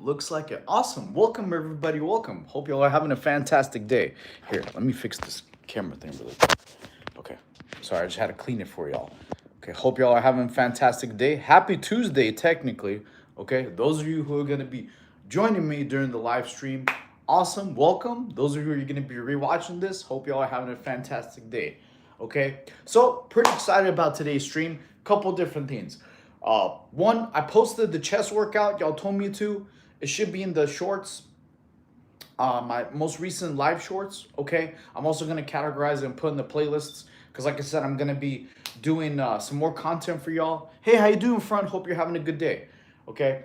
Looks like it. Awesome. Welcome, everybody. Welcome. Hope you all are having a fantastic day. Here, let me fix this camera thing really quick. Okay. Sorry, I just had to clean it for y'all. Okay. Hope y'all are having a fantastic day. Happy Tuesday, technically. Okay. Those of you who are going to be joining me during the live stream, awesome. Welcome. Those of you who are going to be rewatching this, hope y'all are having a fantastic day. Okay. So, pretty excited about today's stream. Couple different things. One, I posted the chest workout. Y'all told me to. It should be in the shorts, my most recent live shorts. Okay, I'm also gonna categorize it and put in the playlists because, like I said, I'm gonna be doing some more content for y'all. Hey, how you doing, front? Hope you're having a good day. Okay,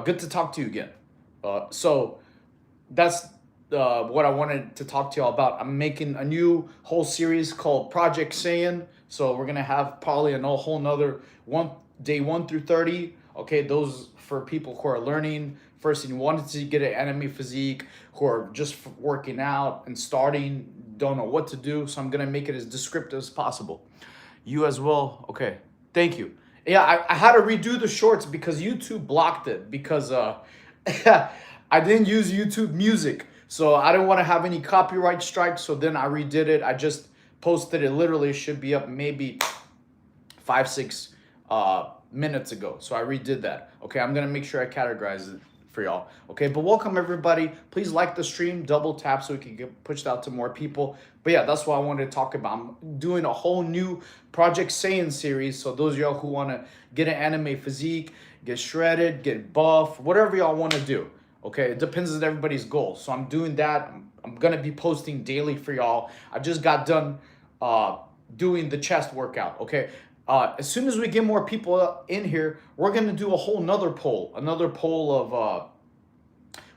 good to talk to you again. So that's what I wanted to talk to y'all about. I'm making a new whole series called Project Saiyan. So we're gonna have probably a whole nother day 1 through 30. Okay, those for people who are learning first and wanted to get an anime physique, who are just working out and starting, don't know what to do. So I'm gonna make it as descriptive as possible. You as well. Okay, thank you. Yeah, I had to redo the shorts because YouTube blocked it because I didn't use YouTube Music, so I didn't want to have any copyright strikes. So then I redid it. I just posted it. Literally, it should be up maybe 5-6 minutes ago. So I redid that. Okay, I'm gonna make sure I categorize it for y'all. Okay, but welcome everybody. Please like the stream, double tap so we can get pushed out to more people. But yeah, that's what I wanted to talk about. I'm doing a whole new Project Saiyan series. So those of y'all who want to get an anime physique, get shredded, get buff, whatever y'all want to do. Okay, it depends on everybody's goal. So I'm doing that. I'm gonna be posting daily for y'all. I just got done doing the chest workout. Okay, as soon as we get more people in here, we're gonna do a whole nother poll, of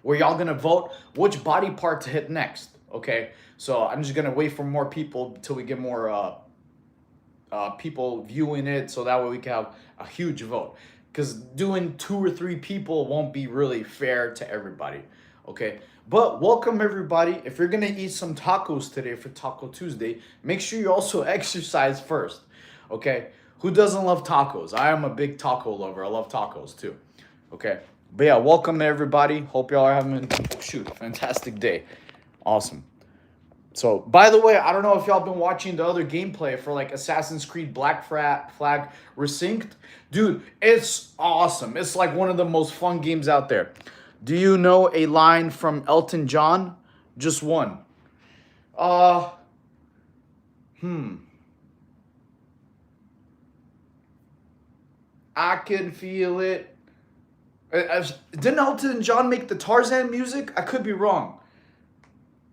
where y'all gonna vote which body part to hit next. Okay, so I'm just gonna wait for more people till we get more people viewing it, so that way we can have a huge vote. Because doing 2 or 3 people won't be really fair to everybody. Okay, but welcome everybody. If you're gonna eat some tacos today for Taco Tuesday, make sure you also exercise first. Okay, who doesn't love tacos? I am a big taco lover. I love tacos too. Okay, but yeah, welcome everybody. Hope y'all are having a fantastic day. Awesome. So, by the way, I don't know if y'all been watching the other gameplay for like Assassin's Creed Black Flag Resynced. Dude, it's awesome. It's like one of the most fun games out there. Do you know a line from Elton John? Just one. Uh, hmm. I can feel it. Didn't Elton John make the Tarzan music? I could be wrong.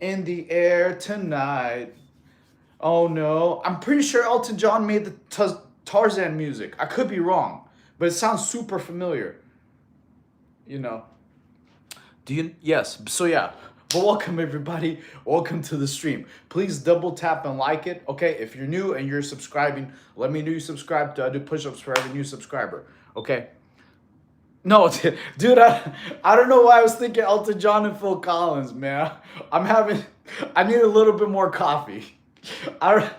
In the air tonight. Oh no. I'm pretty sure Elton John made the Tarzan music. I could be wrong, but it sounds super familiar. You know. Do you? Yes. So yeah. But welcome everybody. Welcome to the stream. Please double tap and like it. Okay. If you're new and you're subscribing, let me know you subscribe to do push-ups for every new subscriber. Okay. No, dude, I don't know why I was thinking Elton John and Phil Collins, man. I need a little bit more coffee. I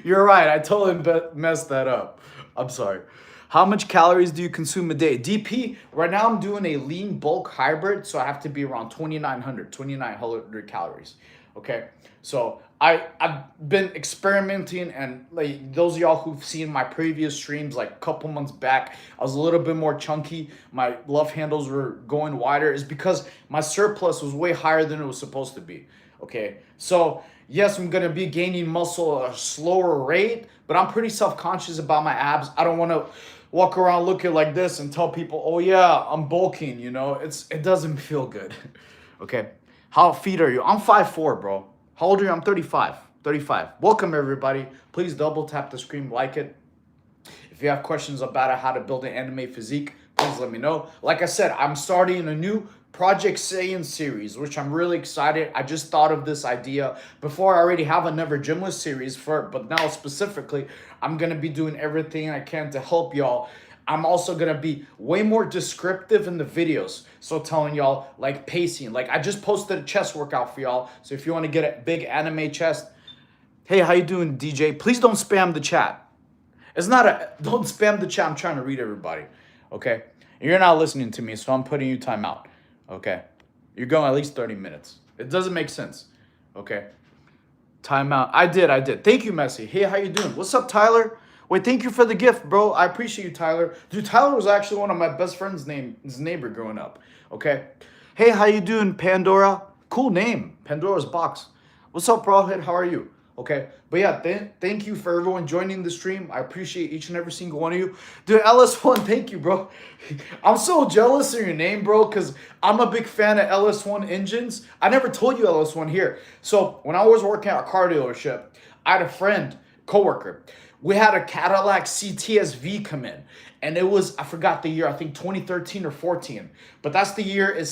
You're right. I totally messed that up. I'm sorry. How much calories do you consume a day? DP, right now I'm doing a lean bulk hybrid, so I have to be around 2,900 calories. Okay, so I've been experimenting, and like those of y'all who've seen my previous streams like a couple months back, I was a little bit more chunky. My love handles were going wider. Is because my surplus was way higher than it was supposed to be. Okay, so yes, I'm gonna be gaining muscle at a slower rate, but I'm pretty self-conscious about my abs. I don't want to walk around looking like this and tell people, oh yeah, I'm bulking. You know, it doesn't feel good. Okay, how feet are you? I'm 5'4", bro. How old are you? I'm 35. 35. Welcome everybody. Please double tap the screen, like it. If you have questions about how to build an anime physique, please let me know. Like I said, I'm starting a new Project Saiyan series, which I'm really excited. I just thought of this idea before. I already have a Never Gymless series but now specifically, I'm gonna be doing everything I can to help y'all. I'm also gonna be way more descriptive in the videos. So telling y'all like pacing. Like I just posted a chest workout for y'all. So if you want to get a big anime chest, hey, how you doing, DJ? Please don't spam the chat. Don't spam the chat. I'm trying to read everybody. Okay. You're not listening to me, so I'm putting you time out. Okay? You're going at least 30 minutes. It doesn't make sense. Okay? Time out. I did. Thank you, Messi. Hey, how you doing? What's up, Tyler? Wait, thank you for the gift, bro. I appreciate you, Tyler. Dude, Tyler was actually one of my best friend's his neighbor growing up. Okay? Hey, how you doing, Pandora? Cool name. Pandora's Box. What's up, Brawlhead? How are you? Okay, but yeah, thank you for everyone joining the stream. I appreciate each and every single one of you. Dude, LS1, thank you, bro. I'm so jealous of your name, bro, because I'm a big fan of LS1 engines. I never told you LS1 here. So when I was working at a car dealership, I had a friend, coworker. We had a Cadillac CTS-V come in, and it was, I forgot the year, I think 2013 or 14. But that's the year it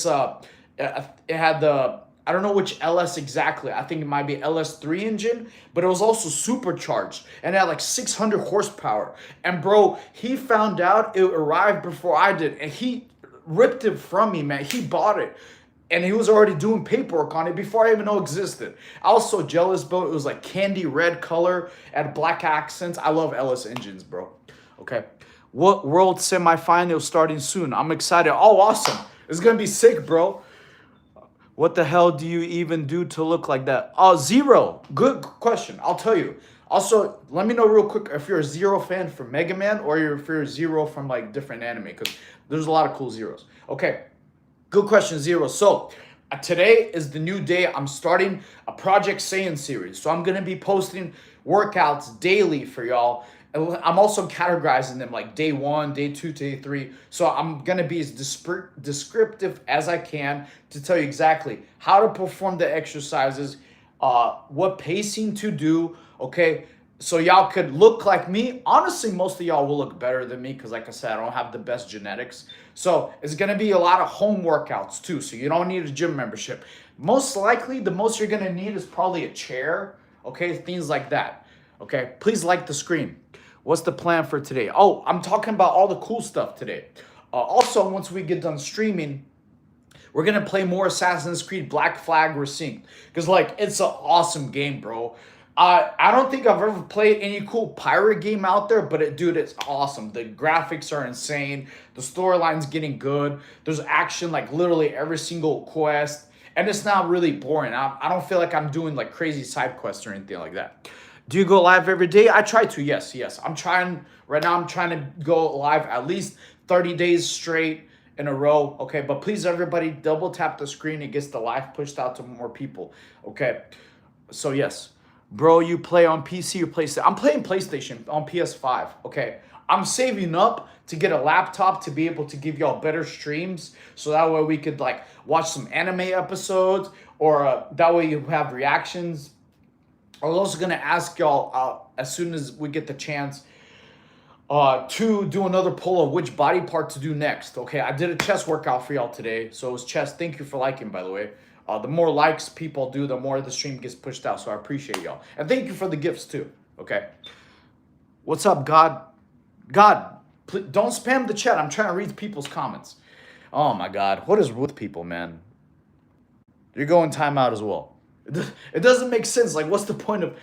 had the, I don't know which LS exactly. I think it might be LS3 engine, but it was also supercharged and it had like 600 horsepower. And bro, he found out it arrived before I did, and he ripped it from me, man. He bought it, and he was already doing paperwork on it before I even know it existed. I was so jealous, bro. It was like candy red color and black accents. I love LS engines, bro. Okay. What world semifinal starting soon? I'm excited. Oh, awesome. It's going to be sick, bro. What the hell do you even do to look like that? Oh, Zero. Good question. I'll tell you. Also, let me know real quick if you're a Zero fan from Mega Man or if you're a Zero from like different anime, because there's a lot of cool Zeros. Okay. Good question, Zero. So, today is the new day. I'm starting a Project Saiyan series. So, I'm going to be posting workouts daily for y'all. I'm also categorizing them like day 1, day 2, day 3. So I'm going to be as descriptive as I can to tell you exactly how to perform the exercises, what pacing to do, okay? So y'all could look like me. Honestly, most of y'all will look better than me because, like I said, I don't have the best genetics. So it's going to be a lot of home workouts too. So you don't need a gym membership. Most likely, the most you're going to need is probably a chair, okay? Things like that, okay? Please like the screen. What's the plan for today? Oh, I'm talking about all the cool stuff today. Also, once we get done streaming, we're going to play more Assassin's Creed Black Flag Resynced. Because, like, it's an awesome game, bro. I don't think I've ever played any cool pirate game out there, but, dude, it's awesome. The graphics are insane. The storyline's getting good. There's action, like, literally every single quest. And it's not really boring. I don't feel like I'm doing, like, crazy side quests or anything like that. Do you go live every day? I try to, yes. I'm trying to go live at least 30 days straight in a row, okay? But please, everybody, double tap the screen. It gets the live pushed out to more people, okay? So, yes. Bro, you play on PC or PlayStation? I'm playing PlayStation on PS5, okay? I'm saving up to get a laptop to be able to give y'all better streams, so that way we could, like, watch some anime episodes, or that way you have reactions. I was also going to ask y'all, as soon as we get the chance, to do another poll of which body part to do next. Okay, I did a chest workout for y'all today. So it was chest. Thank you for liking, by the way. The more likes people do, the more the stream gets pushed out. So I appreciate y'all. And thank you for the gifts, too. Okay. What's up, God? God, please, don't spam the chat. I'm trying to read people's comments. Oh, my God. What is with people, man? You're going timeout as well. It doesn't make sense. Like, what's the point of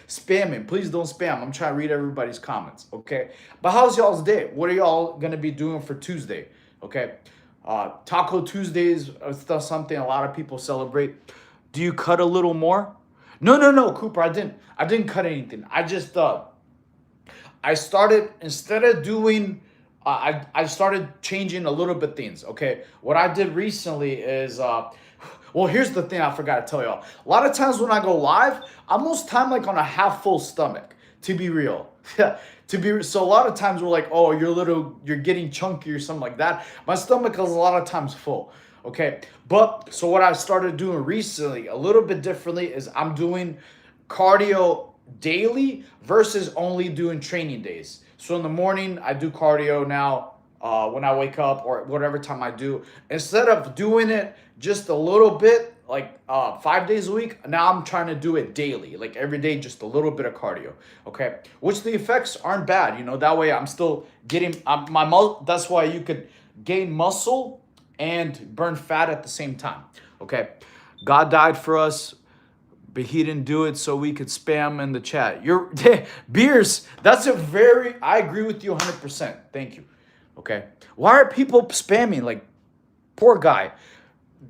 spamming? Please don't spam. I'm trying to read everybody's comments, okay? But how's y'all's day? What are y'all going to be doing for Tuesday, okay? Taco Tuesdays is something a lot of people celebrate. Do you cut a little more? No, Cooper, I didn't cut anything. I just, I started, instead of doing, I started changing a little bit things, okay? What I did recently is, well, here's the thing I forgot to tell y'all. A lot of times when I go live, I'm most time like on a half full stomach, to be real. So a lot of times we're like, oh, you're getting chunky or something like that. My stomach is a lot of times full, okay? But, so what I started doing recently, a little bit differently, is I'm doing cardio daily versus only doing training days. So in the morning, I do cardio now. When I wake up or whatever time I do, instead of doing it just a little bit, like 5 days a week, now I'm trying to do it daily, like every day, just a little bit of cardio, okay? Which the effects aren't bad, you know, that way I'm still getting, that's why you could gain muscle and burn fat at the same time, okay? God died for us, but he didn't do it so we could spam in the chat. Beers, I agree with you 100%, thank you. Okay? Why are people spamming? Like, poor guy.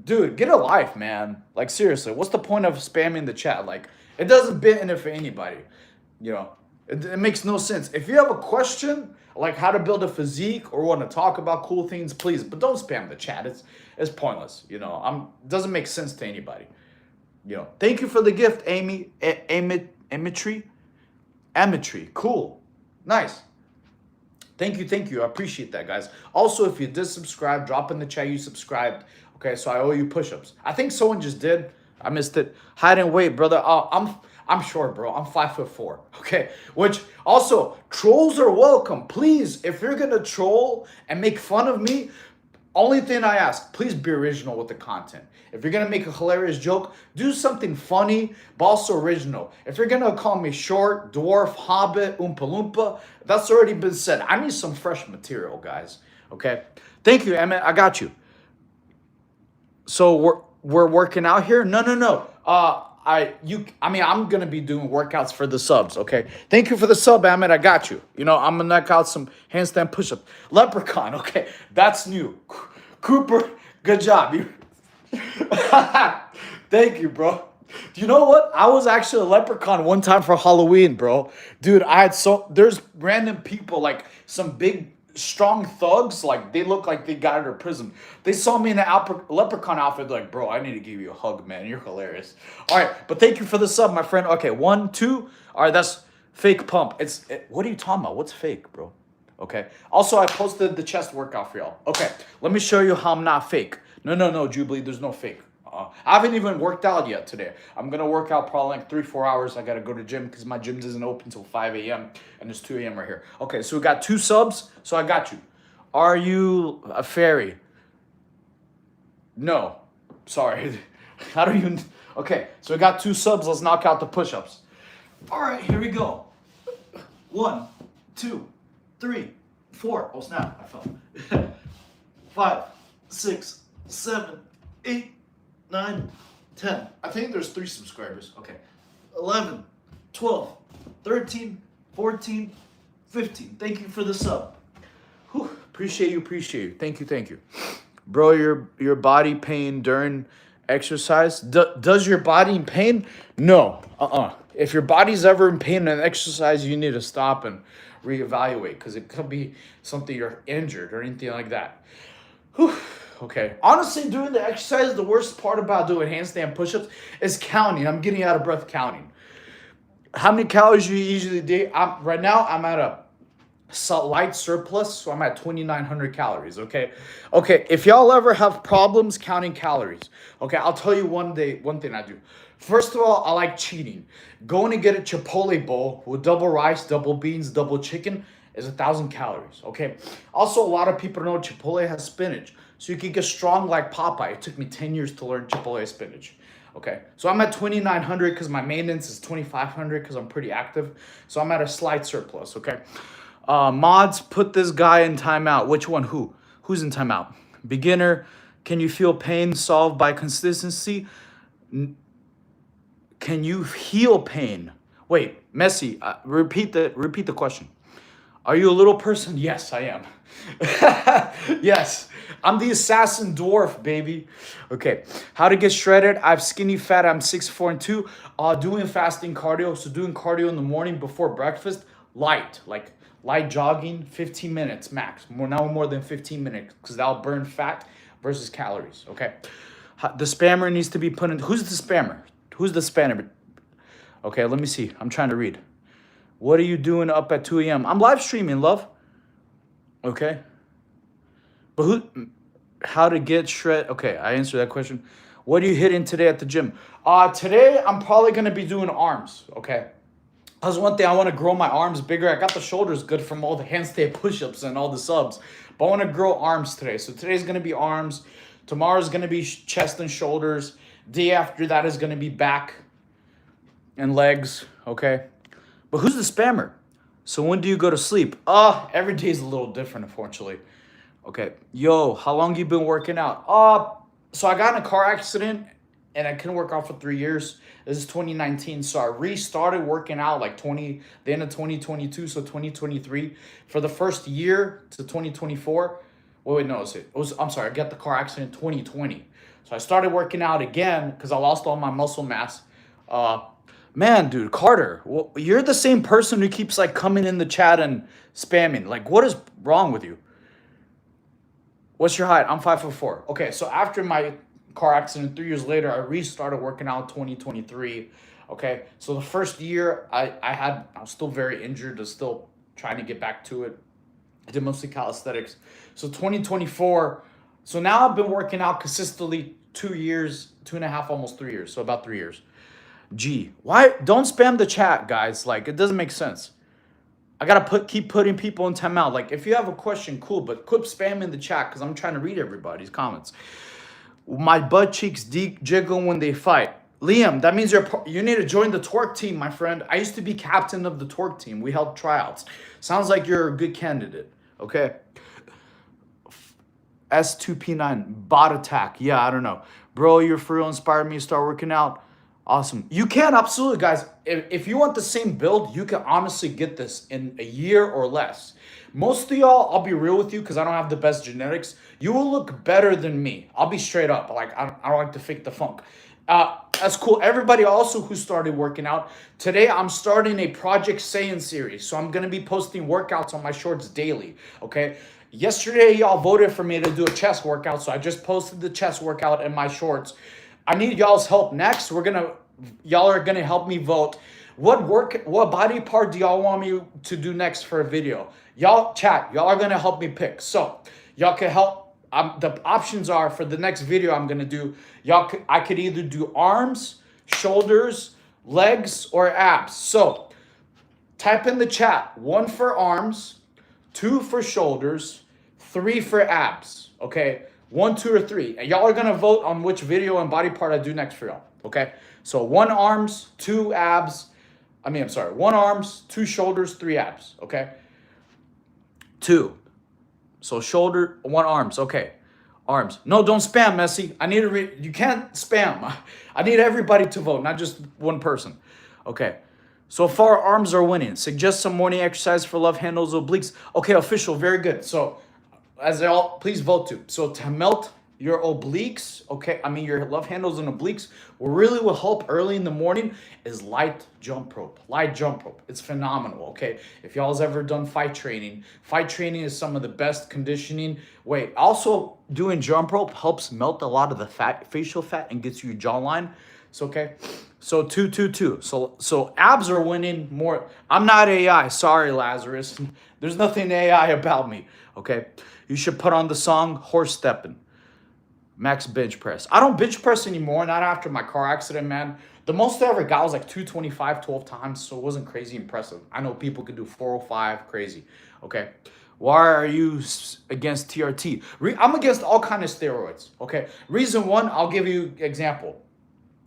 Dude, get a life, man. Like, seriously, what's the point of spamming the chat? Like, it doesn't benefit anybody. You know, it makes no sense. If you have a question, like how to build a physique or want to talk about cool things, please, but don't spam the chat. It's pointless. You know, it doesn't make sense to anybody. You know, thank you for the gift, Amy. Ametry. Cool. Nice. Thank you. I appreciate that, guys. Also, if you did subscribe, drop in the chat you subscribed. Okay, so I owe you push-ups. I think someone just did. I missed it. Hide and wait, brother. I'm short, bro. I'm 5'4". Okay, which also trolls are welcome. Please, if you're gonna troll and make fun of me, only thing I ask, please be original with the content. If you're gonna make a hilarious joke, do something funny, but also original. If you're gonna call me short, dwarf, hobbit, oompa loompa, that's already been said. I need some fresh material, guys. Okay? Thank you, Emmett. I got you. So we're working out here? No. I'm gonna be doing workouts for the subs, okay? Thank you for the sub, Emmett. I got you. You know, I'm gonna knock out some handstand push-ups. Leprechaun, okay, that's new. Cooper, good job. You thank you, bro. Do you know what? I was actually a leprechaun one time for Halloween, bro. Dude, there's random people, like some big strong thugs, like they look like they got out of prison. They saw me in an leprechaun outfit, like, bro, I need to give you a hug, man. You're hilarious. All right, but thank you for the sub, my friend. Okay, 1, 2. All right, that's fake pump. What are you talking about? What's fake, bro? Okay. Also, I posted the chest workout for y'all. Okay, let me show you how I'm not fake. No, Jubilee, there's no fake. I haven't even worked out yet today. I'm going to work out probably like 3-4 hours. I got to go to gym because my gym isn't open until 5 a.m. and it's 2 a.m. right here. Okay, so we got 2 subs. So I got you. Are you a fairy? No. Sorry. How do you... Okay, so we got 2 subs. Let's knock out the push-ups. All right, here we go. 1, 2, 3, 4. Oh, snap. I fell. 5, 6, 7, 8, 9, 10. I think there's 3 subscribers. Okay. 11, 12, 13, 14, 15. Thank you for the sub. Whew. Appreciate you. Thank you. Bro, your body pain during exercise? Does your body in pain? No. If your body's ever in pain in exercise, you need to stop and reevaluate because it could be something you're injured or anything like that. Whew. Okay. Honestly, doing the exercise, the worst part about doing handstand push-ups is counting. I'm getting out of breath counting. How many calories do you usually do? Right now, I'm at a light surplus, so I'm at 2,900 calories, okay? Okay, if y'all ever have problems counting calories, okay, I'll tell you one thing I do. First of all, I like cheating. Going to get a Chipotle bowl with double rice, double beans, double chicken is 1,000 calories, okay? Also, a lot of people know Chipotle has spinach. So you can get strong like Popeye. It took me 10 years to learn Chipotle spinach. Okay, so I'm at 2,900 because my maintenance is 2,500 because I'm pretty active. So I'm at a slight surplus, okay? Mods, put this guy in timeout. Which one? Who's in timeout? Beginner, can you feel pain solved by consistency? Can you heal pain? Wait, Messi, repeat the question. Are you a little person? Yes, I am. Yes, I'm the assassin dwarf, baby. Okay, how to get shredded? I'm skinny fat. I'm 6'4" and 2. Doing fasting cardio. So doing cardio in the morning before breakfast, light jogging, 15 minutes max. No more than 15 minutes because that'll burn fat versus calories. Okay, the spammer needs to be put in. Who's the spammer? Okay, let me see. I'm trying to read. What are you doing up at 2 a.m.? I'm live streaming, love. Okay. But how to get shred? Okay, I answered that question. What are you hitting today at the gym? Today, I'm probably going to be doing arms, okay? That's one thing. I want to grow my arms bigger. I got the shoulders good from all the handstand push-ups and all the subs. But I want to grow arms today. So today's going to be arms. Tomorrow's going to be chest and shoulders. Day after that is going to be back and legs, okay? But who's the spammer? So when do you go to sleep? Every day is a little different, unfortunately. Okay. Yo, how long you been working out? So I got in a car accident and I couldn't work out for 3 years. This is 2019, so I restarted working out like the end of 2022, so 2023 for the first year to 2024. Wait, no, it was. I'm sorry, I got the car accident in 2020, so I started working out again because I lost all my muscle mass. Uh, Man, dude, Carter, well, you're the same person who keeps like coming in the chat and spamming. Like, what is wrong with you? What's your height? I'm 5'4". Okay, so after my car accident, 3 years later, I restarted working out in 2023. Okay, so the first year I was still very injured, I was still trying to get back to it. I did mostly calisthenics. So 2024, so now I've been working out consistently 2 years, 2.5, almost 3 years. So about 3 years. Gee, why don't spam the chat, guys? Like it doesn't make sense. I gotta keep putting people in timeout. Like if you have a question, cool, but quit spamming the chat because I'm trying to read everybody's comments. My butt cheeks jiggle when they fight. Liam, that means you need to join the twerk team, my friend. I used to be captain of the twerk team. We held tryouts. Sounds like you're a good candidate. Okay. S2P9 bot attack. Yeah, I don't know, bro. You're for real. Inspired me to start working out. Awesome. You can absolutely, guys. If you want the same build, you can honestly get this in a year or less. Most of y'all, I'll be real with you because I don't have the best genetics. You will look better than me. I'll be straight up. Like I don't like to fake the funk. That's cool. Everybody also who started working out. Today, I'm starting a Project Saiyan series. So I'm going to be posting workouts on my shorts daily. Okay. Yesterday, y'all voted for me to do a chest workout. So I just posted the chest workout in my shorts. I need y'all's help next. Y'all are gonna help me vote. What body part do y'all want me to do next for a video? Y'all chat. Y'all are gonna help me pick. So y'all can help. The options are for the next video I'm gonna do. I could either do arms, shoulders, legs, or abs. So type in the chat 1 for arms, 2 for shoulders, 3 for abs. Okay. 1, 2, or 3. And y'all are gonna vote on which video and body part I do next for y'all. Okay. So 1 arms, 2 abs. 1 arms, 2 shoulders, 3 abs. Okay. 2. So shoulder, 1 arms. Okay. Arms. No, don't spam, Messi. I need to you can't spam. I need everybody to vote, not just one person. Okay. So far, arms are winning. Suggest some morning exercise for love handles, obliques. Okay, official. Very good. So as y'all, please vote too. So to melt your obliques, okay, your love handles and obliques, what really will help early in the morning is light jump rope. Light jump rope. It's phenomenal, okay? If y'all's ever done fight training is some of the best conditioning. Wait, also doing jump rope helps melt a lot of the facial fat, and gets you your jawline. It's okay. So 2, 2, 2. So abs are winning more. I'm not AI. Sorry, Lazarus. There's nothing AI about me. Okay. You should put on the song Horse Steppin'. Max bench press. I don't bench press anymore. Not after my car accident, man. The most I ever got was like 225 12 times. So it wasn't crazy impressive. I know people could do 405. Crazy. Okay. Why are you against TRT? I'm against all kind of steroids. Okay. Reason 1, I'll give you example.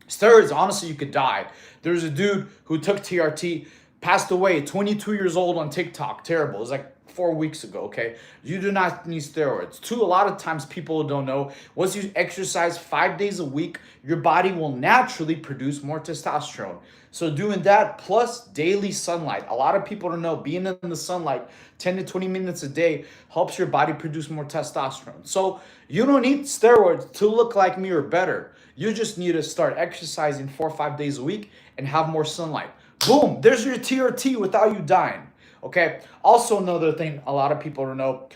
Steroids, honestly, you could die. There's a dude who took TRT, passed away, 22 years old on TikTok. Terrible. It was like 4 weeks ago, okay? You do not need steroids. 2, a lot of times people don't know, once you exercise 5 days a week, your body will naturally produce more testosterone. So doing that plus daily sunlight. A lot of people don't know, being in the sunlight 10 to 20 minutes a day helps your body produce more testosterone. So you don't need steroids to look like me or better. You just need to start exercising 4 or 5 days a week and have more sunlight. Boom, there's your TRT without you dying. Okay. Also, another thing a lot of people don't know,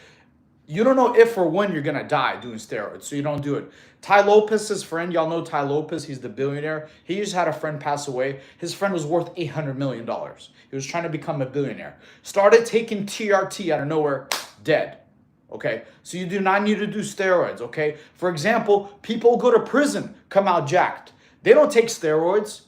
you don't know if or when you're going to die doing steroids, so you don't do it. Ty Lopez's friend, y'all know Ty Lopez, he's the billionaire. He just had a friend pass away. His friend was worth $800 million. He was trying to become a billionaire. Started taking TRT out of nowhere, dead. Okay, so you do not need to do steroids, okay? For example, people go to prison, come out jacked. They don't take steroids.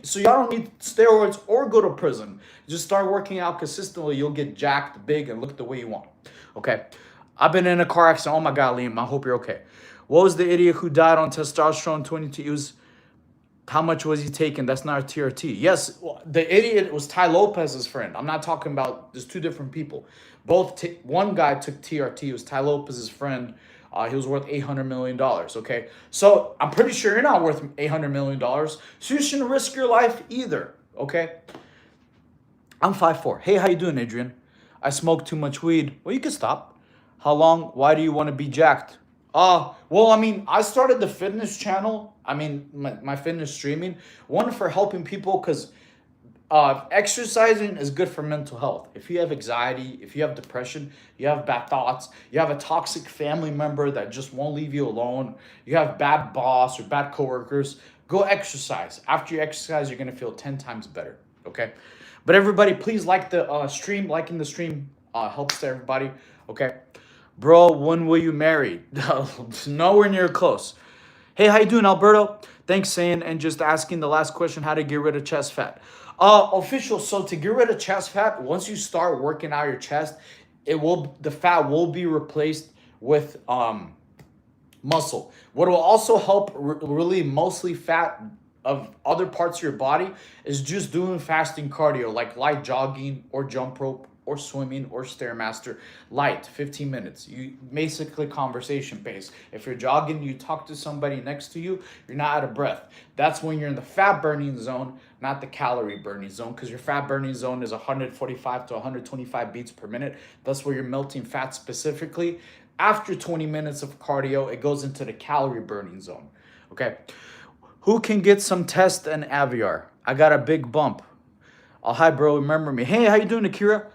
So y'all don't need steroids or go to prison. Just start working out consistently. You'll get jacked, big, and look the way you want. Okay. I've been in a car accident. Oh my God, Liam, I hope you're okay. What was the idiot who died on testosterone 22? How much was he taking? That's not a TRT. Yes, the idiot was Ty Lopez's friend. I'm not talking about, there's 2 different people. One guy took TRT. It was Ty Lopez's friend. He was worth $800 million. Okay, so I'm pretty sure you're not worth $800 million, so you shouldn't risk your life either. Okay, I'm 5'4". Hey, how you doing, Adrian? I smoke too much weed. Well, you can stop. How long? Why do you want to be jacked? Well, I mean, I started the fitness channel. I mean, my fitness streaming. One, for helping people, because exercising is good for mental health. If you have anxiety, if you have depression, you have bad thoughts, you have a toxic family member that just won't leave you alone, you have bad boss or bad coworkers, go exercise. After you exercise, you're gonna feel 10 times better. Okay, but everybody, please like the stream. Liking the stream helps to everybody. Okay, bro, when will you marry? Nowhere near close. Hey, how you doing, Alberto? Thanks, saying and just asking the last question: how to get rid of chest fat? Official. So to get rid of chest fat, once you start working out your chest, the fat will be replaced with muscle. What will also help relieve mostly fat of other parts of your body is just doing fasting cardio, like light jogging or jump rope or swimming or stairmaster. Light, 15 minutes. You basically conversation based. If you're jogging, you talk to somebody next to you, you're not out of breath. That's when you're in the fat burning zone, not the calorie burning zone, because your fat burning zone is 145 to 125 beats per minute. That's where you're melting fat specifically. After 20 minutes of cardio, it goes into the calorie burning zone. Okay. Who can get some test and Aviar? I got a big bump. Oh, hi, bro. Remember me. Hey, how you doing, Akira?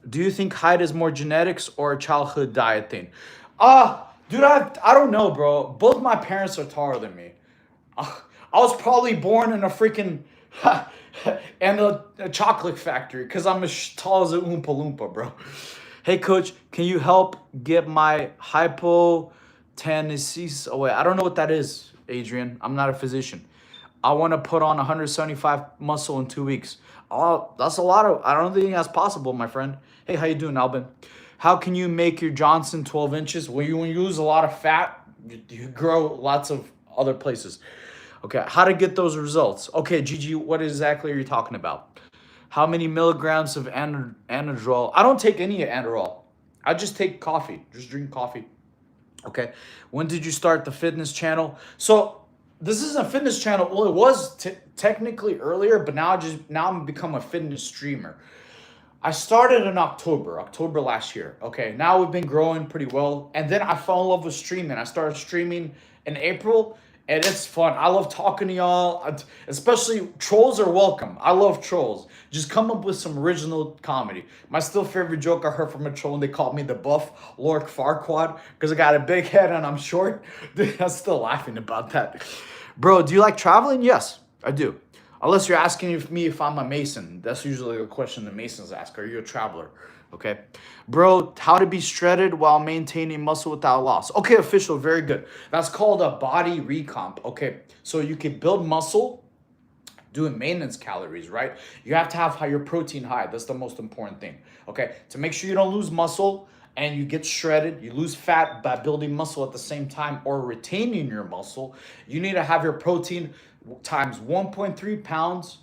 Do you think height is more genetics or a childhood diet thing? Dude, I don't know, bro. Both my parents are taller than me. I was probably born in a freaking and a chocolate factory because I'm as tall as a Oompa Loompa, bro. Hey, coach, can you help get my hypotensis away? I don't know what that is, Adrian. I'm not a physician. I want to put on 175 muscle in 2 weeks. Oh, that's a lot of, I don't think that's possible, my friend. Hey, how you doing, Albin? How can you make your Johnson 12 inches? When you lose a lot of fat, you grow lots of other places. Okay, how to get those results? Okay, Gigi, what exactly are you talking about? How many milligrams of anadrol? I don't take any anadrol. I just take coffee. Just drink coffee. Okay. When did you start the fitness channel? So this is a fitness channel. Well, it was technically earlier, but now I'm become a fitness streamer. I started in October last year. Okay, now we've been growing pretty well. And then I fell in love with streaming. I started streaming in April, and it's fun. I love talking to y'all, especially trolls are welcome. I love trolls. Just come up with some original comedy. My still favorite joke I heard from a troll, and they called me the buff Lord Farquaad because I got a big head and I'm short. Dude, I'm still laughing about that. Bro, do you like traveling? Yes, I do. Unless you're asking me if I'm a Mason. That's usually a question the Masons ask. Are you a traveler? Okay. Bro, how to be shredded while maintaining muscle without loss. Okay, official. Very good. That's called a body recomp. Okay. So you can build muscle doing maintenance calories, right? You have to have your protein high. That's the most important thing. Okay. To make sure you don't lose muscle and you get shredded, you lose fat by building muscle at the same time or retaining your muscle, you need to have your protein times 1.3 pounds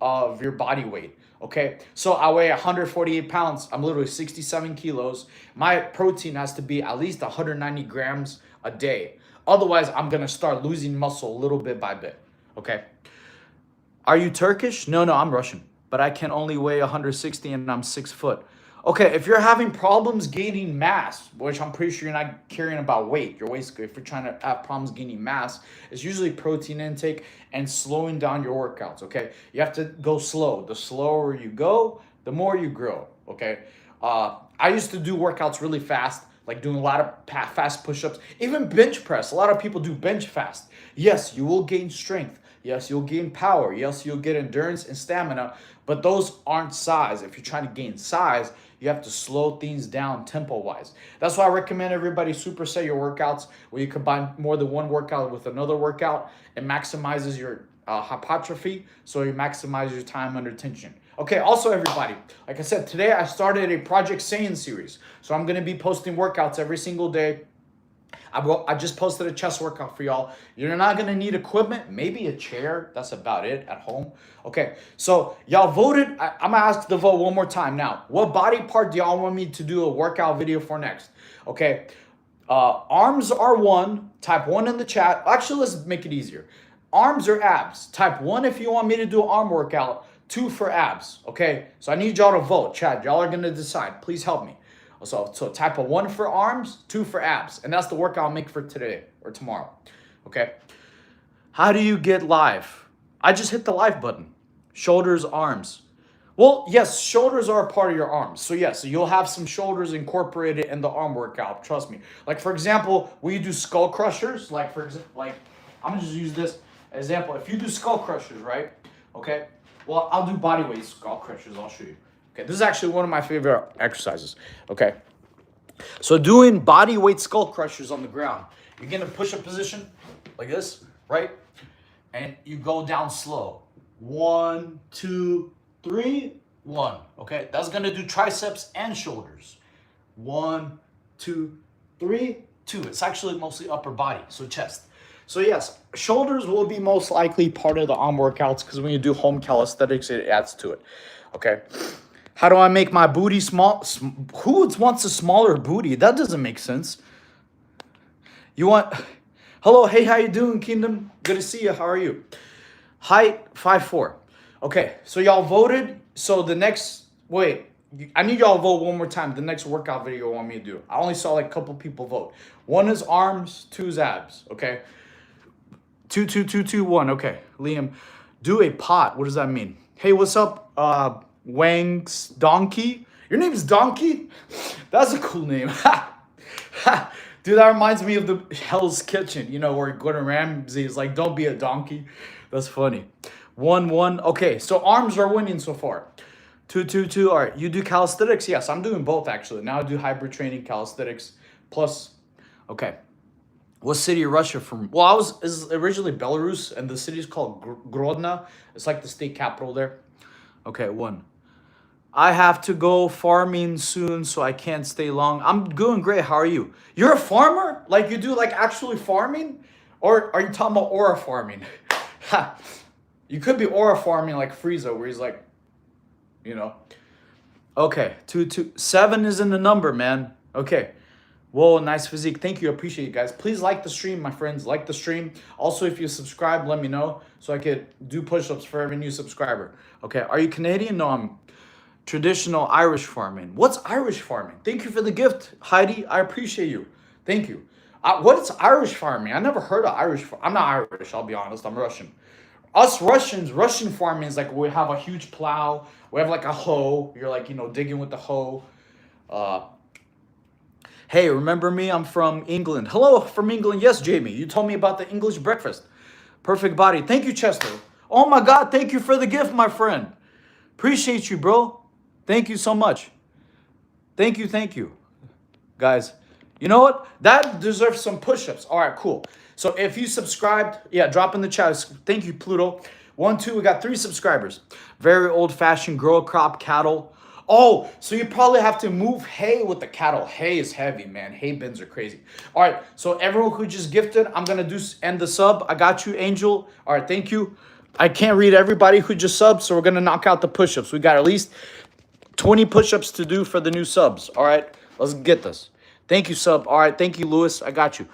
of your body weight. Okay, so I weigh 148 pounds. I'm literally 67 kilos. My protein has to be at least 190 grams a day. Otherwise, I'm gonna start losing muscle little bit by bit. Okay. Are you Turkish? No, I'm Russian. But I can only weigh 160 and I'm 6 foot. Okay, if you're having problems gaining mass, which I'm pretty sure you're not caring about weight, your waist, if you're trying to have problems gaining mass, it's usually protein intake and slowing down your workouts, okay? You have to go slow. The slower you go, the more you grow, okay? I used to do workouts really fast, like doing a lot of fast push-ups, even bench press. A lot of people do bench fast. Yes, you will gain strength. Yes, you'll gain power. Yes, you'll get endurance and stamina, but those aren't size. If you're trying to gain size, you have to slow things down tempo-wise. That's why I recommend everybody superset your workouts where you combine more than one workout with another workout. It maximizes your hypertrophy, so you maximize your time under tension. Okay, also everybody, like I said, today I started a Project Saiyan series. So I'm going to be posting workouts every single day. I just posted a chest workout for y'all. You're not going to need equipment, maybe a chair. That's about it at home. Okay, so y'all voted. I'm going to ask the vote one more time now. What body part do y'all want me to do a workout video for next? Okay, Arms are 1. Type 1 in the chat. Actually, let's make it easier. Arms or abs. Type 1 if you want me to do an arm workout. 2 for abs. Okay? So I need y'all to vote. Chat, y'all are going to decide. Please help me. So type of 1 for arms, 2 for abs. And that's the workout I'll make for today or tomorrow. Okay? How do you get live? I just hit the live button. Shoulders, arms. Well, yes, shoulders are a part of your arms. So yes, you'll have some shoulders incorporated in the arm workout. Trust me. Like for example, when you do skull crushers, like I'm gonna just use this example. If you do skull crushers, right? Okay. Well, I'll do body weight skull crushers. I'll show you. Okay. This is actually one of my favorite exercises. Okay. So doing body weight skull crushers on the ground, you get in a push-up position like this, right? And you go down slow. 1, 2, 3, 1. Okay, that's gonna do triceps and shoulders. 1, 2, 3, 2. It's actually mostly upper body, so chest. So yes, shoulders will be most likely part of the arm workouts because when you do home calisthenics, it adds to it. Okay. How do I make my booty small? Who wants a smaller booty? That doesn't make sense. You want... Hello, hey, how you doing, Kingdom? Good to see you. How are you? Height, 5'4". Okay, so y'all voted. So the next... Wait, I need y'all to vote one more time. The next workout video you want me to do. I only saw like a couple people vote. 1 is arms, 2 is abs. Okay. 2, 2, 2, 2, 1. Okay, Liam. Do a pot. What does that mean? Hey, what's up, Wang's Donkey? Your name is Donkey? That's a cool name. Dude, that reminds me of the Hell's Kitchen, you know, where Gordon Ramsay is like, don't be a donkey. That's funny. 1, 1. Okay, so arms are winning so far. 2, 2, 2. All right, you do calisthenics? Yes, I'm doing both actually. Now I do hybrid training, calisthenics, plus, okay. What city of Russia from? Well, is originally Belarus, and the city is called Grodno. It's like the state capital there. Okay, 1. I have to go farming soon, so I can't stay long. I'm doing great. How are you? You're a farmer? Like you do like actually farming? Or are you talking about aura farming? You could be aura farming like Frieza, where he's like, you know. Okay, 2, 2. 7 isn't a number, man. Okay. Whoa, nice physique. Thank you. I appreciate you guys. Please like the stream, my friends. Like the stream. Also, if you subscribe, let me know so I could do push-ups for every new subscriber. Okay, are you Canadian? No, I'm traditional Irish farming. What's Irish farming? Thank you for the gift, Heidi. I appreciate you. Thank you. What's Irish farming? I never heard of Irish. I'm not Irish, I'll be honest. I'm Russian. Us Russians, Russian farming is like we have a huge plow. We have like a hoe. You're like, you know, digging with the hoe. Hey, remember me? I'm from England. Hello, from England. Yes, Jamie. You told me about the English breakfast. Perfect body. Thank you, Chester. Oh my God. Thank you for the gift, my friend. Appreciate you, bro. Thank you so much. Thank you, guys. You know what? That deserves some push-ups. All right, cool. So if you subscribed, yeah, drop in the chat. Thank you, Pluto. 1, 2, we got 3 subscribers. Very old-fashioned girl crop cattle. Oh, so you probably have to move hay with the cattle. Hay is heavy, man. Hay bins are crazy. All right, so everyone who just gifted, I'm going to end the sub. I got you, Angel. All right, thank you. I can't read everybody who just subbed, so we're going to knock out the push-ups. We got at least 20 push-ups to do for the new subs. All right, let's get this. Thank you, sub. All right, thank you, Lewis. I got you.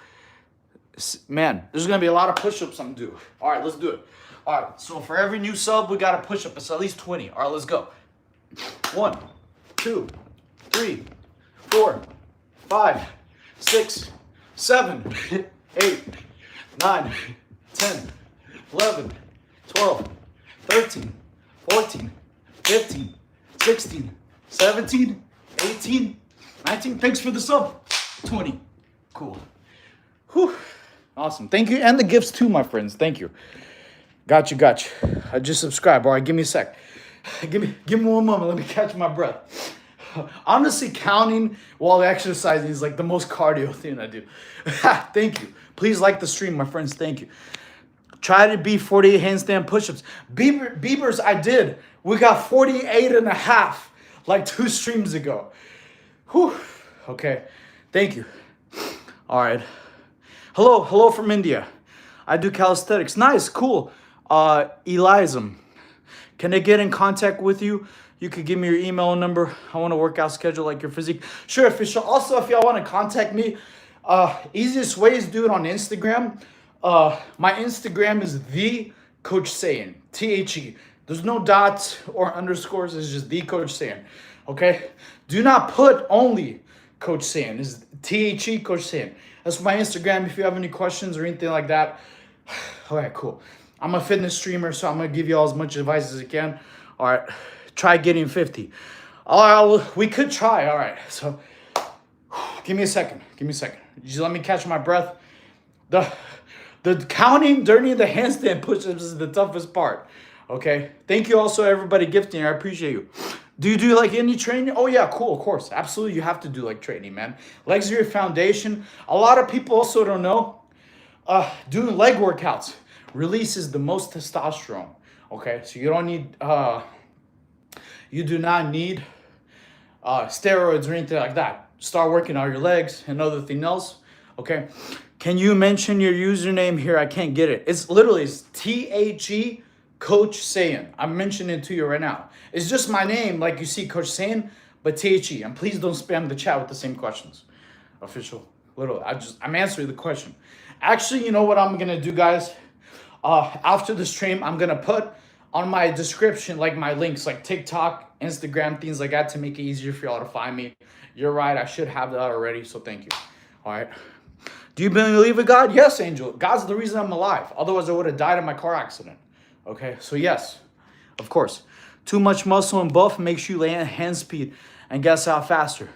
Man, there's going to be a lot of push-ups I'm due. All right, let's do it. All right, so for every new sub, we got a push-up. It's at least 20. All right, let's go. 1, 2, 3, 4, 5, 6, 7, 8, 9, 10, 11, 12, 13, 14, 15, 16, 17, 18, 19. Thanks for the sub. 20. Cool. Whew. Awesome. Thank you. And the gifts too, my friends. Thank you. Got you. I just subscribed. All right, give me a sec. Give me one moment. Let me catch my breath. Honestly, counting while exercising is like the most cardio thing I do. Thank you. Please like the stream, my friends. Thank you. Try to be 48 handstand push-ups. Beavers, I did. We got 48 and a half like 2 streams ago. Whew. Okay. Thank you. All right. Hello from India. I do calisthenics. Nice, cool. Elizam. Can I get in contact with you? You could give me your email and number. I want a workout schedule like your physique. Sure, official. Also, if y'all want to contact me, Easiest way is do it on Instagram. My Instagram is the Coach Saiyan. THE. There's no dots or underscores. It's just the Coach Saiyan. Okay. Do not put only Coach Saiyan. It's THE Coach Saiyan. That's my Instagram. If you have any questions or anything like that. All right, cool. I'm a fitness streamer, so I'm gonna give you all as much advice as I can. All right, try getting 50. We could try. All right, so give me a second. Give me a second. Just let me catch my breath. The counting during the handstand push-ups is the toughest part. Okay. Thank you also everybody gifting. I appreciate you. Do you do like any training? Oh yeah, cool, of course. Absolutely, you have to do like training, man. Legs are your foundation. A lot of people also don't know. Doing leg workouts releases the most testosterone. Okay, so you don't need you do not need steroids or anything like that. Start working on your legs and other thing else. Okay. Can you mention your username here? I can't get it. It's literally THE Coach Saiyan. I'm mentioning it to you right now. It's just my name, like you see Coach Saiyan, but THE. And please don't spam the chat with the same questions. Official. Literally, I'm answering the question. Actually, you know what I'm gonna do, guys? After the stream, I'm gonna put on my description like my links, like TikTok, Instagram, things like that, to make it easier for y'all to find me. You're right, I should have that already, so thank you. All right. Do you believe in God? Yes, Angel. God's the reason I'm alive. Otherwise, I would have died in my car accident. Okay, so yes, of course. Too much muscle and buff makes you land hand speed and guess out faster.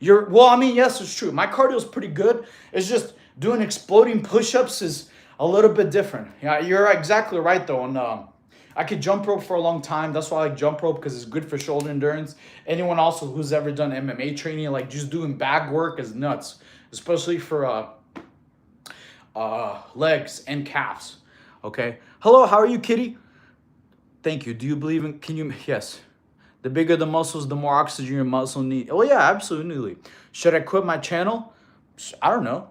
Well, I mean, yes, it's true. My cardio is pretty good. It's just doing exploding push-ups is a little bit different. Yeah, you're exactly right though. And I could jump rope for a long time. That's why I like jump rope, because it's good for shoulder endurance. Anyone also who's ever done MMA training, like just doing bag work is nuts, especially for legs and calves. Okay. Hello, how are you, Kitty? Thank you. Do you believe in? Yes. The bigger the muscles, the more oxygen your muscle need. Oh yeah, absolutely. Should I quit my channel? I don't know.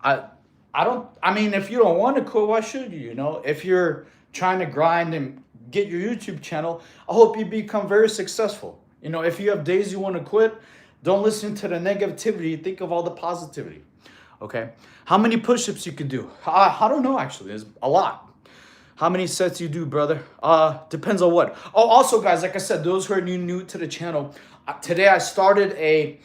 I mean, if you don't want to quit, why should you? You know, if you're trying to grind and get your YouTube channel, I hope you become very successful. You know, if you have days you want to quit, don't listen to the negativity. Think of all the positivity. Okay. How many push-ups you can do? I don't know, actually. There's a lot. How many sets you do, brother? Depends on what. Oh, also, guys, like I said, those who are new to the channel, today I started a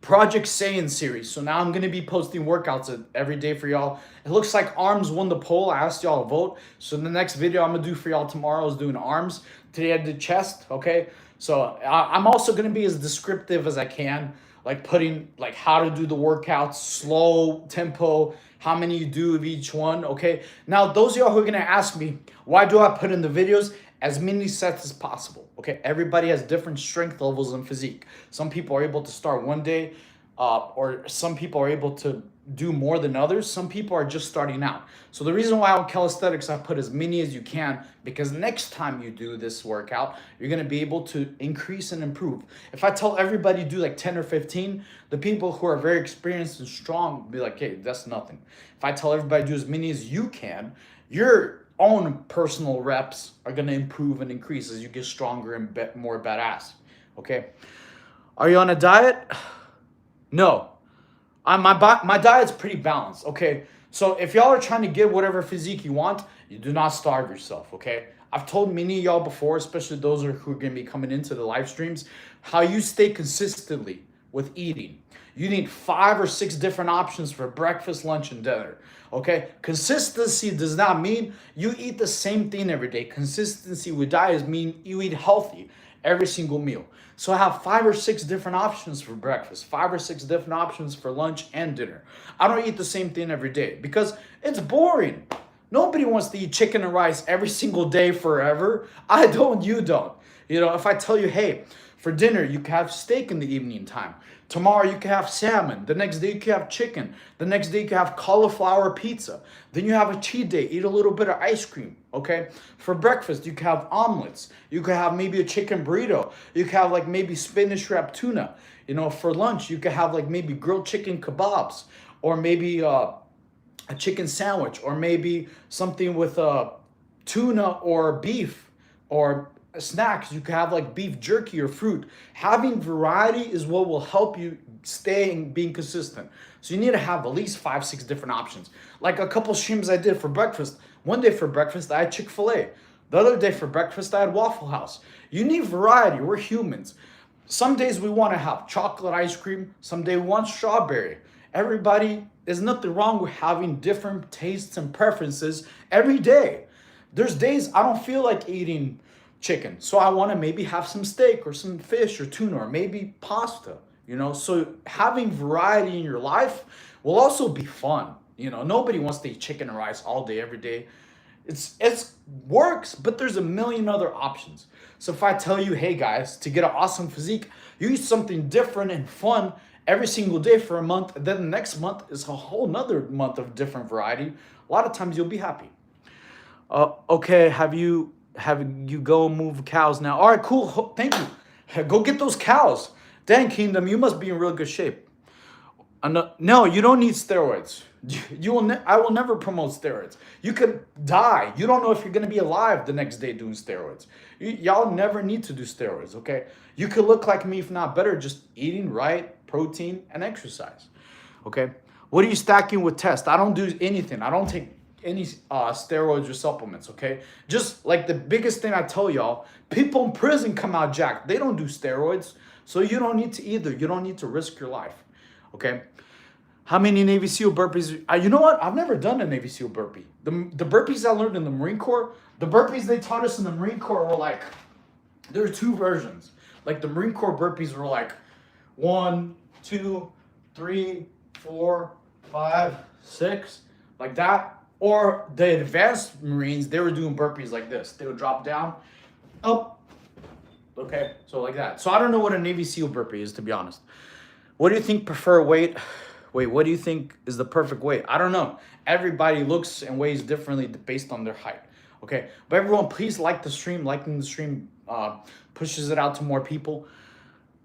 Project Saiyan series. So now I'm going to be posting workouts every day for y'all. It looks like arms won the poll. I asked y'all to vote. So the next video I'm going to do for y'all tomorrow is doing arms. Today I did chest, okay? So I'm also going to be as descriptive as I can, like putting like how to do the workouts, slow, tempo, how many you do of each one, okay? Now, those of y'all who are going to ask me, why do I put in the videos? As many sets as possible, okay? Everybody has different strength levels and physique. Some people are able to start one day, or some people are able to do more than others. Some people are just starting out. So the reason why on calisthenics I put as many as you can, because next time you do this workout, you're gonna be able to increase and improve. If I tell everybody do like 10 or 15, the people who are very experienced and strong will be like, hey, that's nothing. If I tell everybody do as many as you can, your own personal reps are gonna improve and increase as you get stronger and more badass, okay? Are you on a diet? No. My diet's pretty balanced, okay? So if y'all are trying to get whatever physique you want, you do not starve yourself, okay? I've told many of y'all before, especially those who are going to be coming into the live streams, how you stay consistently with eating. You need 5 or 6 different options for breakfast, lunch, and dinner, okay? Consistency does not mean you eat the same thing every day. Consistency with diet mean you eat healthy every single meal. So I have 5 or 6 different options for breakfast, 5 or 6 different options for lunch and dinner. I don't eat the same thing every day because it's boring. Nobody wants to eat chicken and rice every single day forever. I don't, you don't. You know, if I tell you, hey, for dinner, you can have steak in the evening time. Tomorrow you can have salmon. The next day you can have chicken. The next day you can have cauliflower pizza. Then you have a cheat day, eat a little bit of ice cream, okay? For breakfast, you can have omelets. You can have maybe a chicken burrito. You can have like maybe spinach wrapped tuna. You know, for lunch, you can have like maybe grilled chicken kebabs, or maybe a chicken sandwich, or maybe something with tuna or beef, or snacks. You can have like beef jerky or fruit. Having variety is what will help you stay and being consistent. So you need to have at least 5, 6 different options. Like a couple streams I did for breakfast. One day for breakfast, I had Chick-fil-A. The other day for breakfast, I had Waffle House. You need variety. We're humans. Some days we want to have chocolate ice cream. Some day we want strawberry. Everybody, there's nothing wrong with having different tastes and preferences every day. There's days I don't feel like eating chicken, so I want to maybe have some steak or some fish or tuna or maybe pasta, So having variety in your life will also be fun. Nobody wants to eat chicken and rice all day, every day. It's works, but there's a million other options. So if I tell you, hey guys, to get an awesome physique, you eat something different and fun every single day for a month, and then the next month is a whole nother month of different variety. A lot of times you'll be happy. Okay, have you go move cows now? All right, cool. Thank you. Go get those cows. Dang, Kingdom, you must be in real good shape. No, you don't need steroids. I will never promote steroids. You could die. You don't know if you're going to be alive the next day doing steroids. Y'all never need to do steroids, okay? You could look like me, if not better, just eating right, protein, and exercise, okay? What are you stacking with test? I don't do anything. I don't take any steroids or supplements, okay? Just like the biggest thing I tell y'all, people in prison come out jacked. They don't do steroids, so you don't need to either. You don't need to risk your life, okay? How many Navy SEAL burpees? You know what? I've never done a Navy SEAL burpee. The burpees I learned in the Marine Corps, the burpees they taught us in the Marine Corps were like, there are two versions. Like the Marine Corps burpees were like 1, 2, 3, 4, 5, 6, like that. Or the advanced Marines, they were doing burpees like this. They would drop down, up, okay? So like that. So I don't know what a Navy SEAL burpee is, to be honest. What do you think prefer weight? Wait, what do you think is the perfect weight? I don't know. Everybody looks and weighs differently based on their height. Okay, but everyone, please like the stream. Liking the stream pushes it out to more people.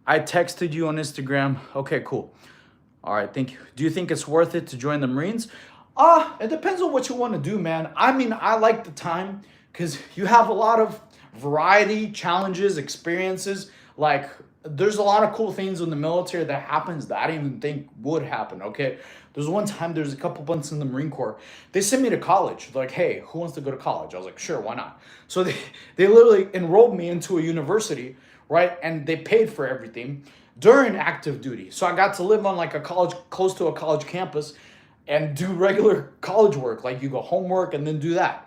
I texted you on Instagram. Okay, cool. All right, thank you. Do you think it's worth it to join the Marines? It depends on what you want to do, man. I mean, I like the time because you have a lot of variety, challenges, experiences. Like, there's a lot of cool things in the military that happens that I didn't even think would happen, okay? There's one time, there's a couple months in the Marine Corps. They sent me to college. They're like, hey, who wants to go to college? I was like, sure, why not? So they literally enrolled me into a university, right? And they paid for everything during active duty. So I got to live on like a college, close to a college campus and do regular college work. Like you go homework and then do that.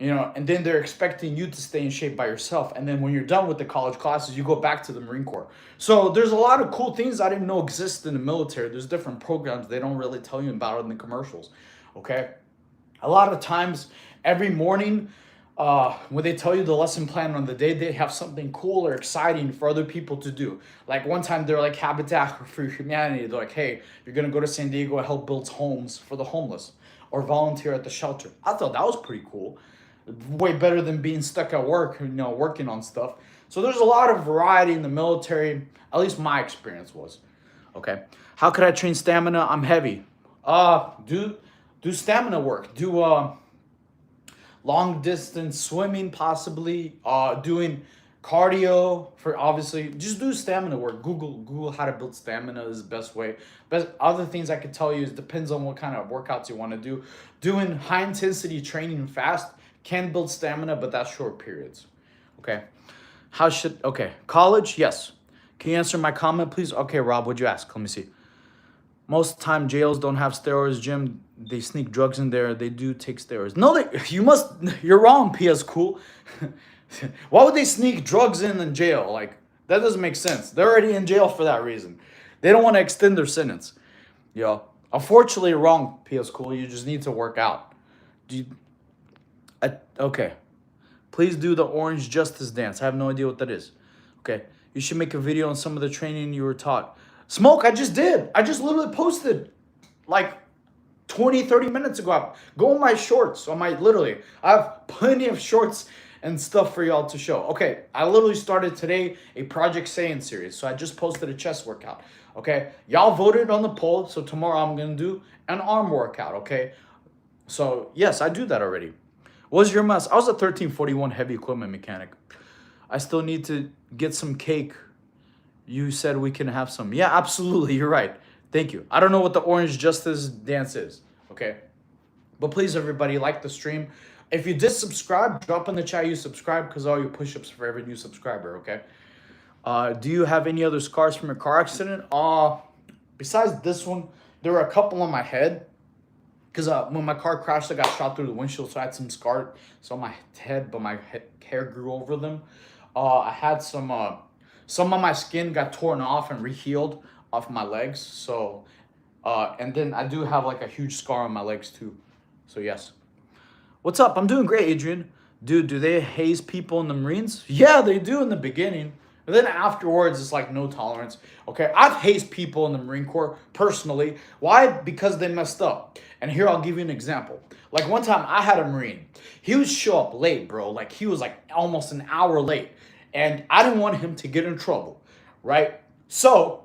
And then they're expecting you to stay in shape by yourself. And then when you're done with the college classes, you go back to the Marine Corps. So there's a lot of cool things I didn't know exist in the military. There's different programs they don't really tell you about in the commercials, okay? A lot of times, every morning, when they tell you the lesson plan on the day, they have something cool or exciting for other people to do. Like one time, they're like Habitat for Humanity. They're like, hey, you're going to go to San Diego and help build homes for the homeless or volunteer at the shelter. I thought that was pretty cool. Way better than being stuck at work, working on stuff. So there's a lot of variety in the military. At least my experience was. Okay. How could I train stamina? I'm heavy. Do stamina work. Do long distance swimming, possibly. Doing cardio for obviously. Just do stamina work. Google how to build stamina is the best way. But other things I could tell you is depends on what kind of workouts you want to do. Doing high intensity training fast can build stamina, but that's short periods. Okay. College? Yes. Can you answer my comment, please? Okay, Rob, what'd you ask? Let me see. Most time jails don't have steroids, Jim. They sneak drugs in there. They do take steroids. No, you're wrong, PS Cool. Why would they sneak drugs in jail? Like, that doesn't make sense. They're already in jail for that reason. They don't want to extend their sentence. Unfortunately, you're wrong, PS Cool. You just need to work out. Okay. Please do the orange justice dance. I have no idea what that is. Okay. You should make a video on some of the training you were taught. Smoke, I just did. I just literally posted like 20, 30 minutes ago. Go on my shorts. I have plenty of shorts and stuff for y'all to show. Okay. I literally started today a Project Saiyan series. So I just posted a chest workout. Okay. Y'all voted on the poll. So tomorrow I'm going to do an arm workout. Okay. So yes, I do that already. What was your mass? I was a 1341 heavy equipment mechanic. I still need to get some cake. You said we can have some. Yeah, absolutely. You're right. Thank you. I don't know what the orange justice dance is. Okay. But please, everybody, like the stream. If you did subscribe, drop in the chat you subscribe because all your push-ups for every new subscriber, okay? Do you have any other scars from a car accident? Besides this one, there were a couple on my head. Because when my car crashed, I got shot through the windshield, so I had some scars on my head, but my hair grew over them. I had some of my skin got torn off and rehealed off my legs. So, and then I do have like a huge scar on my legs too. So yes. What's up? I'm doing great, Adrian. Dude, do they haze people in the Marines? Yeah, they do in the beginning. But then afterwards, it's like no tolerance. Okay, I've hazed people in the Marine Corps personally. Why? Because they messed up. And here I'll give you an example. Like one time I had a Marine. He would show up late, bro. Like he was like almost an hour late. And I didn't want him to get in trouble, right? So,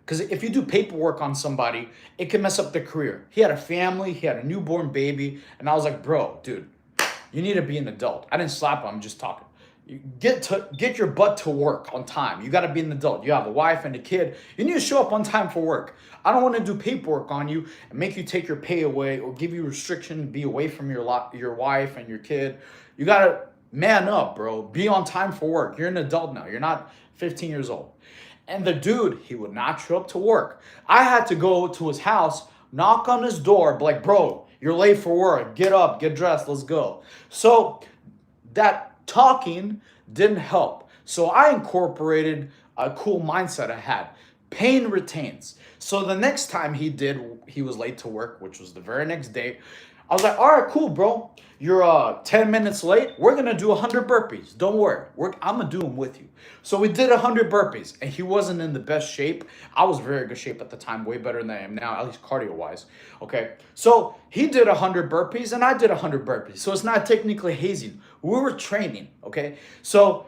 because if you do paperwork on somebody, it can mess up their career. He had a family, he had a newborn baby. And I was like, bro, dude, you need to be an adult. I didn't slap him, I'm just talking. You get your butt to work on time. You got to be an adult. You have a wife and a kid. You need to show up on time for work. I don't want to do paperwork on you and make you take your pay away or give you restriction to be away from your wife and your kid. You got to man up, bro. Be on time for work. You're an adult now. You're not 15 years old. And the dude, he would not show up to work. I had to go to his house, knock on his door, be like, bro, you're late for work. Get up, get dressed, let's go. So that talking didn't help. So I incorporated a cool mindset I had. Pain retains. So the next time he was late to work, which was the very next day, I was like, all right, cool, bro. You're 10 minutes late. We're going to do 100 burpees. Don't worry. I'm going to do them with you. So we did 100 burpees, and he wasn't in the best shape. I was very good shape at the time, way better than I am now, at least cardio-wise. Okay, so he did 100 burpees, and I did 100 burpees. So it's not technically hazing. We were training, okay? So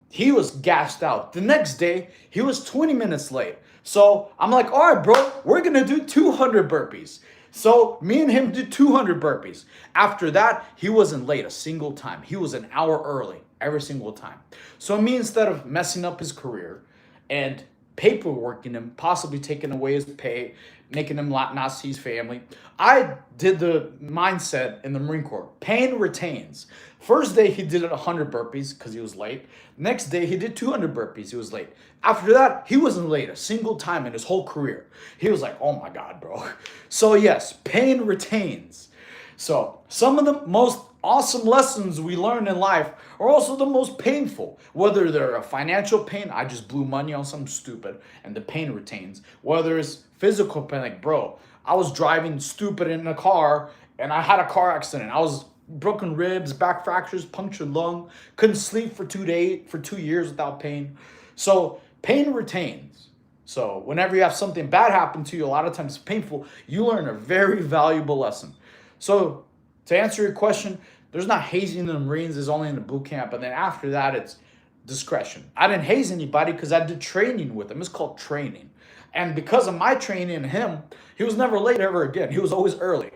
he was gassed out. The next day, he was 20 minutes late. So I'm like, all right, bro, we're going to do 200 burpees. So me and him did 200 burpees. After that, he wasn't late a single time. He was an hour early every single time. So me, instead of messing up his career and paperworking him, possibly taking away his pay, making him not see his family, I did the mindset in the Marine Corps. Pain retains. First day, he did 100 burpees because he was late. Next day, he did 200 burpees. He was late. After that, he wasn't late a single time in his whole career. He was like, oh my God, bro. So yes, pain retains. So some of the most awesome lessons we learn in life are also the most painful. Whether they're a financial pain, I just blew money on something stupid and the pain retains. Whether it's physical pain, like, bro, I was driving stupid in a car and I had a car accident. I was broken ribs, back fractures, punctured lung, couldn't sleep for 2 years without pain. So pain retains. So whenever you have something bad happen to you, a lot of times it's painful, you learn a very valuable lesson. So to answer your question, there's not hazing in the Marines, there's only in the boot camp. And then after that, it's discretion. I didn't haze anybody because I did training with him. It's called training. And because of my training and him, he was never late ever again. He was always early.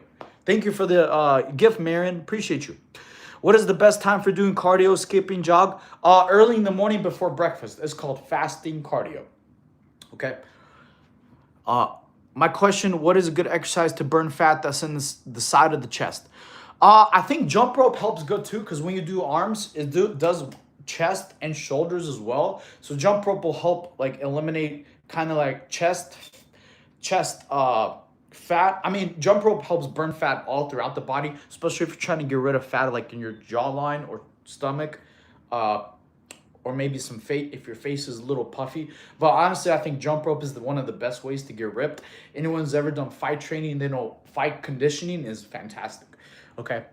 Thank you for the gift, Marion. Appreciate you. What is the best time for doing cardio, skipping, jog? Early in the morning before breakfast. It's called fasting cardio. Okay. My question, what is a good exercise to burn fat that's in the side of the chest? I think jump rope helps good too, because when you do arms, it does chest and shoulders as well. So jump rope will help like eliminate kind of like chest fat. I mean, jump rope helps burn fat all throughout the body, especially if you're trying to get rid of fat like in your jawline or stomach, or maybe some fat if your face is a little puffy. But honestly, I think jump rope is one of the best ways to get ripped. Anyone who's ever done fight training, they know fight conditioning is fantastic. Okay.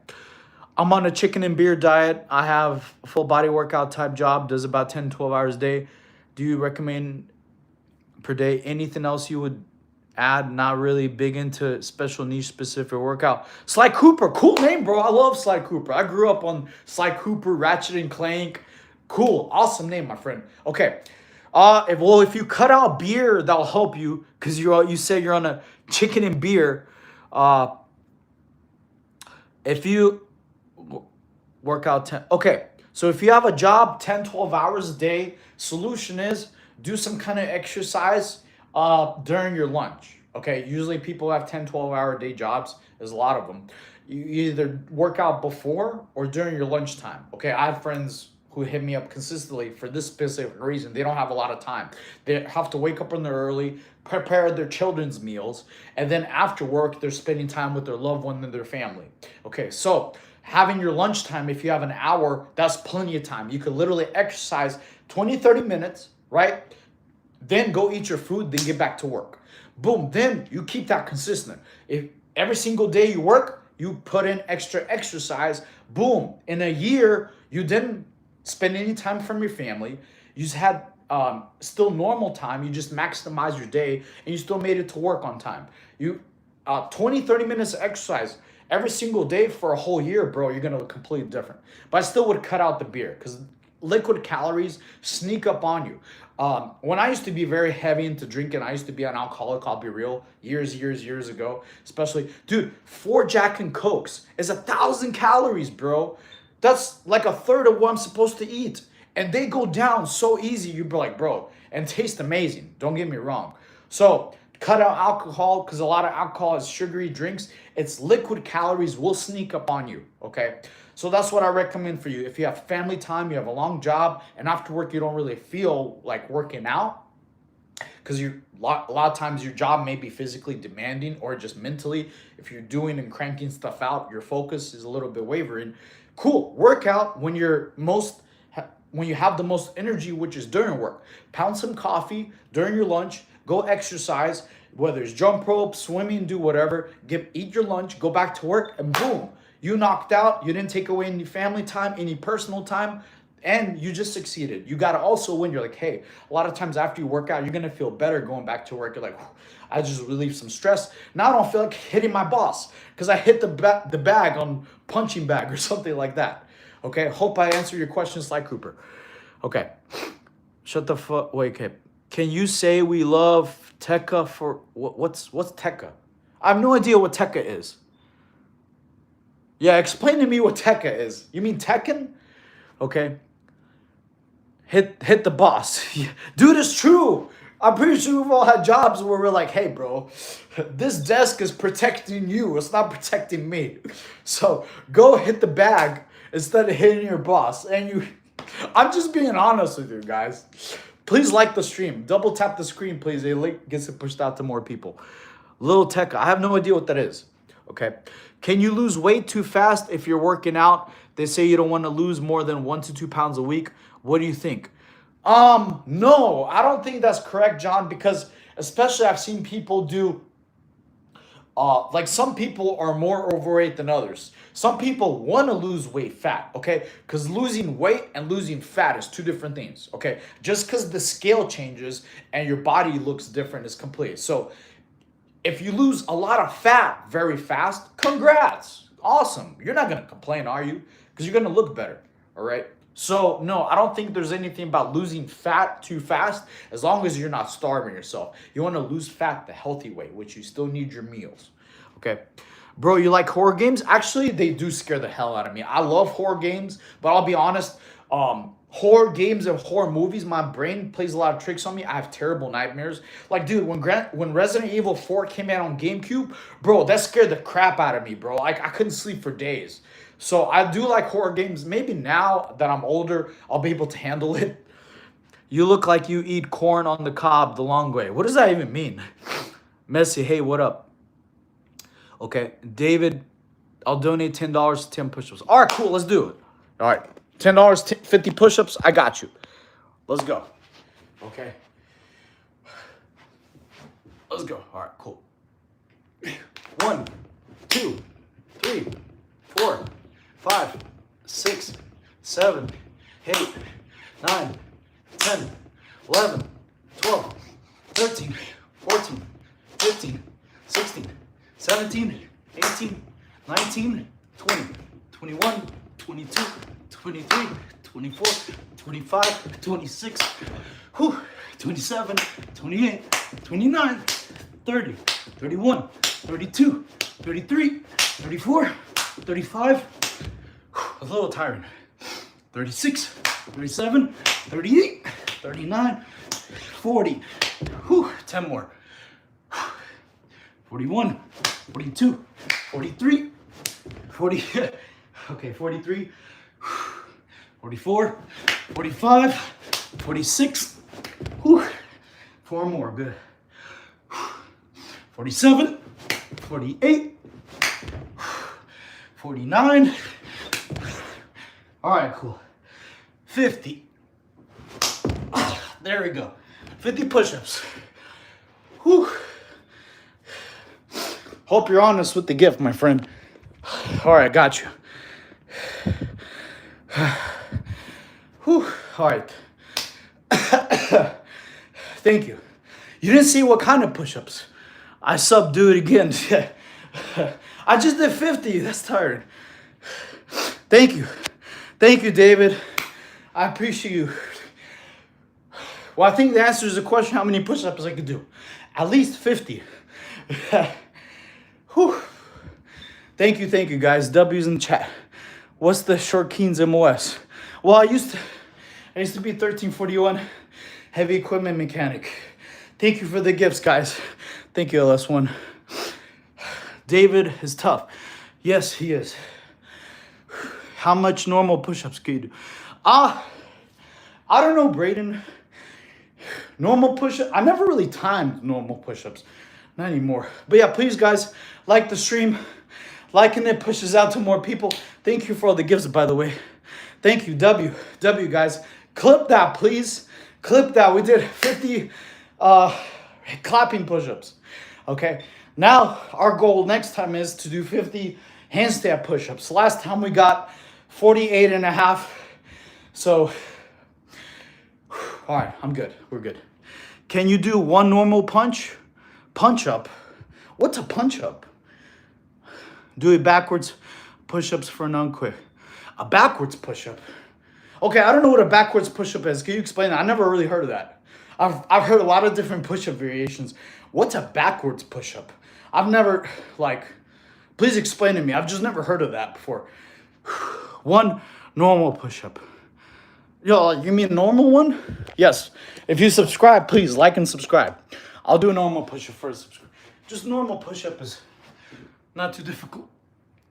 I'm on a chicken and beer diet. I have a full body workout type job, does about 10, 12 hours a day. Do you recommend per day anything else you would add? Not really big into special niche specific workout. Sly Cooper, cool name, bro. I love Sly Cooper. I grew up on Sly Cooper, Ratchet and Clank. Cool, awesome name, my friend. Okay, if you cut out beer, that'll help you because you say you're on a chicken and beer. If you work out 10, okay. So if you have a job 10, 12 hours a day, solution is do some kind of exercise during your lunch. Okay, usually people have 10, 12-hour day jobs. There's a lot of them. You either work out before or during your lunchtime. Okay, I have friends who hit me up consistently for this specific reason. They don't have a lot of time. They have to wake up in the early, prepare their children's meals, and then after work, they're spending time with their loved one and their family. Okay, so having your lunchtime, if you have an hour, that's plenty of time. You could literally exercise 20, 30 minutes, right? Then go eat your food, then get back to work. Boom, then you keep that consistent. If every single day you work, you put in extra exercise, boom. In a year, you didn't spend any time from your family. You just had still normal time. You just maximized your day and you still made it to work on time. You 20, 30 minutes of exercise every single day for a whole year, bro, you're going to look completely different. But I still would cut out the beer because liquid calories sneak up on you. When I used to be very heavy into drinking, I used to be an alcoholic, I'll be real, years ago, especially, dude, 4 Jack and Cokes is 1,000 calories, bro. That's like a third of what I'm supposed to eat. And they go down so easy, you'd be like, bro, and taste amazing. Don't get me wrong. So cut out alcohol because a lot of alcohol is sugary drinks. It's liquid calories will sneak up on you, okay? So that's what I recommend for you. If you have family time, you have a long job, and after work you don't really feel like working out because a lot of times your job may be physically demanding or just mentally. If you're doing and cranking stuff out, your focus is a little bit wavering. Cool, workout when you have the most energy, which is during work. Pound some coffee during your lunch, go exercise, whether it's jump rope, swimming, do whatever, eat your lunch, go back to work, and boom, you knocked out. You didn't take away any family time, any personal time, and you just succeeded. You got to also win. You're like, hey, a lot of times after you work out, you're going to feel better going back to work. You're like, I just relieved some stress. Now I don't feel like hitting my boss because I hit the bag on punching bag or something like that. Okay, hope I answered your question, Sly Cooper. Okay, shut the fuck. Wait, okay. Can you say we love Tekka for what's Tekka? I have no idea what Tekka is. Yeah, explain to me what Tekka is. You mean Tekken? Okay. Hit the boss. Dude, it's true. I'm pretty sure we've all had jobs where we're like, hey, bro, this desk is protecting you. It's not protecting me. So go hit the bag instead of hitting your boss. And I'm just being honest with you guys. Please like the stream. Double tap the screen, please. A link gets it pushed out to more people. Little Tekka. I have no idea what that is. Okay. Can you lose weight too fast if you're working out? They say you don't want to lose more than 1 to 2 pounds a week. What do you think? No, I don't think that's correct, John, because especially I've seen people do, like some people are more overweight than others. Some people want to lose weight fat, okay? Because losing weight and losing fat is 2 different things, okay? Just because the scale changes and your body looks different is complete. So if you lose a lot of fat very fast, congrats. Awesome. You're not going to complain, are you? Because you're going to look better, all right? So, no, I don't think there's anything about losing fat too fast as long as you're not starving yourself. You want to lose fat the healthy way, which you still need your meals, okay? Bro, you like horror games? Actually, they do scare the hell out of me. I love horror games, but I'll be honest, horror games and horror movies, my brain plays a lot of tricks on me. I have terrible nightmares. Like, dude, when Resident Evil 4 came out on GameCube, bro, that scared the crap out of me, bro. Like, I couldn't sleep for days. So I do like horror games. Maybe now that I'm older, I'll be able to handle it. You look like you eat corn on the cob the long way. What does that even mean? Messi, hey, what up? Okay, David, I'll donate $10 to 10 push-ups. All right, cool, let's do it. All right, $10, 50 push-ups, I got you. Let's go. Okay. Let's go. All right, cool. 1, 2, 3, 4, 5, 6, 7, 8, 9, 10, 11, 12, 13, 14, 15, 16, 17, 18, 19, 20, 21, 22, 23, 24, 25, 26, 27, 28, 29, 30, 31, 32, 33, 34, 35. A little tiring. 36, 37, 38, 39, 40. Whew, 10 more. 41, 42, 43, 40. Okay, 43, 44, 45, 46. Whew. 4 more, good. 47, 48, 49. All right, cool. 50. There we go. 50 push-ups. Whew. Hope you're honest with the gift, my friend. All right, got you. Whew. All right. Thank you. You didn't see what kind of push-ups. I subdued again. I just did 50. That's tired. Thank you. Thank you, David. I appreciate you. Well, I think the answer is the question how many push-ups I could do. At least 50. Whew. Thank you, guys. W's in the chat. What's the short Keynes MOS? Well, I used to be 1341 heavy equipment mechanic. Thank you for the gifts, guys. Thank you, LS1. David is tough. Yes, he is. How much normal push-ups can you do? I don't know, Braden. Normal push-ups. I never really timed normal push-ups. Not anymore. But yeah, please, guys, like the stream. Liking it pushes out to more people. Thank you for all the gifts, by the way. Thank you, W, guys. Clip that, please. Clip that. We did 50 clapping push-ups. Okay. Now, our goal next time is to do 50 handstand push-ups. Last time we got 48 and a half. So, all right, I'm good. We're good. Can you do one normal punch? Punch up. What's a punch up? Do it backwards. Push-ups for non-quick. A backwards push-up. Okay, I don't know what a backwards push-up is. Can you explain that? I never really heard of that. I've heard a lot of different push-up variations. What's a backwards push-up? I've never, please explain to me. I've just never heard of that before. One normal push-up. Yo, you mean normal one? Yes. If you subscribe, please like and subscribe. I'll do a normal push-up first. Just normal push-up is not too difficult.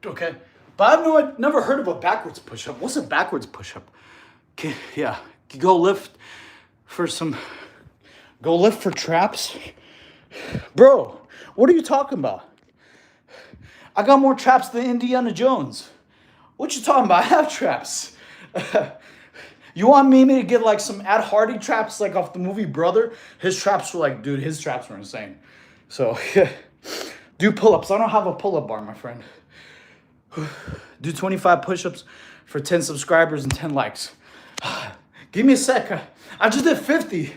Okay. But I've never heard of a backwards push-up. What's a backwards push-up? Okay, yeah. Go lift for traps. Bro, what are you talking about? I got more traps than Indiana Jones. What you talking about? I have traps. You want me to get some Ed Hardy traps off the movie Brother? His traps were his traps were insane. So, do pull-ups. I don't have a pull-up bar, my friend. Do 25 push-ups for 10 subscribers and 10 likes. Give me a sec. I just did 50.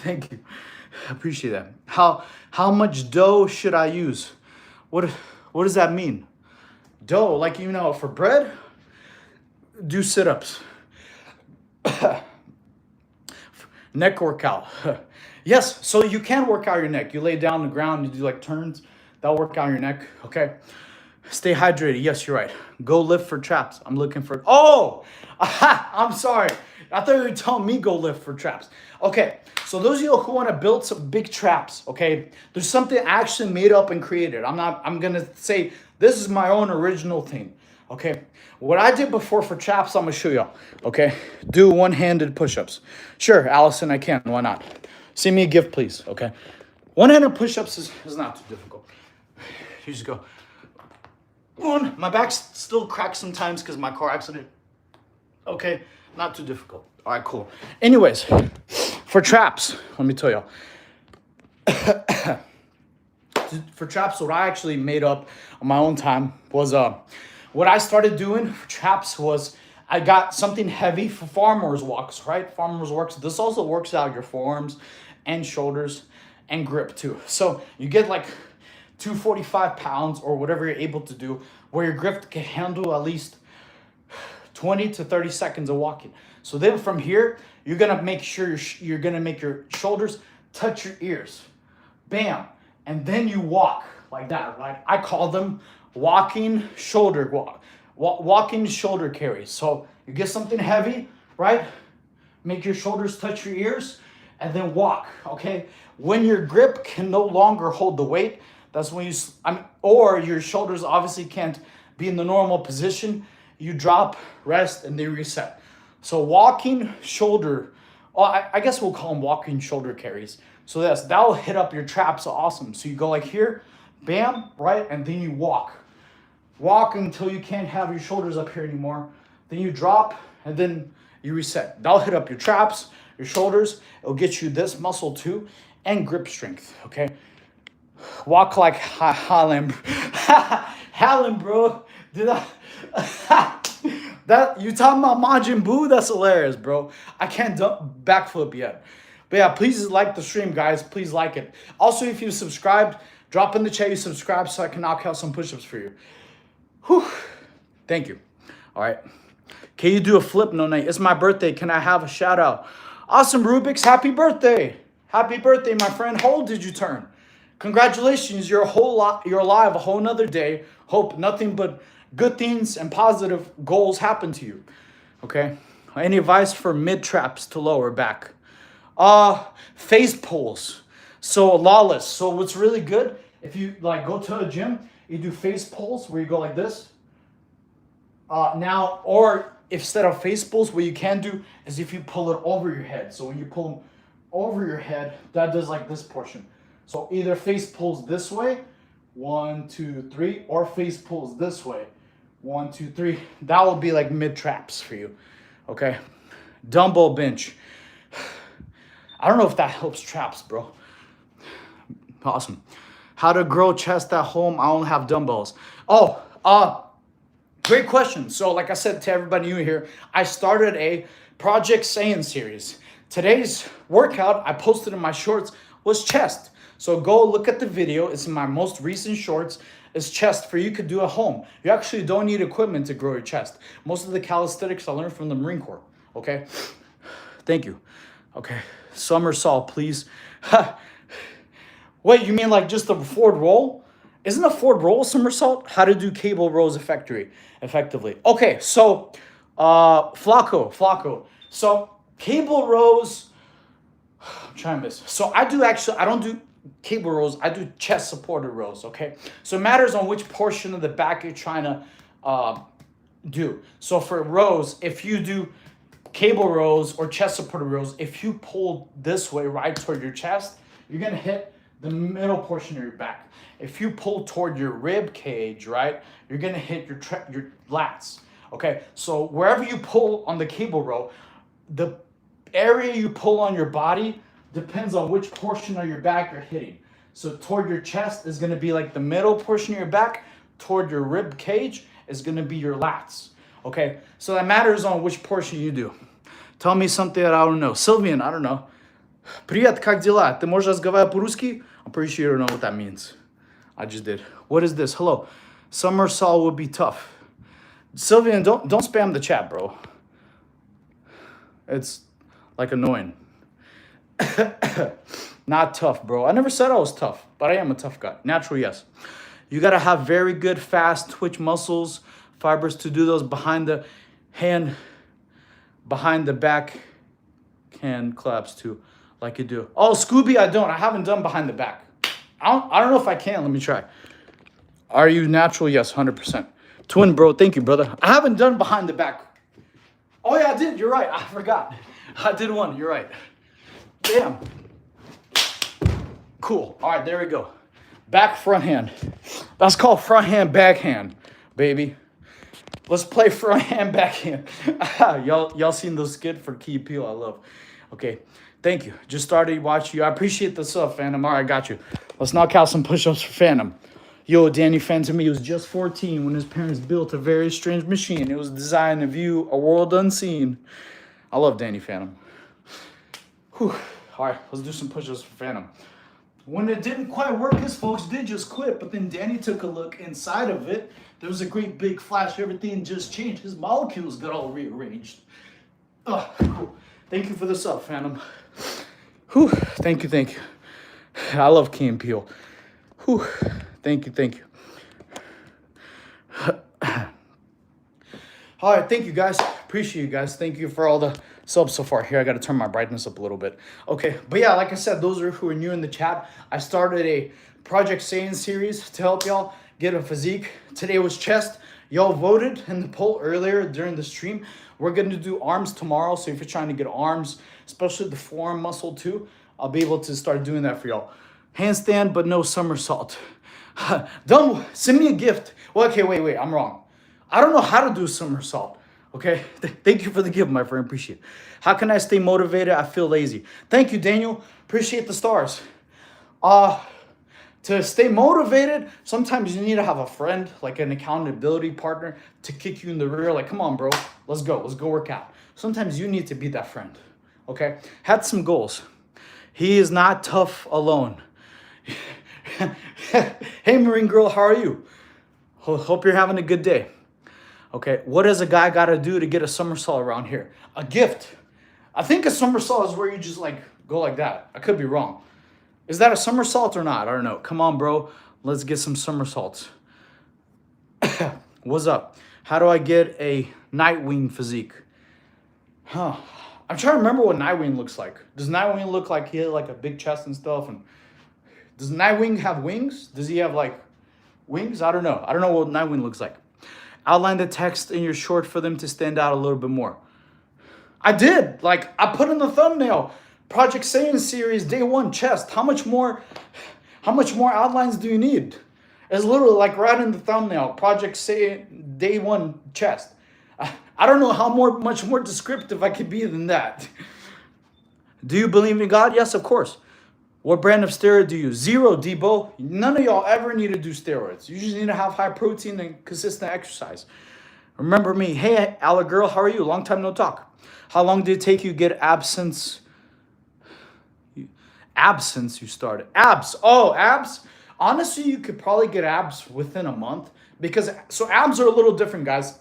Thank you. I appreciate that. How much dough should I use? What does that mean? Dough, for bread? Do sit-ups. Neck workout. Yes, so you can work out your neck. You lay down on the ground, you do turns. That'll work out your neck. Okay. Stay hydrated. Yes, you're right. Go lift for traps. I'm looking for... Oh! I'm sorry. I thought you were telling me go lift for traps. Okay, so those of you who want to build some big traps, okay, there's something I actually made up and created. I'm going to say this is my own original thing, okay? What I did before for traps, I'm going to show y'all, okay? Do one-handed push-ups. Sure, Allison, I can. Why not? Send me a gift, please, okay? One-handed push-ups is not too difficult. You just go. One. My back still cracks sometimes because my car accident. Okay, not too difficult. All right, cool. Anyways, for traps, let me tell y'all. For traps, what I actually made up on my own time was what I started doing for traps was I got something heavy for farmers walks, right? Farmers walks. This also works out your forearms and shoulders and grip too. So you get 245 pounds or whatever you're able to do where your grip can handle at least 20 to 30 seconds of walking. So then from here, you're going to make sure you're going to make your shoulders touch your ears. Bam. And then you walk like that, right? I call them walking shoulder Walking shoulder carries. So you get something heavy, right? Make your shoulders touch your ears and then walk, okay? When your grip can no longer hold the weight, that's when or your shoulders obviously can't be in the normal position, you drop, rest, and then reset. So walking shoulder, I guess we'll call them walking shoulder carries. So yes, that'll hit up your traps awesome. So you go like here, bam, right? And then you walk. Walk until you can't have your shoulders up here anymore. Then you drop, and then you reset. That'll hit up your traps, your shoulders. It'll get you this muscle too, and grip strength, okay? Walk like Haaland. Haaland, bro. Did I... that you talking about Majin Buu? That's hilarious, bro. I can't backflip yet. But yeah, please like the stream, guys. Please like it. Also, if you subscribed, drop in the chat you subscribe so I can knock out some push-ups for you. Whew. Thank you. All right. Can you do a flip? No, Nate. It's my birthday. Can I have a shout out? Awesome, Rubik's. Happy birthday. Happy birthday, my friend. How old did you turn? Congratulations. You're alive a whole nother day. Hope nothing but good things and positive goals happen to you. Okay. Any advice for mid traps to lower back? Face pulls. So lawless. So what's really good, if you like go to a gym, you do face pulls where you go like this. Now, or instead of face pulls, what you can do is if you pull it over your head. So when you pull them over your head, that does like this portion. So either face pulls this way, 1, 2, 3, or face pulls this way, 1, 2, 3. That will be like mid traps for you. Okay. Dumbbell bench. I don't know if that helps traps, bro. Awesome. How to grow chest at home. I only have dumbbells. Great question. So like I said to everybody new here, I started a Project Saiyan series. Today's workout I posted in my shorts was chest. So go look at the video. It's in my most recent shorts. It's chest for you could do at home. You actually don't need equipment to grow your chest. Most of the calisthenics I learned from the Marine Corps. Okay. Thank you. Okay. Somersault, please. Wait, you mean like just a forward roll? Isn't a forward roll a somersault? How to do cable rows effectively. Okay, so Flacco. So cable rows, I'm trying to miss. So I don't do cable rows, I do chest supported rows, okay? So it matters on which portion of the back you're trying to do. So for rows, if you do cable rows or chest supported rows, if you pull this way right toward your chest, you're gonna hit the middle portion of your back. If you pull toward your rib cage, right, you're gonna hit your lats. Okay, so wherever you pull on the cable row, the area you pull on your body depends on which portion of your back you're hitting. So toward your chest is gonna be like the middle portion of your back. Toward your rib cage is gonna be your lats. Okay, so that matters on which portion you do. Tell me something that I don't know. Sylvian, I don't know. Привет, как дела? Ты можешь разговаривать по-русски? I'm pretty sure you don't know what that means. I just did. What is this? Hello. Somersault would be tough. Sylvian, don't spam the chat, bro. It's like annoying. Not tough, bro. I never said I was tough, but I am a tough guy. Natural, yes. You gotta have very good, fast twitch muscles, fibers to do those behind the hand, behind the back hand claps too, like you do. Oh, Scooby, I don't. I haven't done behind the back. I don't know if I can. Let me try. Are you natural? Yes, 100%. Twin, bro. Thank you, brother. I haven't done behind the back. Oh, yeah, I did. You're right. I forgot. I did one. You're right. Damn. Cool. All right, there we go. Back, front hand. That's called front hand, back hand, baby. Let's play front hand, back hand. Y'all seen those skit for Key Peel? I love. Okay. Thank you. Just started watching you. I appreciate the sub, Phantom. All right, got you. Let's knock out some push-ups for Phantom. Yo, Danny Phantom, he was just 14 when his parents built a very strange machine. It was designed to view a world unseen. I love Danny Phantom. Whew. All right, let's do some push-ups for Phantom. When it didn't quite work, his folks did just quit, but then Danny took a look inside of it. There was a great big flash. Everything just changed. His molecules got all rearranged. Oh, cool. Thank you for the sub, Phantom. Whew. Thank you. I love Key and Peele. Whew. Thank you. All right, thank you guys. Appreciate you guys. Thank you for all the subs so far. Here, I got to turn my brightness up a little bit. Okay, but yeah, like I said, those are who are new in the chat. I started a Project Saiyan series to help y'all get a physique. Today was chest. Y'all voted in the poll earlier during the stream. We're going to do arms tomorrow. So if you're trying to get arms, especially the forearm muscle too, I'll be able to start doing that for y'all. Handstand, but no somersault. Don't send me a gift. Well, okay, wait, I'm wrong. I don't know how to do a somersault. Okay, thank you for the gift, my friend. Appreciate it. How can I stay motivated? I feel lazy. Thank you, Daniel. Appreciate the stars. To stay motivated, sometimes you need to have a friend, like an accountability partner, to kick you in the rear. Like, come on, bro, let's go work out. Sometimes you need to be that friend. Okay, had some goals. He is not tough alone. Hey, Marine girl, how are you? Hope you're having a good day. Okay, what does a guy got to do to get a somersault around here? A gift. I think a somersault is where you just like go like that. I could be wrong. Is that a somersault or not? I don't know. Come on, bro. Let's get some somersaults. What's up? How do I get a Nightwing physique? I'm trying to remember what Nightwing looks like. Does Nightwing look like he had like a big chest and stuff? And does Nightwing have wings? Does he have like wings? I don't know. I don't know what Nightwing looks like. Outline the text in your short for them to stand out a little bit more. I did. Like, I put in the thumbnail. Project Saiyan series, day one, chest. How much more outlines do you need? It's literally like right in the thumbnail. Project Saiyan, day one, chest. I don't know how much more descriptive I could be than that. Do you believe in God? Yes, of course. What brand of steroid do you use? Zero, Debo. None of y'all ever need to do steroids. You just need to have high protein and consistent exercise. Remember me. Hey, Alla girl, how are you? Long time no talk. How long did it take you to get abs since you started? Abs. Oh, abs. Honestly, you could probably get abs within a month because abs are a little different, guys.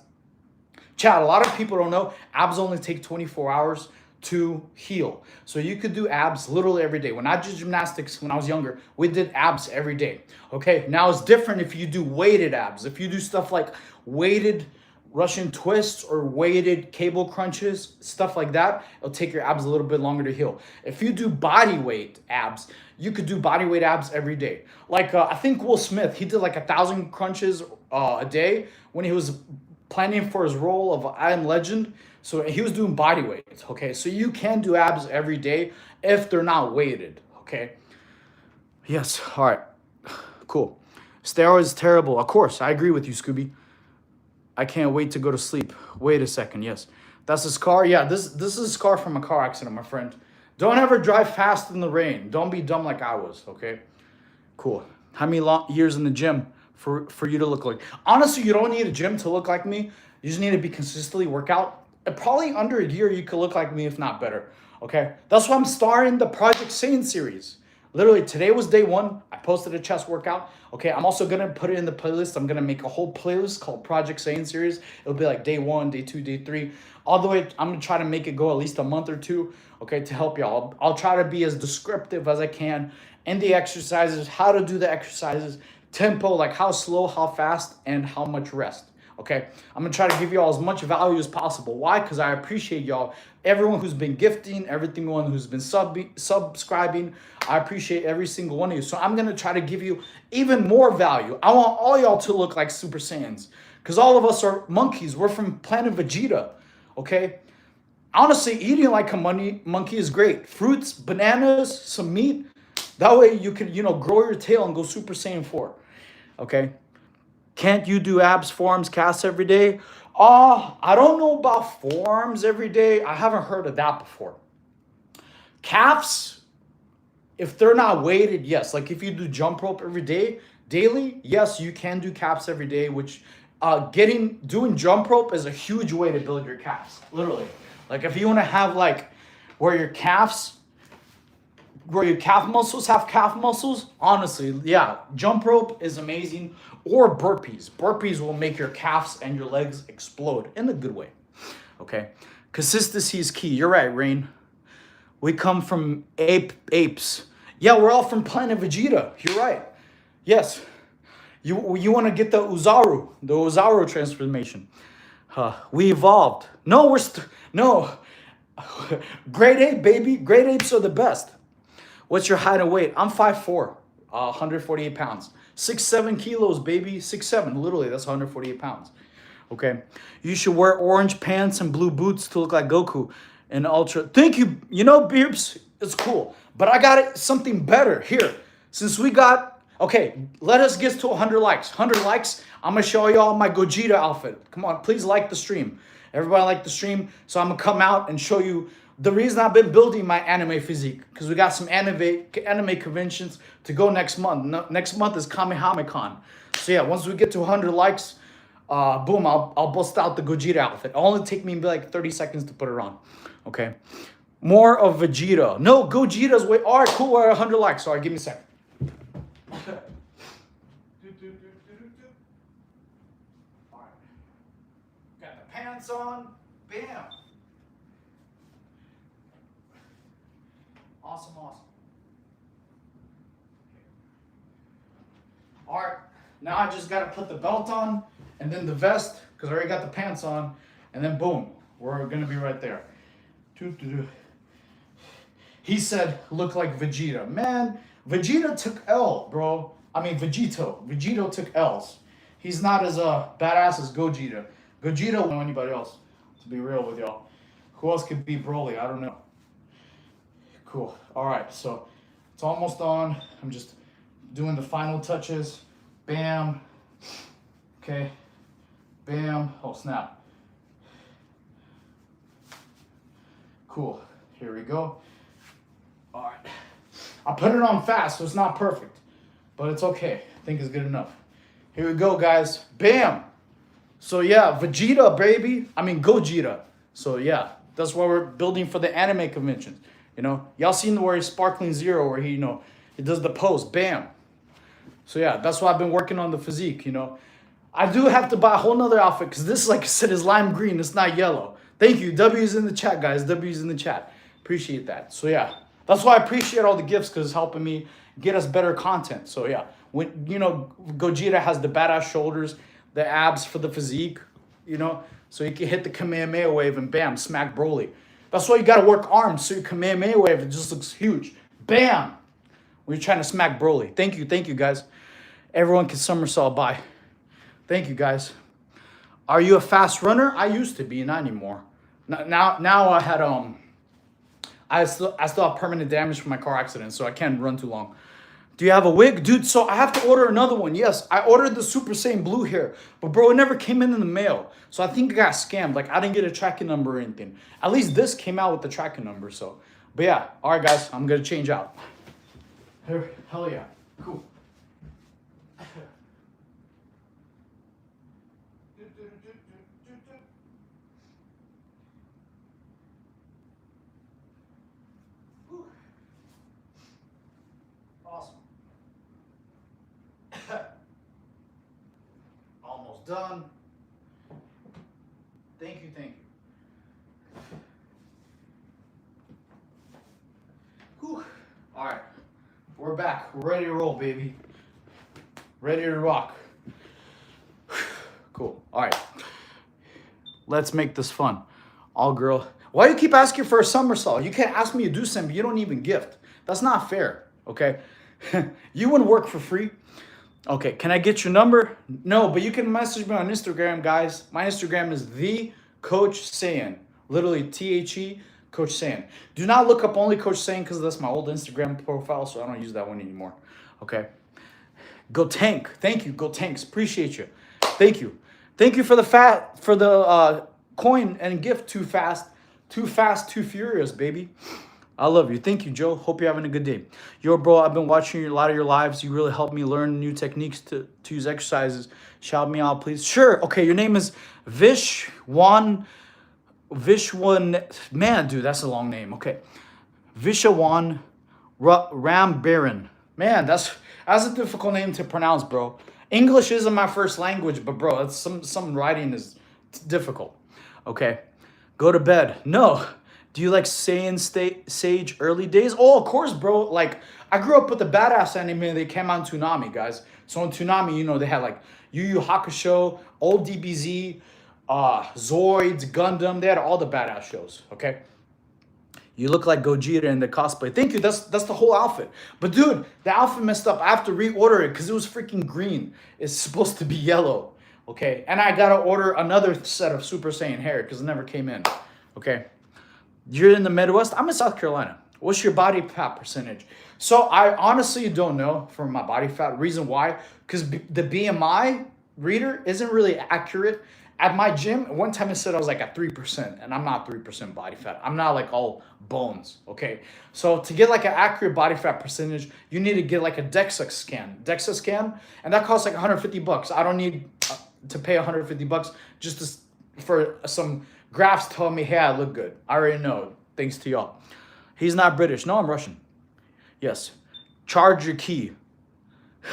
Chat, a lot of people don't know abs only take 24 hours to heal. So you could do abs literally every day. When I did gymnastics when I was younger, we did abs every day. Okay, now it's different if you do weighted abs. If you do stuff like weighted Russian twists or weighted cable crunches, stuff like that, it'll take your abs a little bit longer to heal. If you do body weight abs, you could do body weight abs every day. Like I think Will Smith, he did like 1,000 crunches a day when he was planning for his role of I Am Legend. So he was doing body weights, okay? So you can do abs every day if they're not weighted, okay? Yes, all right, cool. Steroids terrible. Of course, I agree with you, Scooby. I can't wait to go to sleep. Wait a second, yes. That's a scar? Yeah, this is a scar from a car accident, my friend. Don't ever drive fast in the rain. Don't be dumb like I was, okay? Cool. How many years in the gym for you to look like? Honestly, you don't need a gym to look like me. You just need to be consistently work out. Probably under a year, you could look like me, if not better. Okay? That's why I'm starting the Project Saiyan series. Literally, today was day one. I posted a chest workout. Okay, I'm also going to put it in the playlist. I'm going to make a whole playlist called Project Saiyan series. It'll be like day one, day two, day three. All the way, I'm going to try to make it go at least a month or two, okay, to help y'all. I'll try to be as descriptive as I can in the exercises, how to do the exercises, tempo, like how slow, how fast, and how much rest. Okay, I'm gonna try to give y'all as much value as possible. Why? Because I appreciate y'all. Everyone who's been gifting, everyone who's been subscribing. I appreciate every single one of you. So I'm gonna try to give you even more value. I want all y'all to look like Super Saiyans because all of us are monkeys. We're from Planet Vegeta. Okay. Honestly, eating like a monkey is great. Fruits, bananas, some meat. That way you can, grow your tail and go Super Saiyan 4. Okay. Can't you do abs, forearms, calves every day? I don't know about forearms every day. I haven't heard of that before. Calves, if they're not weighted, yes. Like if you do jump rope every day, daily, yes, you can do calves every day, which doing jump rope is a huge way to build your calves, literally. Like if you want to have like where your calf muscles have calf muscles, honestly, yeah, jump rope is amazing. Or burpees. Burpees will make your calves and your legs explode in a good way. Okay? Consistency is key. You're right, Rain. We come from apes. Yeah, we're all from Planet Vegeta. You're right. Yes. You want to get the Uzaru transformation. We evolved. No, no. Grade A, baby. Grade apes are the best. What's your height and weight? I'm 5'4", 148 pounds. 6'7" kilos, baby. 6'7", literally, that's 148 pounds. Okay. You should wear orange pants and blue boots to look like Goku in Ultra. Thank you. You know, Beeps, it's cool. But I got something better here. Since we got, okay, let us get to 100 likes. 100 likes, I'm going to show y'all my Gogeta outfit. Come on, please like the stream. Everybody like the stream. So I'm going to come out and show you the reason I've been building my anime physique. Because we got some anime conventions to go next month. Next month is Kamehameha. So yeah, once we get to 100 likes, boom, I'll bust out the Gogeta outfit. It'll only take me like 30 seconds to put it on. Okay. More of Vegeta. No, Gogeta's way. All right, cool. We're at 100 likes. All right, give me a second. Okay. All right. Got the pants on. Bam. Awesome. All right. Now I just got to put the belt on and then the vest because I already got the pants on. And then boom, we're going to be right there. He said, look like Vegeta. Man, Vegeta took L, bro. I mean, Vegito took L's. He's not as badass as Gogeta. Gogeta don't know anybody else, to be real with y'all. Who else could beat Broly? I don't know. Cool. All right, so it's almost on. I'm just doing the final touches. Bam. Okay. Bam. Oh, snap. Cool. Here we go. All right. I put it on fast, so it's not perfect, but it's okay. I think it's good enough. Here we go, guys. Bam. So yeah, Vegeta, baby. I mean, Gogeta. So yeah, that's why we're building for the anime conventions. You know, y'all seen where he's Sparkling Zero, where he, you know, he does the pose. Bam. So yeah, that's why I've been working on the physique, you know. I do have to buy a whole nother outfit because this, like I said, is lime green. It's not yellow. Thank you. W's in the chat, guys. W's in the chat. Appreciate that. So yeah, that's why I appreciate all the gifts because it's helping me get us better content. So yeah, when, you know, Gogeta has the badass shoulders, the abs for the physique, you know, so you can hit the Kamehameha wave and bam, smack Broly. That's why you got to work arms so your Kamehameha wave, it just looks huge. Bam! When you're trying to smack Broly. Thank you, guys. Everyone can somersault by. Thank you, guys. Are you a fast runner? I used to be, not anymore. Now I had I still have permanent damage from my car accident, so I can't run too long. Do you have a wig? Dude, so I have to order another one. Yes, I ordered the Super Saiyan Blue hair, but bro, it never came in the mail. So I think I got scammed. Like, I didn't get a tracking number or anything. At least this came out with the tracking number, so. But yeah, all right, guys, I'm going to change out. Hell yeah. Cool. Awesome. Almost done. Thank you. Whew. All right, we're back. We're ready to roll, baby. Ready to rock. Cool. All right, let's make this fun. All girl. Why do you keep asking for a somersault? You can't ask me to do something you don't even gift. That's not fair. Okay. You wouldn't work for free. Okay, can I get your number? No, but you can message me on Instagram, guys. My Instagram is the Coach Saiyan. Literally THE Coach Saiyan. Do not look up only Coach Saiyan because that's my old Instagram profile, so I don't use that one anymore. Okay. Go Tank. Thank you. Go Tanks. Appreciate you. Thank you. Thank you for the coin and gift. Too fast, too furious, baby. I love you. Thank you, Joe. Hope you're having a good day. Yo, bro, I've been watching a lot of your lives. You really helped me learn new techniques to use exercises. Shout me out, please. Sure. Okay, your name is Vishwan. Man, dude, that's a long name. Okay. Vishawan Rambaran. Man, that's a difficult name to pronounce, bro. English isn't my first language, but bro, that's some writing is difficult. Okay. Go to bed. No. Do you like Saiyan Sage early days? Oh, of course, bro. Like, I grew up with the badass anime. They came out in Toonami, guys. So in Toonami, you know, they had like Yu Yu Hakusho, old DBZ, Zoids, Gundam. They had all the badass shows. Okay. You look like Gogeta in the cosplay. Thank you. That's the whole outfit. But dude, the outfit messed up. I have to reorder it because it was freaking green. It's supposed to be yellow. Okay. And I gotta order another set of Super Saiyan hair because it never came in. Okay. You're in the Midwest. I'm in South Carolina. What's your body fat percentage? So I honestly don't know for my body fat. Reason why? Because the BMI reader isn't really accurate. At my gym, one time it said I was like at 3%, and I'm not 3% body fat. I'm not like all bones, okay? So to get like an accurate body fat percentage, you need to get like a DEXA scan, and that costs like 150 bucks. I don't need to pay 150 bucks just for some graphs telling me, hey, I look good. I already know, thanks to y'all. He's not British. No, I'm Russian. Yes. Charge your key.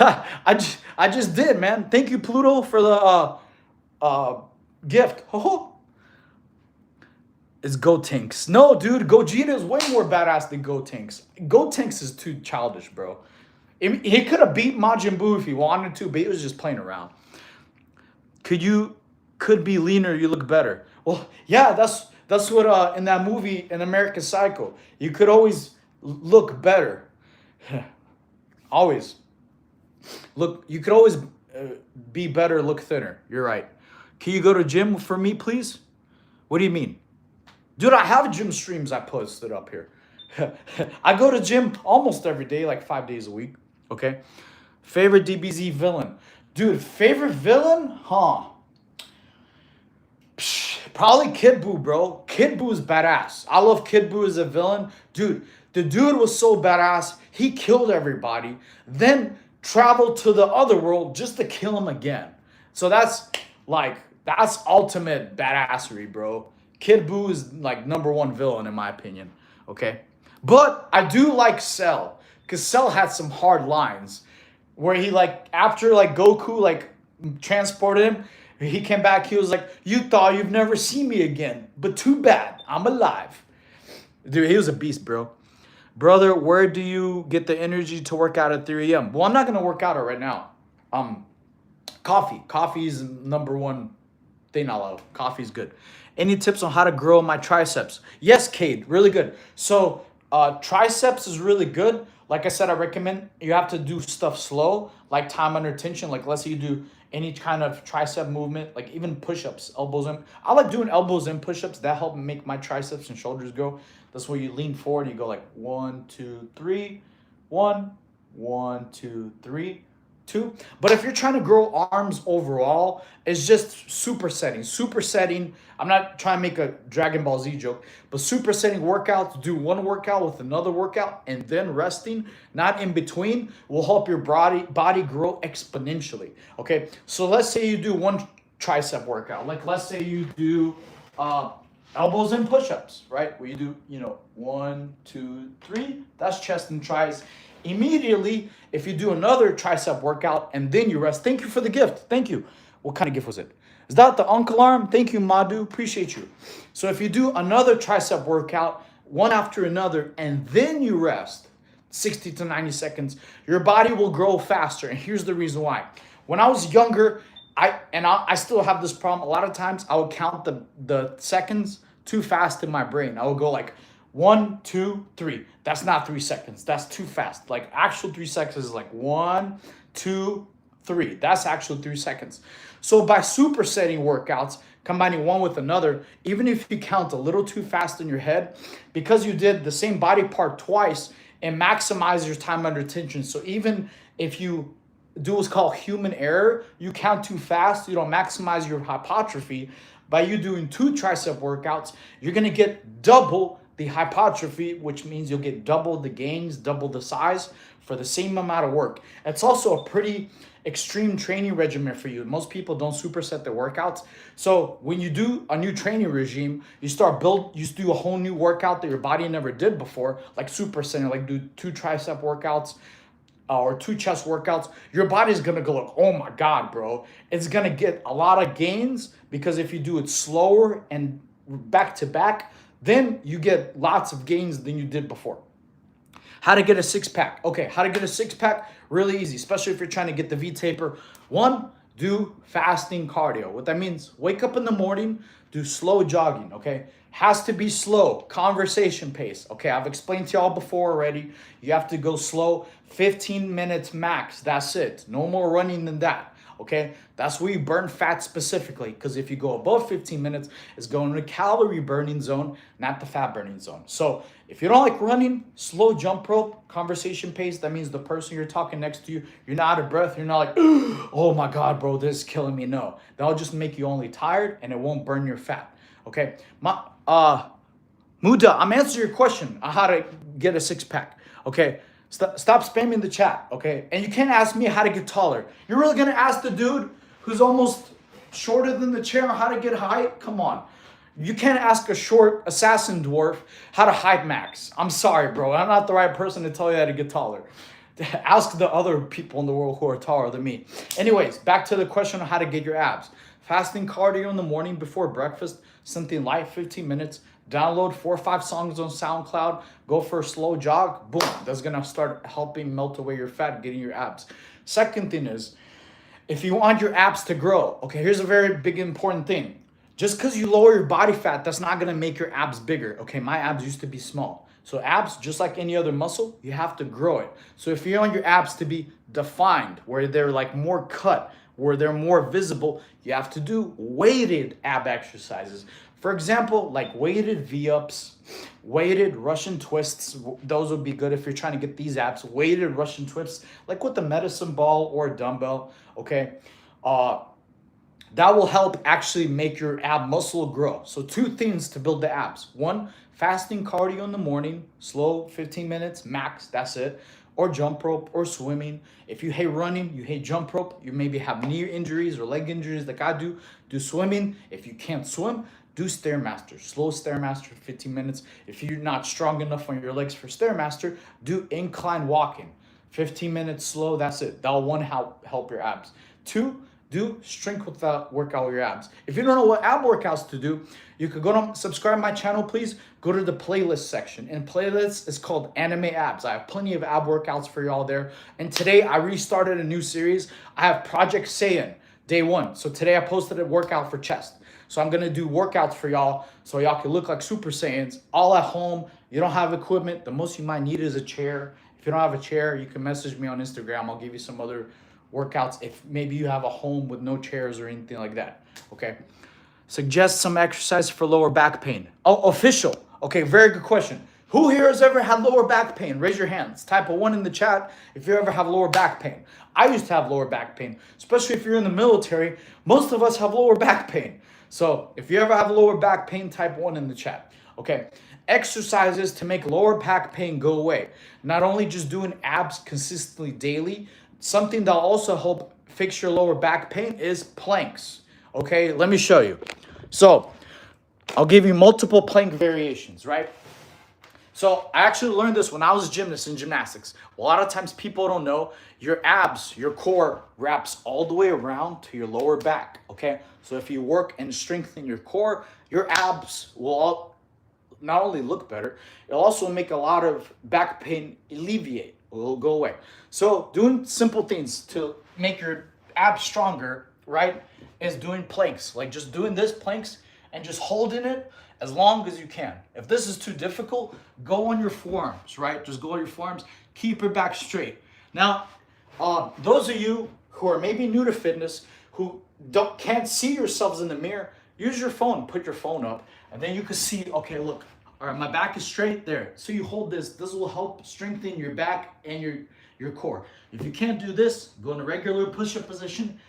I just did, man. Thank you, Pluto, for the gift. It's Gotenks. No, dude, Gogeta is way more badass than Gotenks. Gotenks is too childish, bro. He could have beat Majin Buu if he wanted to, but he was just playing around. Could be leaner, you look better. Well, yeah, that's what in that movie, in American Psycho, you could always look better. Always. Look, you could always be better, look thinner. You're right. Can you go to gym for me, please? What do you mean? Dude, I have gym streams I posted up here. I go to gym almost every day, like 5 days a week. Okay. Favorite DBZ villain. Dude, favorite villain? Probably Kid Buu, bro. Kid Buu is badass. I love Kid Buu as a villain. Dude, the dude was so badass. He killed everybody. Then traveled to the other world just to kill him again. So that's ultimate badassery, bro. Kid Buu is like #1 villain in my opinion. Okay. But I do like Cell. Because Cell had some hard lines. Where he like, after like Goku like transported him, he came back, he was like, you thought you'd never see me again. But too bad, I'm alive. Dude, he was a beast, bro. Brother, where do you get the energy to work out at 3 a.m.? Well, I'm not going to work out right now. Coffee. Coffee is #1 thing I love. Coffee is good. Any tips on how to grow my triceps? Yes, Cade, really good. So triceps is really good. Like I said, I recommend you have to do stuff slow, like time under tension. Like let's say you do any kind of tricep movement, like even push-ups, elbows in. I like doing elbows in push-ups. That help make my triceps and shoulders go. That's where you lean forward and you go like 1, 2, 3, 1, 1, 2, 3, 2. But if you're trying to grow arms overall, it's just supersetting. I'm not trying to make a Dragon Ball Z joke, but supersetting workouts, do one workout with another workout and then resting, not in between, will help your body grow exponentially. Okay, so let's say you do one tricep workout. Like let's say you do elbows and push-ups, right? Where you do, 1, 2, 3. That's chest and tris. Immediately, if you do another tricep workout and then you rest, thank you for the gift. Thank you. What kind of gift was it? Is that the uncle arm? Thank you, Madhu. Appreciate you. So if you do another tricep workout, one after another, and then you rest 60 to 90 seconds, your body will grow faster. And here's the reason why. When I was younger, I still have this problem. A lot of times I would count the seconds too fast in my brain. I would go like 1, 2, 3. That's not 3 seconds. That's too fast. Like actual 3 seconds is like 1, 2, 3. That's actual 3 seconds. So by supersetting workouts, combining one with another, even if you count a little too fast in your head, because you did the same body part twice, it maximizes your time under tension. So even if you do what's called human error, you count too fast, you don't maximize your hypertrophy. By you doing 2 tricep workouts, you're gonna get double the hypertrophy, which means you'll get double the gains, double the size for the same amount of work. It's also a pretty extreme training regimen for you. Most people don't superset their workouts. So when you do a new training regime, you do a whole new workout that your body never did before, like supersetting, like do 2 tricep workouts or 2 chest workouts. Your body's gonna go like, oh my God, bro. It's gonna get a lot of gains because if you do it slower and back to back, then you get lots of gains than you did before. How to get a 6-pack. Okay, how to get a 6-pack? Really easy, especially if you're trying to get the V-taper. 1, do fasting cardio. What that means, wake up in the morning, do slow jogging, okay? Has to be slow, conversation pace, okay? I've explained to y'all before already. You have to go slow, 15 minutes max, that's it. No more running than that. Okay, that's where you burn fat specifically, because if you go above 15 minutes, it's going to the calorie burning zone, not the fat burning zone. So if you don't like running, slow jump rope, conversation pace, that means the person you're talking next to you, you're not out of breath, you're not like, oh my God, bro, this is killing me. No, that'll just make you only tired and it won't burn your fat. Okay, Muda, I'm answering your question on how to get a six pack. Okay, stop spamming the chat. Okay, and you can't ask me how to get taller. You're really gonna ask the dude who's almost shorter than the chair how to get height? Come on. You can't ask a short assassin dwarf how to height max. I'm sorry, bro. I'm not the right person to tell you how to get taller. Ask the other people in the world who are taller than me. Anyways, back to the question on how to get your abs. Fasting cardio in the morning before breakfast, something light, 15 minutes. Download 4 or 5 songs on SoundCloud. Go for a slow jog. Boom. That's going to start helping melt away your fat, getting your abs. Second thing is, if you want your abs to grow, okay, here's a very big important thing. Just because you lower your body fat, that's not going to make your abs bigger. Okay, my abs used to be small. So abs, just like any other muscle, you have to grow it. So if you want your abs to be defined, where they're like more cut, where they're more visible, you have to do weighted ab exercises. For example, like weighted V-ups, weighted Russian twists. Those would be good if you're trying to get these abs. Weighted Russian twists, like with a medicine ball or a dumbbell, okay? That will help actually make your ab muscle grow. So 2 things to build the abs. 1, fasting cardio in the morning, slow, 15 minutes, max, that's it. Or jump rope or swimming. If you hate running, you hate jump rope, you maybe have knee injuries or leg injuries like I do swimming. If you can't swim, do Stairmaster. Slow Stairmaster for 15 minutes. If you're not strong enough on your legs for Stairmaster, do incline walking. 15 minutes slow, that's it. That'll one help your abs. 2, do strength without workout with your abs. If you don't know what ab workouts to do, you could go to subscribe to my channel, please. Go to the playlist section. And playlist is called Anime Abs. I have plenty of ab workouts for y'all there. And today I restarted a new series. I have Project Saiyan, day 1. So today I posted a workout for chest. So I'm gonna do workouts for y'all so y'all can look like Super Saiyans all at home. You don't have equipment. The most you might need is a chair. If you don't have a chair, you can message me on Instagram. I'll give you some other workouts if maybe you have a home with no chairs or anything like that. Okay. Suggest some exercise for lower back pain. Oh, official. Okay, very good question. Who here has ever had lower back pain? Raise your hands. Type a 1 in the chat if you ever have lower back pain. I used to have lower back pain, especially if you're in the military. Most of us have lower back pain. So if you ever have lower back pain, type 1 in the chat. Okay. Exercises to make lower back pain go away. Not only just doing abs consistently daily, something that'll also help fix your lower back pain is planks. Okay, let me show you. So I'll give you multiple plank variations, right? So I actually learned this when I was a gymnast in gymnastics. A lot of times people don't know your abs, your core wraps all the way around to your lower back, okay? So if you work and strengthen your core, your abs will all not only look better, it'll also make a lot of back pain alleviate. It'll go away. So doing simple things to make your abs stronger, right, is doing planks. Like just doing this planks and just holding it as long as you can. If this is too difficult, go on your forearms, right? Just go on your forearms. Keep your back straight. Now, those of you who are maybe new to fitness, who can't see yourselves in the mirror, use your phone. Put your phone up, and then you can see, okay, look, all right, my back is straight there. So you hold this. This will help strengthen your back and your core. If you can't do this, go in a regular push-up position,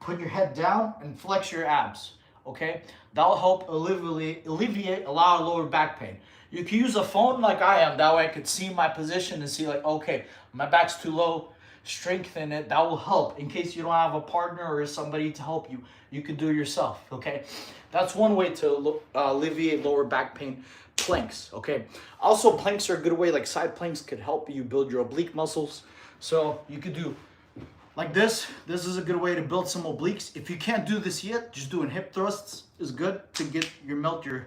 put your head down, and flex your abs, okay? That'll help alleviate a lot of lower back pain. You can use a phone like I am. That way I could see my position and see like, okay, my back's too low. Strengthen it. That will help. In case you don't have a partner or somebody to help you, you can do it yourself, okay? That's one way to alleviate lower back pain. Planks, okay? Also, planks are a good way, like side planks could help you build your oblique muscles. So you could do like this. This is a good way to build some obliques. If you can't do this yet, just doing hip thrusts is good to melt your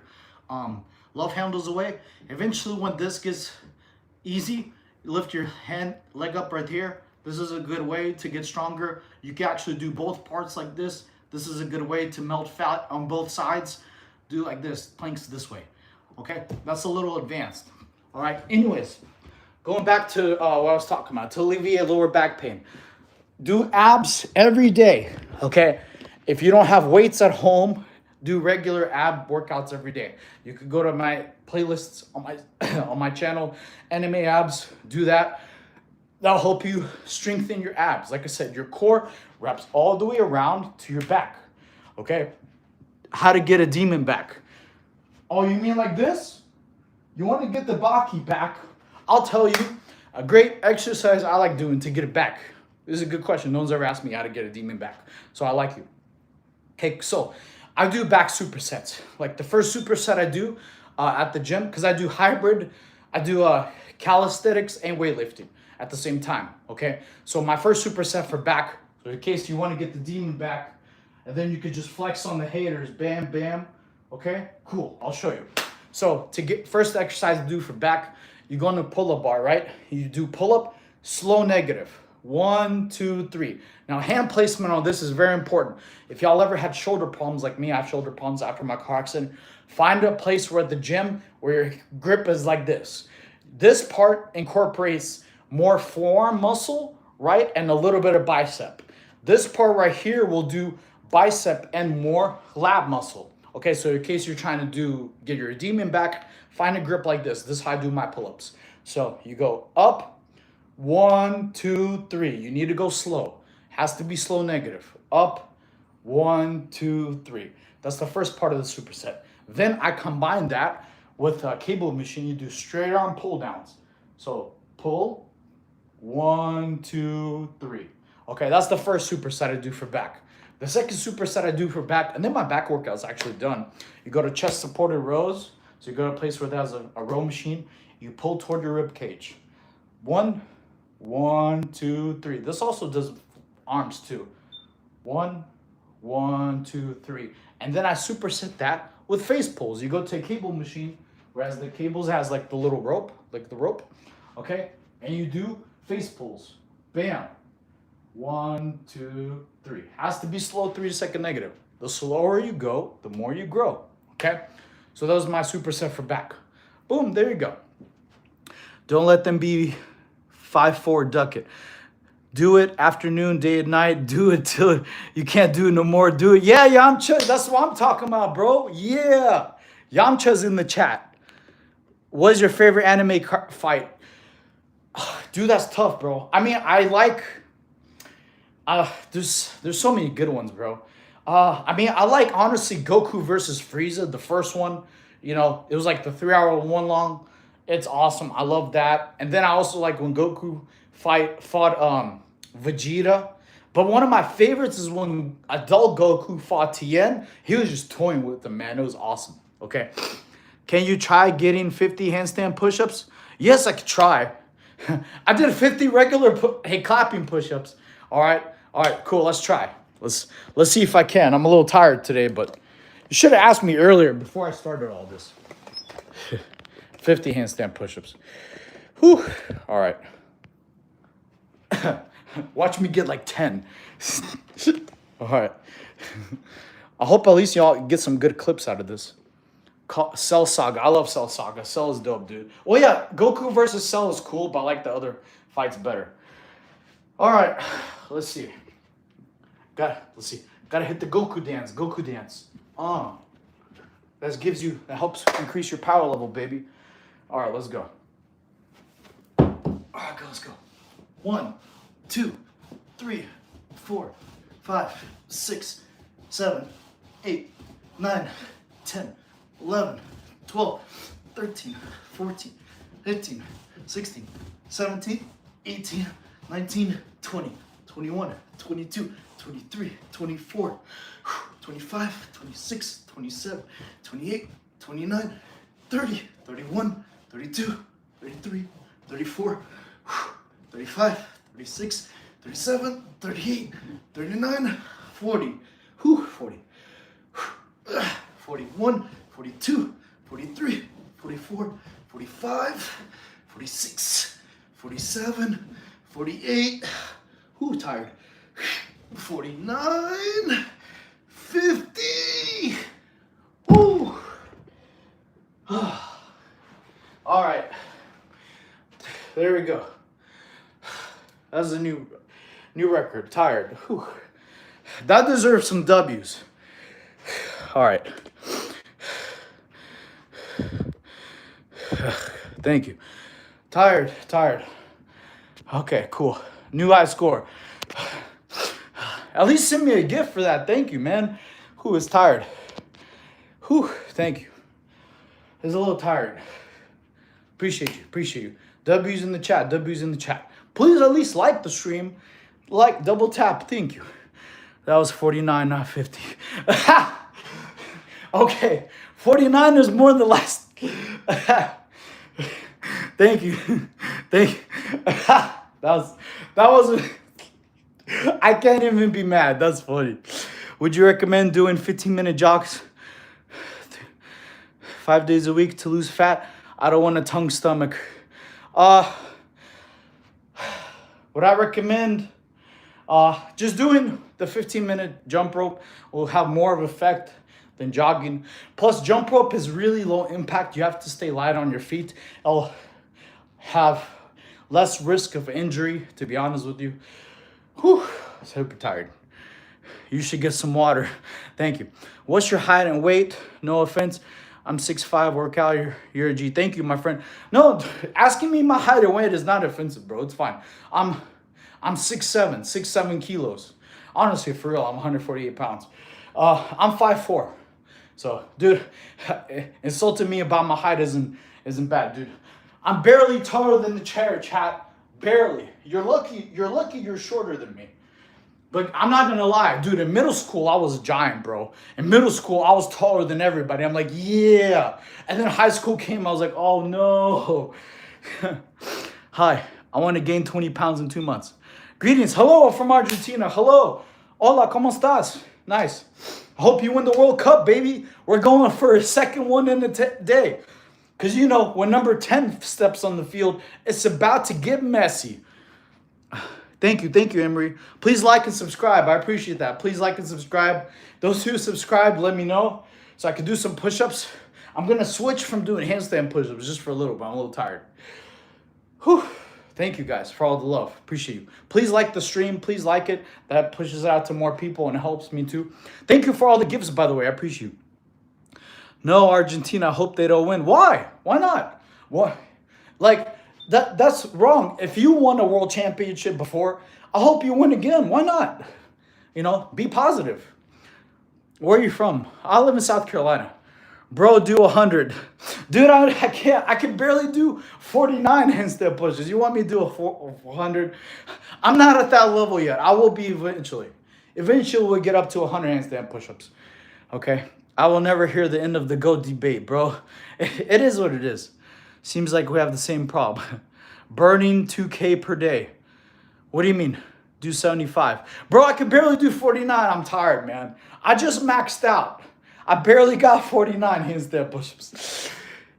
love handles away. Eventually, when this gets easy, you lift your leg up right here. This is a good way to get stronger. You can actually do both parts like this. This is a good way to melt fat on both sides. Do like this, planks this way. Okay, that's a little advanced. All right, anyways, going back to what I was talking about, to alleviate lower back pain. Do abs every day, okay? If you don't have weights at home, do regular ab workouts every day. You could go to my playlists on my on my channel, anime abs, do that. That'll help you strengthen your abs. Like I said, your core wraps all the way around to your back, okay? How to get a demon back. Oh, you mean like this? You want to get the Baki back? I'll tell you, a great exercise I like doing to get it back. This is a good question. No one's ever asked me how to get a demon back. So I like you. Okay, so I do back supersets. Like the first superset I do at the gym, because I do hybrid, I do calisthenics and weightlifting at the same time, okay? So my first superset for back, so in case you want to get the demon back, and then you could just flex on the haters, bam, bam, okay? Cool, I'll show you. So to get first exercise to do for back, you go on a pull-up bar, right? You do pull-up, slow negative. 1, 2, 3. Now, hand placement on this is very important. If y'all ever had shoulder problems like me, I have shoulder problems after my car accident, find a place where at the gym where your grip is like this. This part incorporates more forearm muscle, right? And a little bit of bicep. This part right here will do bicep and more lab muscle. Okay, so in case you're trying to get your demon back, find a grip like this. This is how I do my pull-ups. So you go up, 1, 2, 3. You need to go slow. Has to be slow negative. Up, 1, 2, 3. That's the first part of the superset. Then I combine that with a cable machine. You do straight arm pull downs. So pull, 1, 2, 3. Okay, that's the first superset I do for back. The second superset I do for back, and then my back workout is actually done. You go to chest supported rows. So you go to a place where there's a row machine. You pull toward your rib cage. 1, 2, 3. This also does arms too. 1, 2, 3. And then I superset that with face pulls. You go to a cable machine, whereas the cables has like the little rope, like the rope, okay? And you do face pulls. Bam. 1, 2, 3. Has to be slow, 3-second negative. The slower you go, the more you grow, okay? So that was my superset for back. Boom, there you go. Don't let them be 5-4 duck it. Do it afternoon, day and night. Do it till you can't do it no more. Do it. Yeah, Yamcha. That's what I'm talking about, bro. Yeah. Yamcha's in the chat. What is your favorite anime fight? Dude, that's tough, bro. I mean, I like... there's so many good ones, bro. I mean, I like, honestly, Goku versus Frieza, the first one. You know, it was like the 3-hour one long. It's awesome. I love that. And then I also like when Goku fought Vegeta. But one of my favorites is when adult Goku fought Tien. He was just toying with them, man. It was awesome. Okay. Can you try getting 50 handstand push-ups? Yes, I could try. I did 50 regular clapping push-ups. All right, cool. Let's try. Let's see if I can. I'm a little tired today, but you should have asked me earlier before I started all this. 50 handstand push-ups. Whew. All right. Watch me get like 10. All right. I hope at least y'all get some good clips out of this. Cell Saga. I love Cell Saga. Cell is dope, dude. Well, yeah, Goku versus Cell is cool, but I like the other fights better. All right. Let's see. Gotta hit the Goku dance. Goku dance. That helps increase your power level, baby. All right, let's go. All right, let's go. 1, 2, 3, 4, 5, 6, 7, 8, 9, 10, 11, 12, 13, 14, 15, 16, 17, 18, 19, 20, 21, 22, 23, 24, 25, 26, 27, 28, 29, 30, 31, 32, 33, 34, 35, 36, 37, 38, 39, 40, 40, 41, 42, 43, 44, 45, 46, 47, 48, Who tired? 49, 50. Woo. All right. There we go. That's a new record. Tired. Whew. That deserves some W's. All right. Thank you. Tired. Okay, cool. New high score. At least send me a gift for that. Thank you, man. Who is tired? Whew, thank you. It's a little tired. Appreciate you. W's in the chat. Please at least like the stream. Like, double tap. Thank you. That was 49, not 50. Okay, 49 is more than the last. Thank you. That was. I can't even be mad. That's funny. Would you recommend doing 15-minute jogs 5 days a week to lose fat? I don't want a tongue stomach. Would I recommend just doing the 15-minute jump rope will have more of effect than jogging. Plus, jump rope is really low impact. You have to stay light on your feet. It'll have less risk of injury, to be honest with you. Whew, I'm super tired. You should get some water. Thank you. What's your height and weight? No offense. I'm 6'5", workout. You're a G. Thank you, my friend. No, asking me my height and weight is not offensive, bro. It's fine. I'm 6'7", kilos. Honestly, for real, I'm 148 pounds. I'm 5'4". So, dude, insulting me about my height isn't bad, dude. I'm barely taller than the chair, chat. Barely. You're lucky you're shorter than me. But I'm not gonna lie, dude, in middle school, I was a giant, bro. In middle school, I was taller than everybody. I'm like, yeah. And then high school came, I was like, oh no. Hi, I want to gain 20 pounds in 2 months. Greetings, hello from Argentina, hello. Hola, ¿cómo estás? Nice. I hope you win the World Cup, baby. We're going for a second one in a day. Because, you know, when number 10 steps on the field, it's about to get messy. Thank you, Emery. Please like and subscribe. I appreciate that. Please like and subscribe. Those who subscribe, let me know so I can do some push-ups. I'm going to switch from doing handstand push-ups just for a little bit. I'm a little tired. Whew. Thank you, guys, for all the love. Appreciate you. Please like the stream. Please like it. That pushes it out to more people and helps me, too. Thank you for all the gifts, by the way. I appreciate you. No, Argentina, I hope they don't win. Why? Why not? Why? Like, that's wrong. If you won a world championship before, I hope you win again. Why not? You know, be positive. Where are you from? I live in South Carolina. Bro, do 100. Dude, I can't. I can barely do 49 handstand pushes. You want me to do a 400? I'm not at that level yet. I will be eventually. Eventually, we'll get up to 100 handstand push-ups. Okay? I will never hear the end of the GOAT debate, bro. It is what it is. Seems like we have the same problem. Burning 2K per day. What do you mean? Do 75. Bro, I can barely do 49. I'm tired, man. I just maxed out. I barely got 49 handstand push-ups.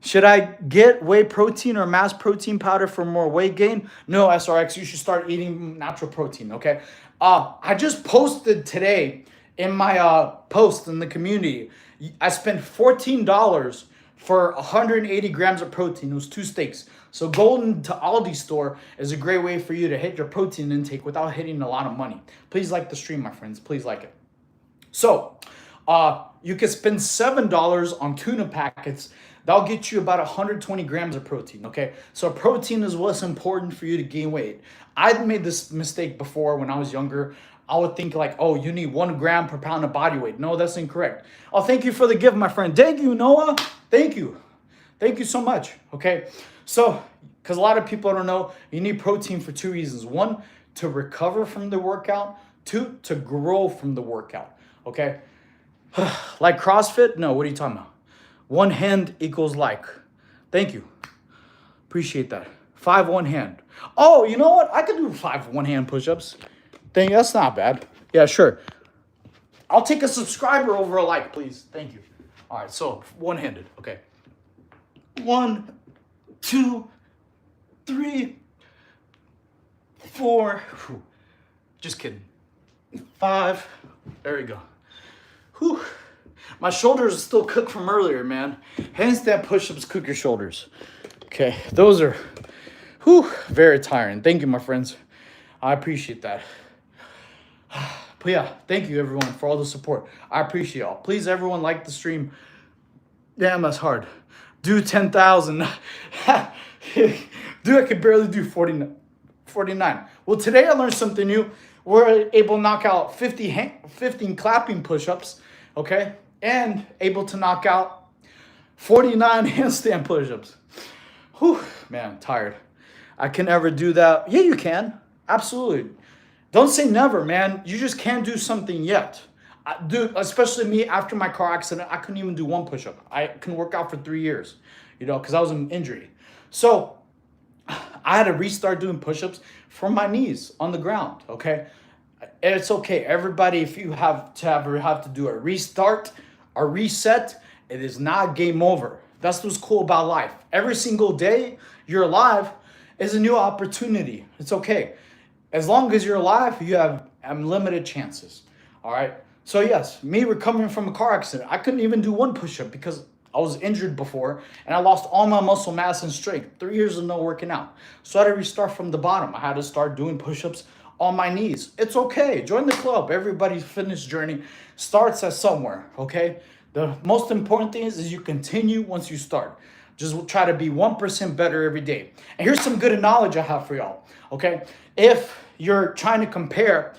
Should I get whey protein or mass protein powder for more weight gain? No, SRX, you should start eating natural protein, okay? I just posted today in my post in the community. I spent $14 for 180 grams of protein. It was 2 steaks. So going to Aldi store is a great way for you to hit your protein intake without hitting a lot of money. Please like the stream, my friends. Please like it. So you can spend $7 on tuna packets. That'll get you about 120 grams of protein, okay? So protein is what's important for you to gain weight. I've made this mistake before when I was younger. I would think like, oh, you need 1 gram per pound of body weight. No, that's incorrect. Oh, thank you for the gift, my friend. Thank you, Noah. Thank you. Thank you so much, okay? So, because a lot of people don't know, you need protein for 2 reasons. 1, to recover from the workout. 2, to grow from the workout, okay? Like CrossFit? No, what are you talking about? 1 hand equals like. Thank you. Appreciate that. 5 one hand. Oh, you know what? I could do 5 one-hand push-ups. That's not bad. Yeah, sure. I'll take a subscriber over a like, please. Thank you. All right, so one-handed. Okay. 1, 2, 3, 4, Just kidding. 5. There we go. Whew. My shoulders are still cooked from earlier, man. Handstand push-ups cook your shoulders. Okay, those are very tiring. Thank you, my friends. I appreciate that. But yeah, thank you everyone for all the support. I appreciate y'all. Please, everyone, like the stream. Damn, that's hard. Do 10,000. Dude, I could barely do 49. Well, today I learned something new. We're able to knock out 15 clapping push-ups, okay? And able to knock out 49 handstand push-ups. Whew, man, tired. I can never do that. Yeah, you can. Absolutely. Don't say never, man. You just can't do something yet. Dude, especially me, after my car accident, I couldn't even do one push-up. I couldn't work out for 3 years, you know, because I was in injury. So I had to restart doing push-ups from my knees on the ground, okay? It's okay. Everybody, if you have to do a restart or reset, it is not game over. That's what's cool about life. Every single day you're alive is a new opportunity. It's okay. As long as you're alive, you have unlimited chances, all right? So yes, me recovering from a car accident, I couldn't even do one push-up because I was injured before and I lost all my muscle mass and strength. 3 years of no working out. So I had to restart from the bottom. I had to start doing push-ups on my knees. It's okay. Join the club. Everybody's fitness journey starts at somewhere, okay? The most important thing is you continue once you start. Just try to be 1% better every day. And here's some good knowledge I have for y'all, okay? If you're trying to compare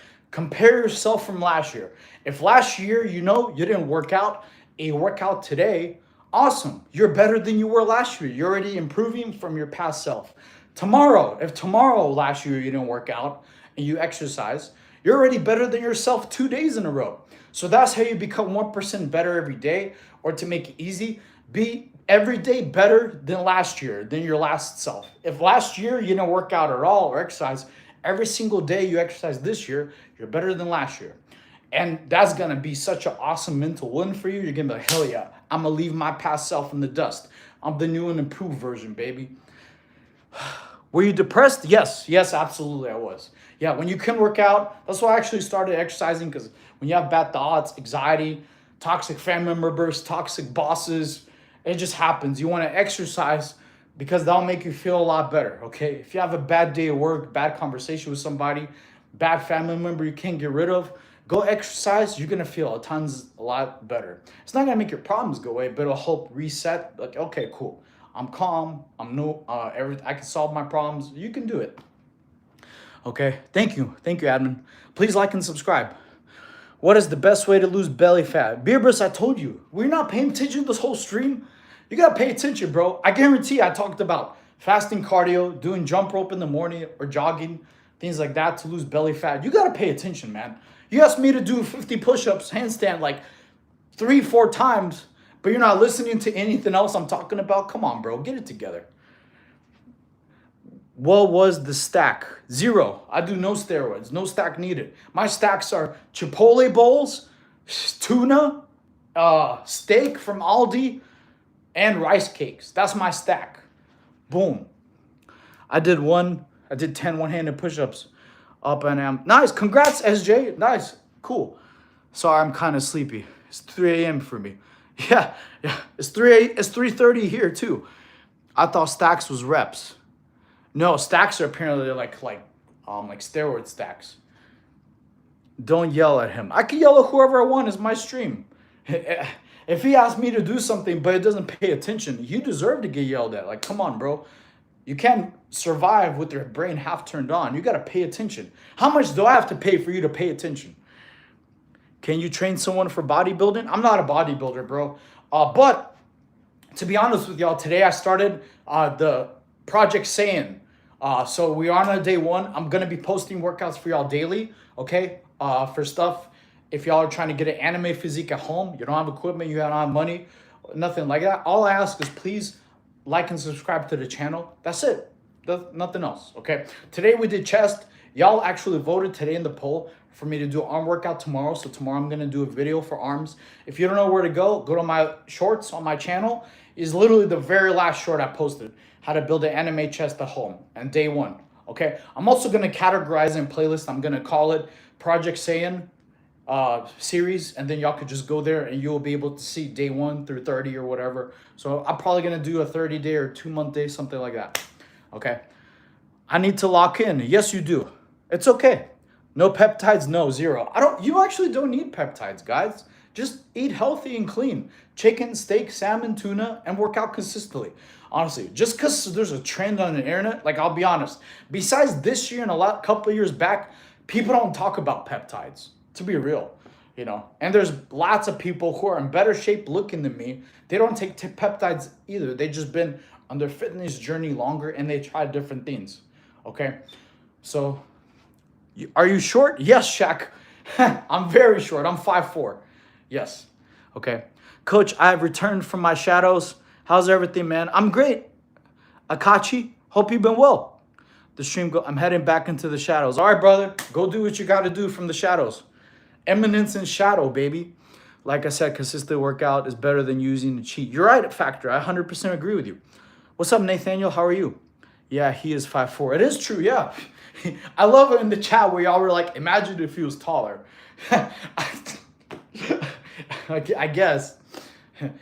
yourself from last year. If last year, you know, you didn't work out, and you work out today, awesome. You're better than you were last year. You're already improving from your past self. If tomorrow, last year, you didn't work out and you exercise, you're already better than yourself 2 days in a row. So that's how you become 1% better every day. Or to make it easy, be every day better than last year, than your last self. If last year you didn't work out at all or exercise, every single day you exercise this year, you're better than last year. And that's going to be such an awesome mental win for you. You're going to be like, hell yeah, I'm going to leave my past self in the dust. I'm the new and improved version, baby. Were you depressed? Yes, absolutely I was. Yeah, when you couldn't work out, that's why I actually started exercising, because when you have bad thoughts, anxiety, toxic family members, toxic bosses, it just happens. You want to exercise because that'll make you feel a lot better, okay? If you have a bad day at work, bad conversation with somebody, bad family member you can't get rid of, go exercise. You're going to feel a lot better. It's not going to make your problems go away, but it'll help reset. Like, okay, cool. I'm calm. I can solve my problems. You can do it. Okay, thank you, admin. Please like and subscribe. What is the best way to lose belly fat? Beerbrus, I told you. We're not paying attention to this whole stream. You got to pay attention, bro. I guarantee I talked about fasting cardio, doing jump rope in the morning or jogging, things like that to lose belly fat. You got to pay attention, man. You asked me to do 50 push-ups, handstand like 3-4 times, but you're not listening to anything else I'm talking about. Come on, bro. Get it together. What was the stack? 0. I do no steroids. No stack needed. My stacks are Chipotle bowls, tuna, steak from Aldi, and rice cakes. That's my stack. Boom. I did 10 one-handed push-ups up and down. Nice. Congrats, SJ. Nice. Cool. Sorry, I'm kind of sleepy. It's 3 a.m. for me. Yeah. It's 3:30 here too. I thought stacks was reps. No, stacks are apparently like steroid stacks. Don't yell at him. I can yell at whoever I want. It's my stream. If he asks me to do something but it doesn't pay attention, you deserve to get yelled at. Like, come on, bro. You can't survive with your brain half turned on. You got to pay attention. How much do I have to pay for you to pay attention? Can you train someone for bodybuilding? I'm not a bodybuilder, bro. But to be honest with y'all, today I started the Project Saiyan. So we are on day 1. I'm going to be posting workouts for y'all daily, okay? For stuff, if y'all are trying to get an anime physique at home, you don't have equipment, you don't have money, nothing like that. All I ask is please like and subscribe to the channel. That's it. Nothing else, okay? Today we did chest. Y'all actually voted today in the poll for me to do arm workout tomorrow. So tomorrow I'm going to do a video for arms. If you don't know where to go to my shorts on my channel. Is literally the very last short I posted. How to build an anime chest at home. And day 1. Okay, I'm also gonna categorize in playlist. I'm gonna call it Project Saiyan series, and then y'all could just go there and you'll be able to see day 1 through 30 or whatever. So I'm probably gonna do a 30-day or 2-month day, something like that. Okay, I need to lock in. Yes, you do. It's okay. No peptides, no, zero. You actually don't need peptides, guys. Just eat healthy and clean. Chicken, steak, salmon, tuna, and work out consistently. Honestly, just because there's a trend on the internet, like I'll be honest, besides this year and couple of years back, people don't talk about peptides, to be real. And there's lots of people who are in better shape looking than me. They don't take peptides either. They just been on their fitness journey longer and they try different things. Okay, so are you short? Yes, Shaq. I'm very short. I'm 5'4". Yes. Okay. Coach, I have returned from my shadows. How's everything, man? I'm great. Akachi, hope you've been well. I'm heading back into the shadows. All right, brother. Go do what you got to do from the shadows. Eminence in shadow, baby. Like I said, consistent workout is better than using the cheat. You're right, Factor. I 100% agree with you. What's up, Nathaniel? How are you? Yeah, he is 5'4". It is true, yeah. I love it in the chat where y'all were like, imagine if he was taller. I guess.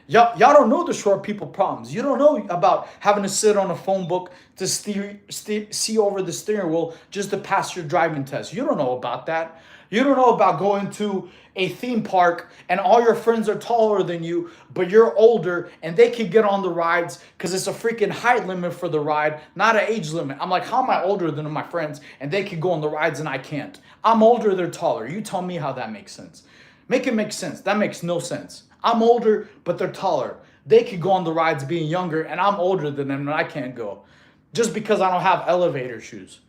Y'all don't know the short people problems. You don't know about having to sit on a phone book to see over the steering wheel just to pass your driving test. You don't know about that. You don't know about going to a theme park and all your friends are taller than you, but you're older and they can get on the rides because it's a freaking height limit for the ride, not an age limit. I'm like, how am I older than my friends and they can go on the rides and I can't? I'm older, they're taller. You tell me how that makes sense. Make it make sense. That makes no sense. I'm older, but they're taller. They could go on the rides being younger, and I'm older than them, and I can't go. Just because I don't have elevator shoes.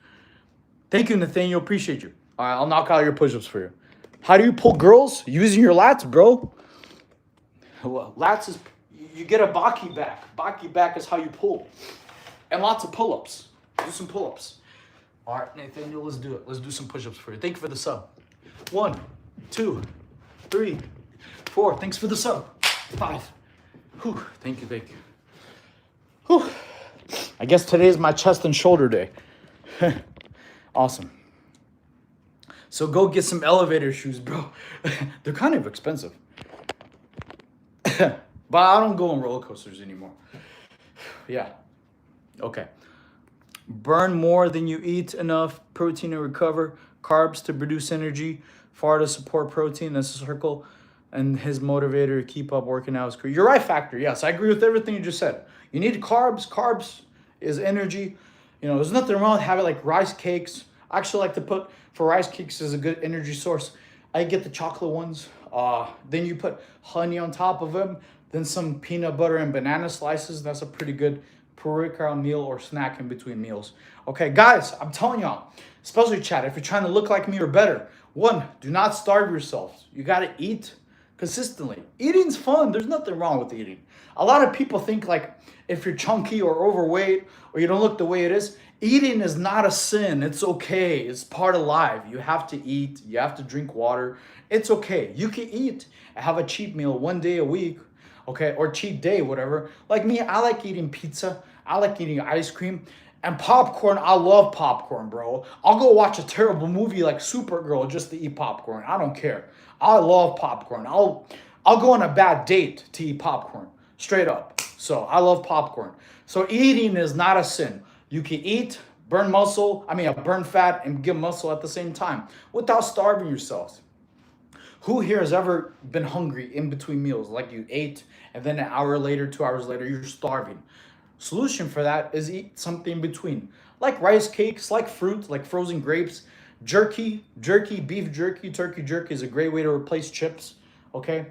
Thank you, Nathaniel. Appreciate you. All right, I'll knock out your push-ups for you. How do you pull girls? Using your lats, bro. Well, lats is, you get a Baki back. Baki back is how you pull. And lots of pull-ups. Do some pull-ups. All right, Nathaniel, let's do it. Let's do some push-ups for you. Thank you for the sub. 1, 2, 3, 4. Thanks for the sub. 5. Whew. Thank you. Whew. I guess today is my chest and shoulder day. Awesome. So go get some elevator shoes, bro. They're kind of expensive. But I don't go on roller coasters anymore. Yeah. Okay. Burn more than you eat enough protein to recover. Carbs to produce energy. Far to support protein. That's a circle. And his motivator to keep up working out is career. You're right, Factor. Yes, I agree with everything you just said. You need carbs. Carbs is energy. There's nothing wrong with having like rice cakes. I actually like to put for rice cakes as a good energy source. I get the chocolate ones. Then you put honey on top of them. Then some peanut butter and banana slices. That's a pretty good pre-workout meal or snack in between meals. Okay, guys, I'm telling y'all, especially chat, if you're trying to look like me or better, 1, do not starve yourselves. You got to eat consistently. Eating's fun. There's nothing wrong with eating. A lot of people think like if you're chunky or overweight or you don't look the way it is, eating is not a sin. It's okay. It's part of life. You have to eat. You have to drink water. It's okay. You can eat and have a cheat meal 1 day a week, okay, or cheat day, whatever. Like me, I like eating pizza. I like eating ice cream. And popcorn, I love popcorn, bro. I'll go watch a terrible movie like Supergirl just to eat popcorn. I don't care. I love popcorn. I'll go on a bad date to eat popcorn. Straight up. So I love popcorn. So eating is not a sin. You can eat, burn fat and get muscle at the same time without starving yourselves. Who here has ever been hungry in between meals? Like you ate and then an hour later, 2 hours later, you're starving. Solution for that is eat something in between. Like rice cakes, like fruit, like frozen grapes, jerky, beef jerky, turkey jerky is a great way to replace chips, okay?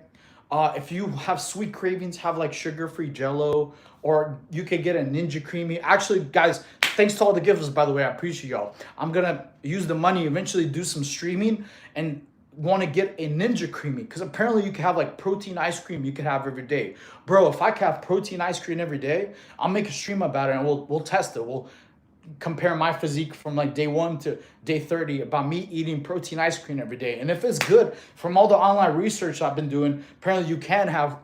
If you have sweet cravings, have like sugar-free Jell-O, or you could get a Ninja Creamy. Actually, guys, thanks to all the gifts, by the way, I appreciate y'all. I'm gonna use the money, eventually do some streaming, and want to get a Ninja Creamy, because apparently you can have like protein ice cream you can have every day. Bro, if I can have protein ice cream every day, I'll make a stream about it and we'll test it. We'll compare my physique from like day 1 to day 30 about me eating protein ice cream every day. And if it's good, from all the online research I've been doing, apparently you can have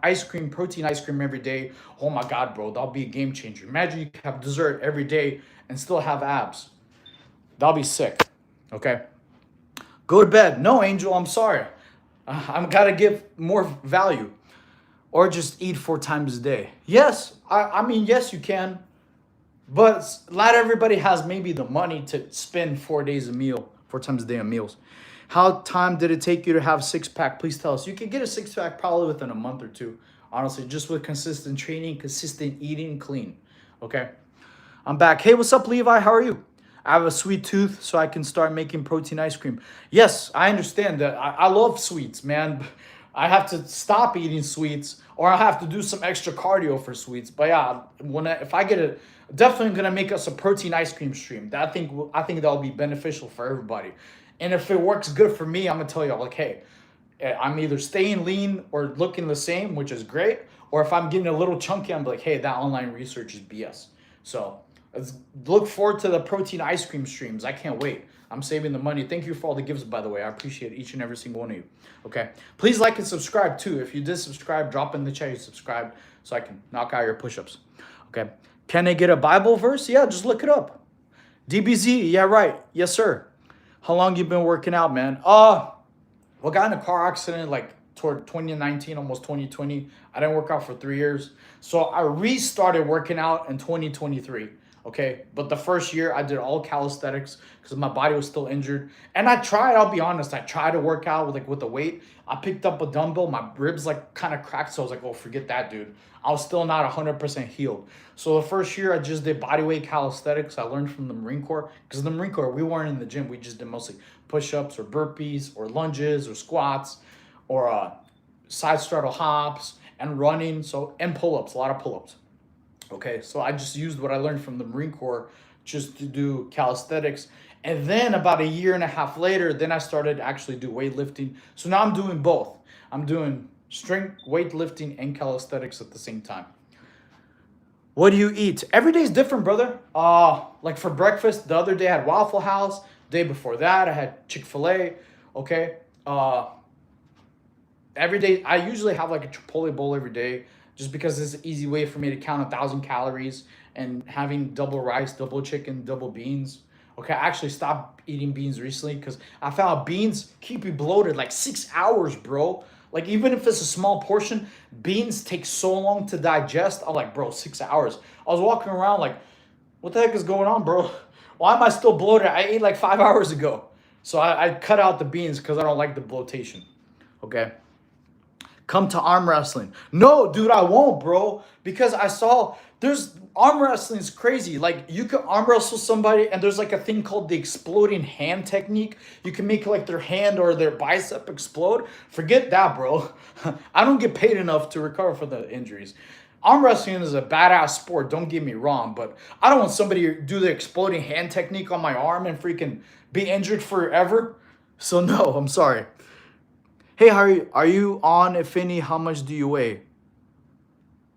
protein ice cream every day. Oh my God, bro, that'll be a game changer. Imagine you can have dessert every day and still have abs. That'll be sick. Okay. Go to bed. No, Angel, I'm sorry. I'm gotta give more value. Or just eat 4 times a day. Yes, I mean, yes, you can. But not everybody has maybe the money to spend 4 days a meal, 4 times a day on meals. How time did it take you to have six pack? Please tell us. You can get a six pack probably within a month or two. Honestly, just with consistent training, consistent eating, clean. Okay. I'm back. Hey, what's up, Levi? How are you? I have a sweet tooth, so I can start making protein ice cream. Yes, I understand that. I love sweets, man. I have to stop eating sweets, or I have to do some extra cardio for sweets. But yeah, if I get it, definitely gonna make us a protein ice cream stream. I think that'll be beneficial for everybody. And if it works good for me, I'm gonna tell you like, hey, I'm either staying lean or looking the same, which is great. Or if I'm getting a little chunky, I'm like, hey, that online research is BS. So let's look forward to the protein ice cream streams. I can't wait. I'm saving the money. Thank you for all the gifts, by the way. I appreciate each and every single one of you. Okay. Please like and subscribe too. If you did subscribe, drop in the chat you subscribed so I can knock out your push-ups. Okay. Can I get a Bible verse? Yeah, just look it up. DBZ, yeah, right. Yes, sir. How long you been working out, man? Well, got in a car accident like toward 2019, almost 2020. I didn't work out for 3 years. So I restarted working out in 2023. Okay. But the first year I did all calisthenics because my body was still injured. And I'll be honest, I tried to work out with the weight. I picked up a dumbbell, my ribs like kind of cracked. So I was like, oh, forget that, dude. I was still not 100% healed. So the first year I just did bodyweight calisthenics. I learned from the Marine Corps because in the Marine Corps, we weren't in the gym. We just did mostly push-ups or burpees or lunges or squats or side straddle hops and running. And pull-ups, a lot of pull-ups. Okay, so I just used what I learned from the Marine Corps just to do calisthenics. And then about a year and a half later, then I started to actually do weightlifting. So now I'm doing both. I'm doing strength, weightlifting, and calisthenics at the same time. What do you eat? Every day is different, brother. Like for breakfast, the other day I had Waffle House. The day before that, I had Chick-fil-A. Okay. Every day, I usually have like a Chipotle bowl every day just because it's an easy way for me to count 1,000 calories and having double rice, double chicken, double beans. Okay, I actually stopped eating beans recently because I found beans keep you bloated like 6 hours, bro. Like even if it's a small portion, beans take so long to digest. I'm like, bro, 6 hours. I was walking around like, what the heck is going on, bro? Why am I still bloated? I ate like 5 hours ago. So I cut out the beans because I don't like the bloatation. Okay. Come to arm wrestling. No, dude, I won't, bro. Because I saw there's arm wrestling is crazy. Like you can arm wrestle somebody and there's like a thing called the exploding hand technique. You can make like their hand or their bicep explode. Forget that, bro. I don't get paid enough to recover from the injuries. Arm wrestling is a badass sport, don't get me wrong, but I don't want somebody to do the exploding hand technique on my arm and freaking be injured forever. So no, I'm sorry. Hey, are you on, if any, how much do you weigh?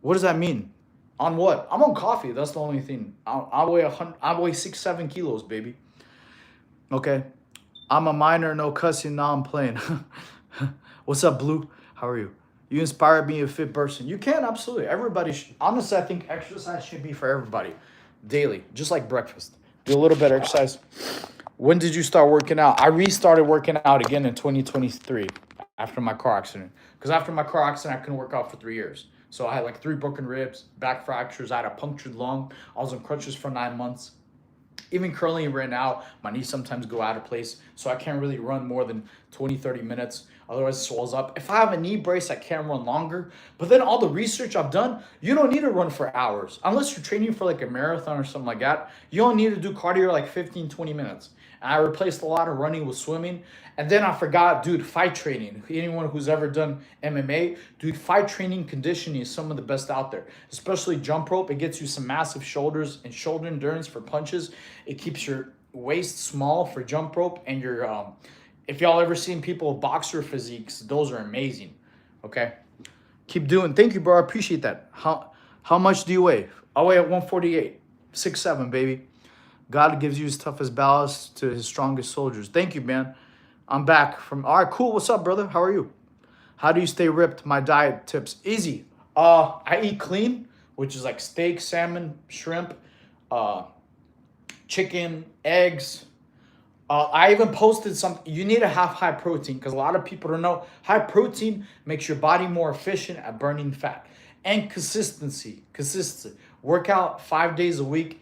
What does that mean? On what? I'm on coffee. That's the only thing. I weigh 6, 7 kilos, baby. Okay. I'm a minor, no cussing, now I'm playing. What's up, Blue? How are you? You inspired me a fit person. You can, absolutely. Honestly, I think exercise should be for everybody. Daily, just like breakfast. Do a little bit of exercise. When did you start working out? I restarted working out again in 2023 after my car accident. Because after my car accident, I couldn't work out for 3 years. So I had like 3 broken ribs, back fractures. I had a punctured lung. I was on crutches for 9 months. Even currently right now, my knees sometimes go out of place. So I can't really run more than 20, 30 minutes. Otherwise it swells up. If I have a knee brace, I can run longer. But then all the research I've done, you don't need to run for hours. Unless you're training for like a marathon or something like that. You only need to do cardio like 15, 20 minutes. And I replaced a lot of running with swimming. And then I forgot, dude, fight training. Anyone who's ever done MMA, dude, fight training conditioning is some of the best out there. Especially jump rope. It gets you some massive shoulders and shoulder endurance for punches. It keeps your waist small for jump rope. And your, if y'all ever seen people with boxer physiques, those are amazing. Okay? Keep doing. Thank you, bro. I appreciate that. How much do you weigh? I weigh at 148. 6'7", baby. God gives you his toughest ballast to his strongest soldiers. Thank you, man. I'm back from... All right, cool. What's up, brother? How are you? How do you stay ripped? My diet tips. Easy. I eat clean, which is like steak, salmon, shrimp, chicken, eggs. I even posted some. You need to have high protein because a lot of people don't know. High protein makes your body more efficient at burning fat. And consistency. Consistent. Work out 5 days a week.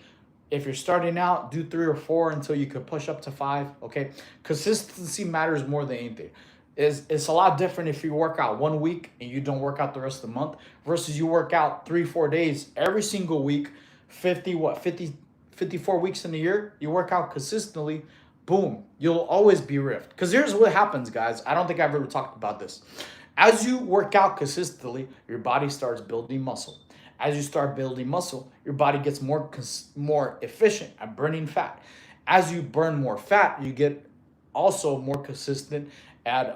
If you're starting out, do 3 or 4 until you can push up to 5. Okay. Consistency matters more than anything. It's a lot different if you work out 1 week and you don't work out the rest of the month versus you work out 3 4 days every single week, 54 weeks in a year, you work out consistently, boom, you'll always be ripped. Because here's what happens, guys. I don't think I've ever talked about this. As you work out consistently, your body starts building muscle. As you start building muscle, your body gets more efficient at burning fat. As you burn more fat, you get also more consistent at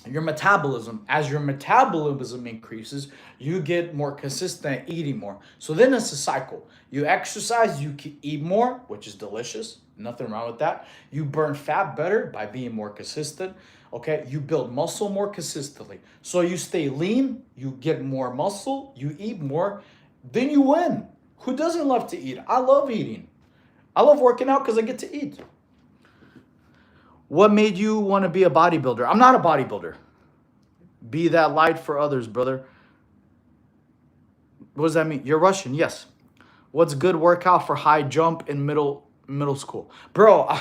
your metabolism. As your metabolism increases, you get more consistent at eating more. So then it's a cycle. You exercise, you can eat more, which is delicious. Nothing wrong with that. You burn fat better by being more consistent. Okay, you build muscle more consistently. So you stay lean, you get more muscle, you eat more, then you win. Who doesn't love to eat? I love eating. I love working out because I get to eat. What made you want to be a bodybuilder? I'm not a bodybuilder. Be that light for others, brother. What does that mean? You're Russian, yes. What's good workout for high jump in middle school, bro?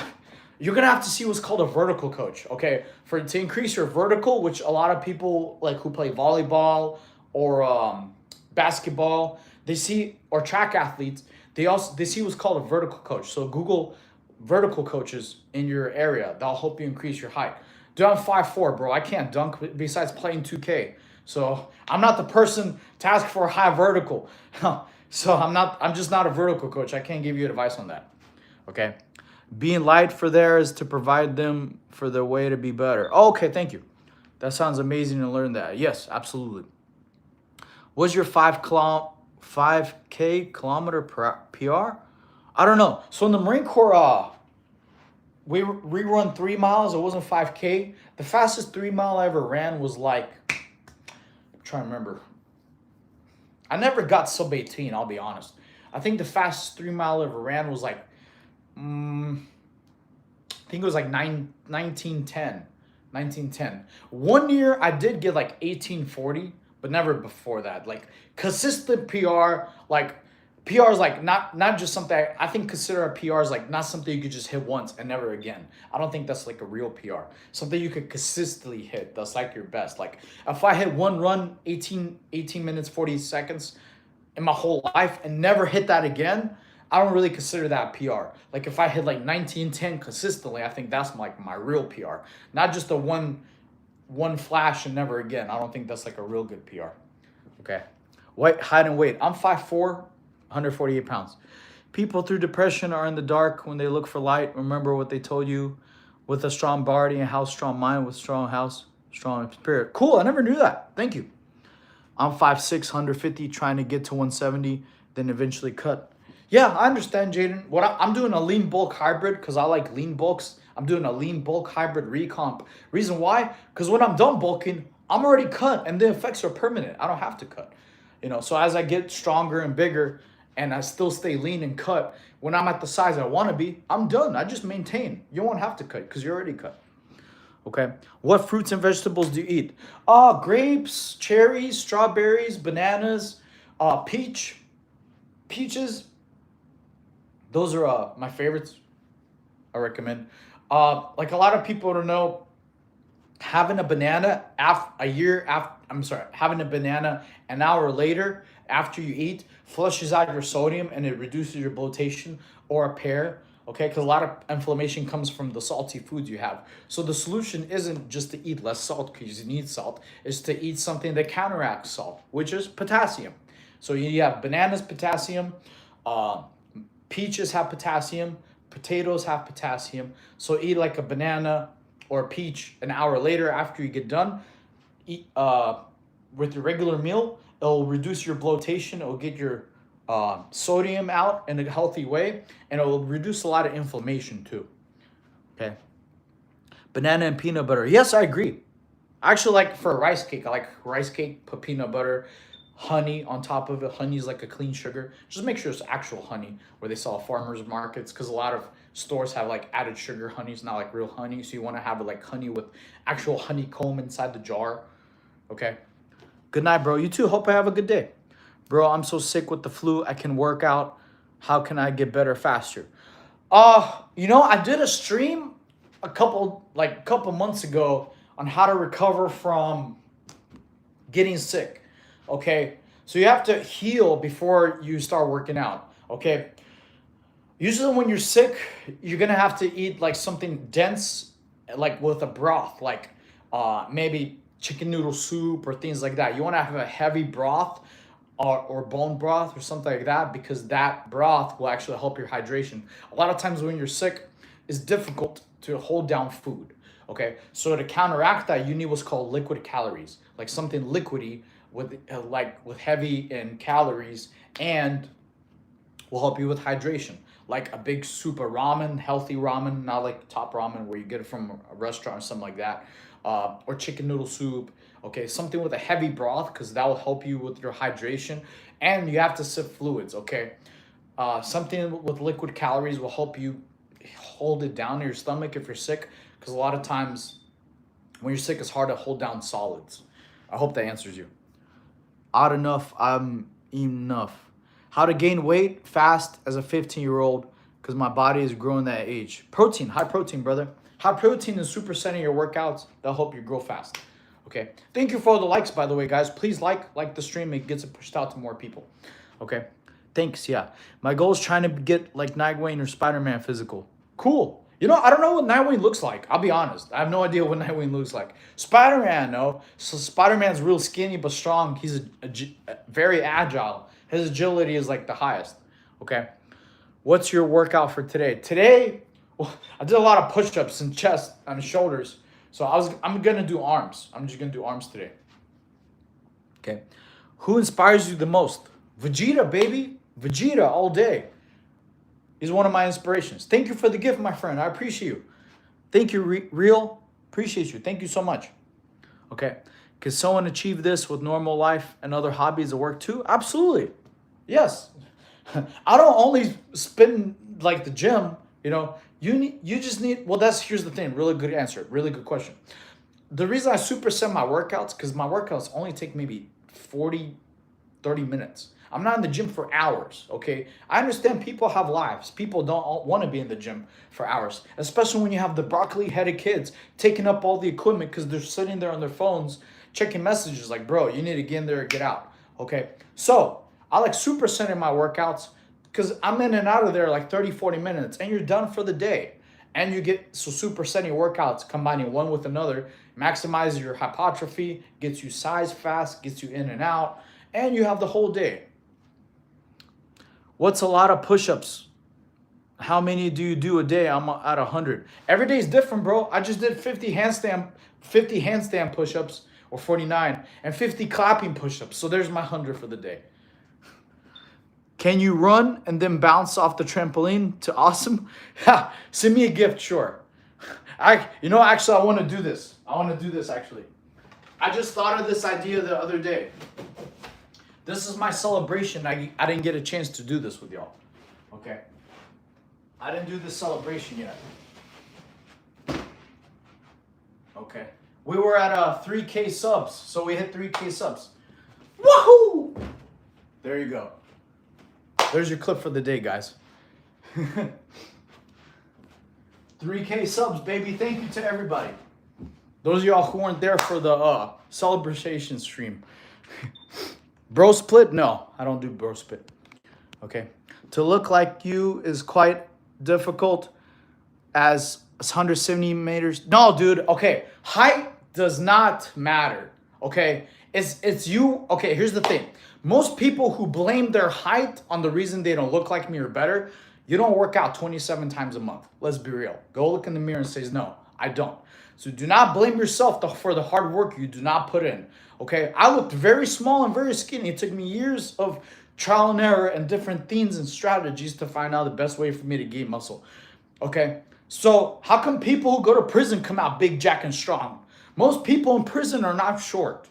You're gonna have to see what's called a vertical coach. Okay, for to increase your vertical, which a lot of people like who play volleyball or basketball, they see, or track athletes, they see what's called a vertical coach. So Google vertical coaches in your area. That'll help you increase your height. Dude, I'm 5'4", bro. I can't dunk besides playing 2K. So I'm not the person to ask for a high vertical. So I'm just not a vertical coach. I can't give you advice on that. Okay. Being light for there is to provide them for their way to be better. Oh, okay, thank you. That sounds amazing to learn that. Yes, absolutely. What's your 5K kilometer PR? I don't know. So in the Marine Corps, we run 3 miles. It wasn't 5K. The fastest 3 mile I ever ran was like, I'm trying to remember. I never got sub 18, I'll be honest. I think the fastest 3 mile I ever ran was like, I think it was like 1910. 1910. 1 year I did get like 1840, but never before that. Like consistent PR, like PR is like not just something I think consider a PR is like not something you could just hit once and never again. I don't think that's like a real PR. Something you could consistently hit. That's like your best. Like if I hit one run 18 minutes 40 seconds in my whole life and never hit that again, I don't really consider that PR. Like if I hit like 1910 consistently, I think that's like my real PR. Not just the one flash and never again. I don't think that's like a real good PR. Okay. Height and weight. I'm 5'4", 148 pounds. People through depression are in the dark when they look for light. Remember what they told you. With a strong body and house, strong mind. With strong house, strong spirit. Cool. I never knew that. Thank you. I'm 5'6", 150, trying to get to 170, then eventually cut. Yeah, I understand, Jaden. I'm doing a lean bulk hybrid because I like lean bulks. I'm doing a lean bulk hybrid recomp. Reason why? Because when I'm done bulking, I'm already cut and the effects are permanent. I don't have to cut. So as I get stronger and bigger and I still stay lean and cut, when I'm at the size I want to be, I'm done. I just maintain. You won't have to cut because you're already cut. Okay. What fruits and vegetables do you eat? Grapes, cherries, strawberries, bananas, peaches. Those are my favorites. I recommend. Like a lot of people don't know, having a banana having a banana an hour later after you eat flushes out your sodium and it reduces your bloatation, or a pear. Okay, because a lot of inflammation comes from the salty foods you have. So the solution isn't just to eat less salt because you need salt. It's to eat something that counteracts salt, which is potassium. So you have bananas, potassium. Peaches have potassium. Potatoes have potassium. So eat like a banana or a peach an hour later after you get done. Eat with your regular meal. It'll reduce your bloatation. It'll get your sodium out in a healthy way, and it will reduce a lot of inflammation too. Okay. Banana and peanut butter. Yes, I agree. I actually like for a rice cake. I like rice cake, put peanut butter. honey on top of it. Honey is like a clean sugar. Just make sure it's actual honey where they sell at farmers markets, because a lot of stores have like added sugar honey. It's not like real honey. So you want to have like honey with actual honeycomb inside the jar. Okay. Good night, bro. You too. Hope I have a good day. Bro, I'm so sick with the flu. I can work out. How can I get better faster? I did a stream a couple months ago on how to recover from getting sick. Okay? So you have to heal before you start working out. Okay? Usually when you're sick, you're going to have to eat like something dense, like with a broth, like maybe chicken noodle soup or things like that. You want to have a heavy broth or bone broth or something like that, because that broth will actually help your hydration. A lot of times when you're sick, it's difficult to hold down food. Okay, so to counteract that, you need what's called liquid calories, like something liquidy with heavy in calories, and will help you with hydration, like a big soup of ramen, healthy ramen, not like top ramen where you get it from a restaurant or something like that, or chicken noodle soup. Okay, something with a heavy broth, because that will help you with your hydration, and you have to sip fluids. Okay, something with liquid calories will help you hold it down in your stomach if you're sick, because a lot of times when you're sick, it's hard to hold down solids. I hope that answers you. Odd enough, I'm enough. How to gain weight fast as a 15-year-old, because my body is growing that age. Protein, high protein, brother. High protein is supersetting your workouts. They'll help you grow fast. Okay. Thank you for all the likes, by the way, guys. Please like the stream. It gets it pushed out to more people. Okay. Thanks. Yeah. My goal is trying to get like Nightwing or Spider-Man physical. Cool. I don't know what Nightwing looks like. I'll be honest. I have no idea what Nightwing looks like. Spider-Man, no. So Spider-Man's real skinny but strong. He's very agile. His agility is like the highest. Okay. What's your workout for today? Today, I did a lot of push-ups and chest and shoulders. So I'm gonna do arms. I'm just gonna do arms today. Okay. Who inspires you the most? Vegeta, baby. Vegeta all day. He's one of my inspirations. Thank you for the gift, my friend. I appreciate you. Thank you, Real. Appreciate you. Thank you so much. Okay. Can someone achieve this with normal life and other hobbies at work too? Absolutely. Yes. I don't only spend like the gym, you just need, well, here's the thing. Really good answer. Really good question. The reason I superset my workouts, because my workouts only take maybe 30 minutes. I'm not in the gym for hours, okay? I understand people have lives. People don't want to be in the gym for hours, especially when you have the broccoli-headed kids taking up all the equipment because they're sitting there on their phones checking messages like, bro, you need to get in there and get out, okay? So I like supersetting my workouts because I'm in and out of there like 30, 40 minutes, and you're done for the day. And you get, so supersetting workouts, combining one with another, maximizes your hypertrophy, gets you size fast, gets you in and out, and you have the whole day. What's a lot of push-ups? How many do you do a day? I'm at 100. Every day is different, bro. I just did 50 handstand push-ups, or 49, and 50 clapping push-ups. So there's my 100 for the day. Can you run and then bounce off the trampoline to awesome? Send me a gift, sure. Actually, I want to do this. Actually. I just thought of this idea the other day. This is my celebration. I didn't get a chance to do this with y'all. Okay. I didn't do this celebration yet. Okay. We were at 3K subs. So we hit 3K subs. Woohoo! There you go. There's your clip for the day, guys. 3K subs, baby. Thank you to everybody. Those of y'all who weren't there for the celebration stream. Bro split? No, I don't do bro split. Okay. To look like you is quite difficult as 170 meters. No, dude. Okay. Height does not matter. Okay. It's you. Okay. Here's the thing. Most people who blame their height on the reason they don't look like me or better, you don't work out 27 times a month. Let's be real. Go look in the mirror and say, no, I don't. So do not blame yourself for the hard work you do not put in. Okay, I looked very small and very skinny. It took me years of trial and error and different things and strategies to find out the best way for me to gain muscle. Okay, so how come people who go to prison come out big, jack, and strong? Most people in prison are not short.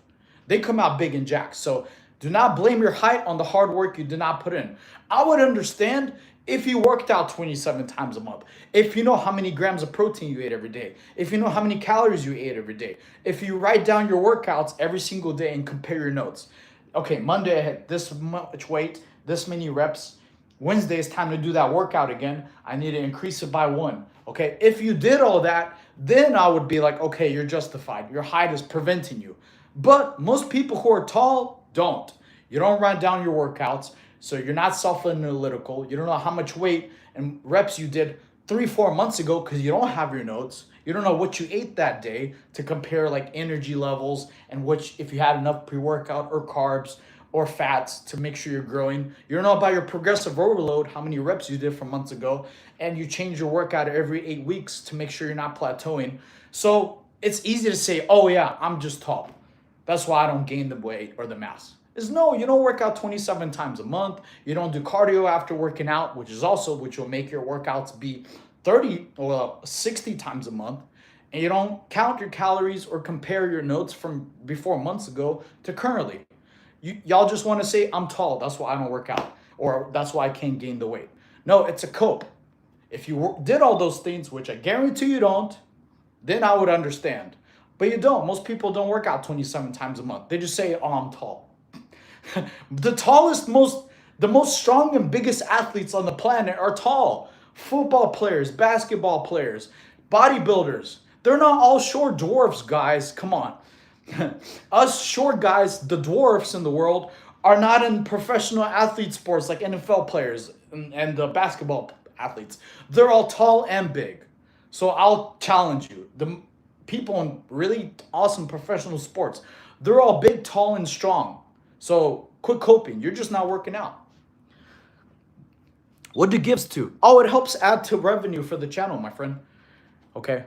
They come out big and jack. So Do not blame your height on the hard work you did not put in. I would understand if you worked out 27 times a month, if you know how many grams of protein you ate every day, if you know how many calories you ate every day, if you write down your workouts every single day and compare your notes. Okay, Monday I had this much weight, this many reps. Wednesday is time to do that workout again. I need to increase it by one. Okay, if you did all that, then I would be like, okay, you're justified. Your height is preventing you. But most people who are tall don't. You don't write down your workouts, so you're not self-analytical. You don't know how much weight and reps you did 3-4 months ago because you don't have your notes. You don't know what you ate that day to compare like energy levels and which if you had enough pre-workout or carbs or fats to make sure you're growing. You don't know about your progressive overload, how many reps you did from months ago, and you change your workout every 8 weeks to make sure you're not plateauing. So it's easy to say, oh yeah, I'm just tall. That's why I don't gain the weight or the mass. Is no, you don't work out 27 times a month. You don't do cardio after working out, which will make your workouts be 30 or 60 times a month. And you don't count your calories or compare your notes from before months ago to currently. Y'all just want to say, I'm tall, that's why I don't work out, or that's why I can't gain the weight. No, it's a cope. If you did all those things, which I guarantee you don't, then I would understand. But you don't. Most people don't work out 27 times a month. They just say, oh, I'm tall. The most strong and biggest athletes on the planet are tall. Football players, basketball players, bodybuilders. They're not all short dwarfs, guys. Come on. Us short guys, the dwarfs in the world, are not in professional athlete sports like NFL players and the basketball athletes. They're all tall and big. So I'll challenge you. The people in really awesome professional sports, they're all big, tall, and strong. So quit coping. You're just not working out. What do gifts to? Oh, it helps add to revenue for the channel, my friend. Okay.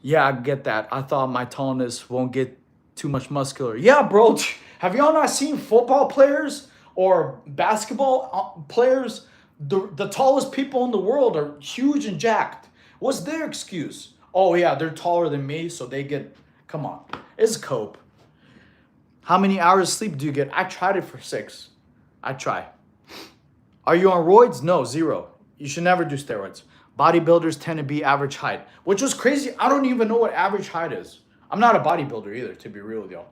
Yeah, I get that. I thought my tallness won't get too much muscular. Yeah, bro. Have y'all not seen football players or basketball players? The tallest people in the world are huge and jacked. What's their excuse? Oh, yeah, they're taller than me, so they get... Come on. It's cope. How many hours of sleep do you get? I tried it for 6. I try. Are you on roids? No, 0. You should never do steroids. Bodybuilders tend to be average height, which was crazy. I don't even know what average height is. I'm not a bodybuilder either, to be real with y'all.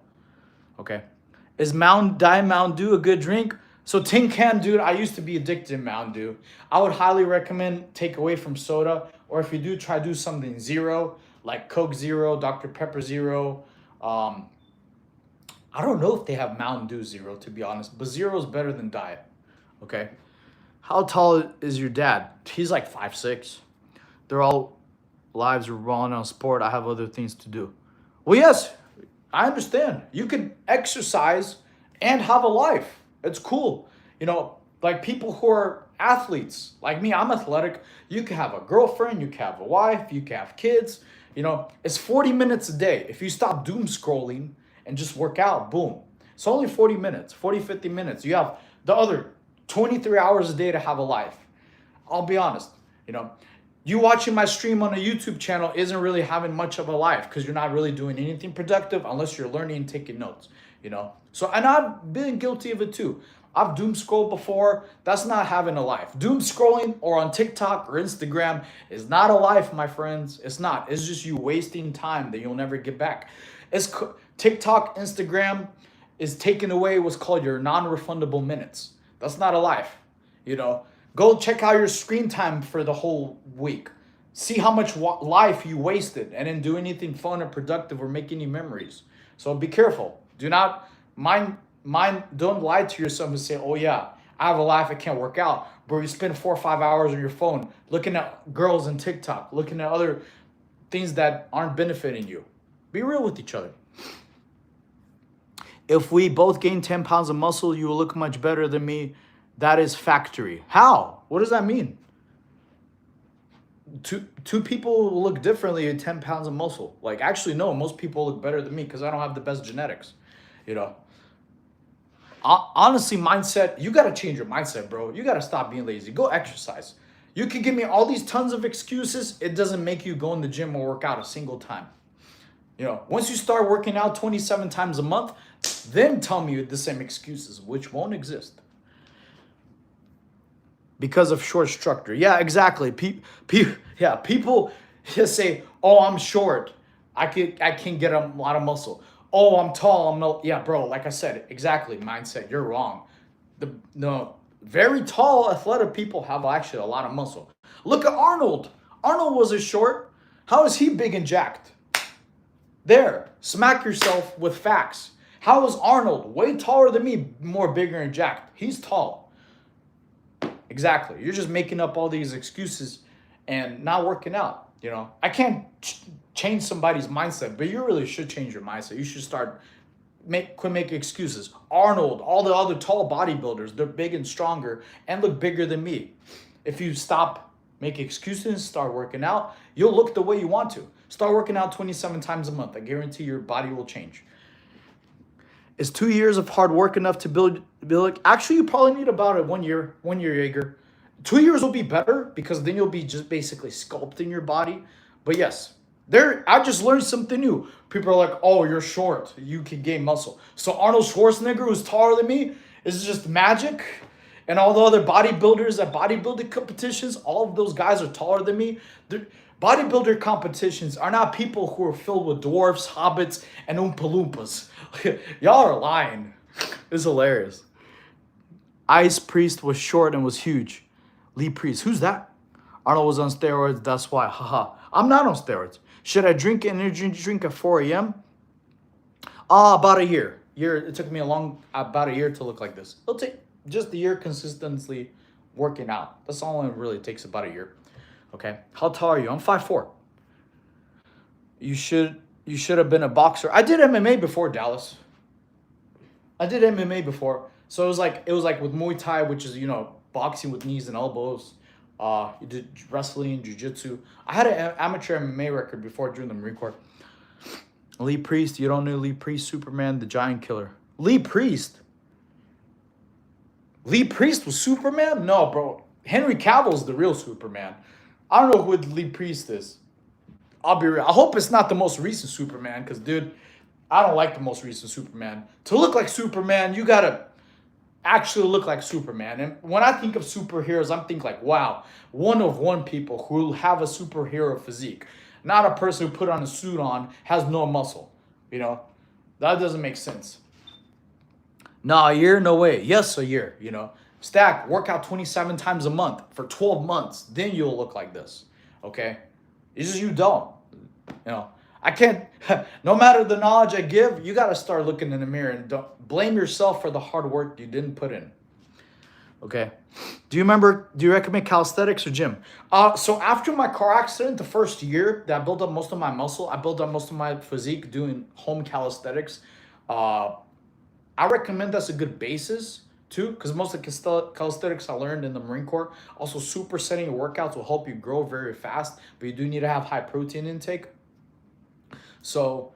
Okay. Is Mountain Dew a good drink? So tin can, dude, I used to be addicted to Mountain Dew. I would highly recommend take away from soda, or if you do, try do something zero, like Coke Zero, Dr. Pepper Zero. I don't know if they have Mountain Dew Zero, to be honest, but Zero is better than Diet. Okay. How tall is your dad? He's like 5'6". They're all lives revolving on sport. I have other things to do. Well, yes, I understand. You can exercise and have a life. It's cool. You know, like people who are athletes, like me, I'm athletic. You can have a girlfriend, you can have a wife, you can have kids. You know, it's 40 minutes a day. If you stop doom scrolling and just work out, boom. It's only 40 minutes, 40, 50 minutes. You have the other 23 hours a day to have a life. I'll be honest, you know, you watching my stream on a YouTube channel isn't really having much of a life because you're not really doing anything productive unless you're learning and taking notes, you know. So, and I've been guilty of it too. I've doom scrolled before. That's not having a life. Doom scrolling or on TikTok or Instagram is not a life, my friends. It's not. It's just you wasting time that you'll never get back. TikTok, Instagram is taking away what's called your non-refundable minutes. That's not a life, you know. Go check out your screen time for the whole week. See how much life you wasted and didn't do anything fun or productive or make any memories. So be careful. Do not don't lie to yourself and say, oh yeah, I have a life, I can't work out. Bro, you spend 4 or 5 hours on your phone looking at girls on TikTok, looking at other things that aren't benefiting you. Be real with each other. If we both gain 10 pounds of muscle, you will look much better than me. That is factory. How? What does that mean? Two people will look differently at 10 pounds of muscle. Like, actually, no, most people look better than me because I don't have the best genetics. You know? Honestly, mindset, you got to change your mindset, bro. You got to stop being lazy. Go exercise. You can give me all these tons of excuses. It doesn't make you go in the gym or work out a single time. You know, once you start working out 27 times a month, Then tell me the same excuses, which won't exist because of short structure. Yeah, exactly. People just say, "Oh, I'm short. I can't get a lot of muscle." Oh, I'm tall. I'm no. Yeah, bro. Like I said, exactly. Mindset. You're wrong. The no very tall, athletic people have actually a lot of muscle. Look at Arnold. Arnold was a short. How is he big and jacked? There, smack yourself with facts. How is Arnold way taller than me, more bigger and jacked? He's tall. Exactly. You're just making up all these excuses and not working out. I can't change somebody's mindset, but you really should change your mindset. You should quit making excuses. Arnold, all the other tall bodybuilders, they're big and stronger and look bigger than me. If you stop making excuses, start working out, you'll look the way you want to. Start working out 27 times a month. I guarantee your body will change. Is 2 years of hard work enough to build? Actually, you probably need about a 1 year, Jaeger. 2 years will be better because then you'll be just basically sculpting your body. But yes, I just learned something new. People are like, "Oh, you're short. You can gain muscle." So Arnold Schwarzenegger, who's taller than me, is just magic. And all the other bodybuilders at bodybuilding competitions, all of those guys are taller than me. Bodybuilder competitions are not people who are filled with dwarfs, hobbits, and Oompa Loompas. Y'all are lying. It's hilarious. Ice Priest was short and was huge. Lee Priest, who's that? Arnold was on steroids, that's why. Haha. I'm not on steroids. Should I drink an energy drink at 4 a.m.? About a year. It took me about a year to look like this. It'll take just a year consistently working out. That's all it really takes, about a year. Okay. How tall are you? I'm 5'4". You should have been a boxer. I did MMA before, Dallas. I did MMA before. So it was like with Muay Thai, which is, boxing with knees and elbows. You did wrestling, jiu-jitsu. I had an amateur MMA record before during the Marine Corps. Lee Priest, you don't know Lee Priest, Superman, the Giant Killer. Lee Priest? Lee Priest was Superman? No, bro. Henry Cavill's the real Superman. I don't know who Lee Priest is. I'll be real. I hope it's not the most recent Superman, because, dude, I don't like the most recent Superman. To look like Superman, you gotta actually look like Superman. And when I think of superheroes, I'm thinking like, wow, one of one people who have a superhero physique. Not a person who put on a suit on, has no muscle. That doesn't make sense. No, a year, no way. Yes, a year, Stack, work out 27 times a month for 12 months. Then you'll look like this, okay? It's just you don't, I can't, no matter the knowledge I give, you got to start looking in the mirror and don't blame yourself for the hard work you didn't put in, okay? Do you recommend calisthenics or gym? So after my car accident, the first year that I built up most of my muscle, I built up most of my physique doing home calisthenics. I recommend that's a good basis too, because most of the calisthenics I learned in the Marine Corps. Also, supersetting workouts will help you grow very fast, but you do need to have high protein intake. So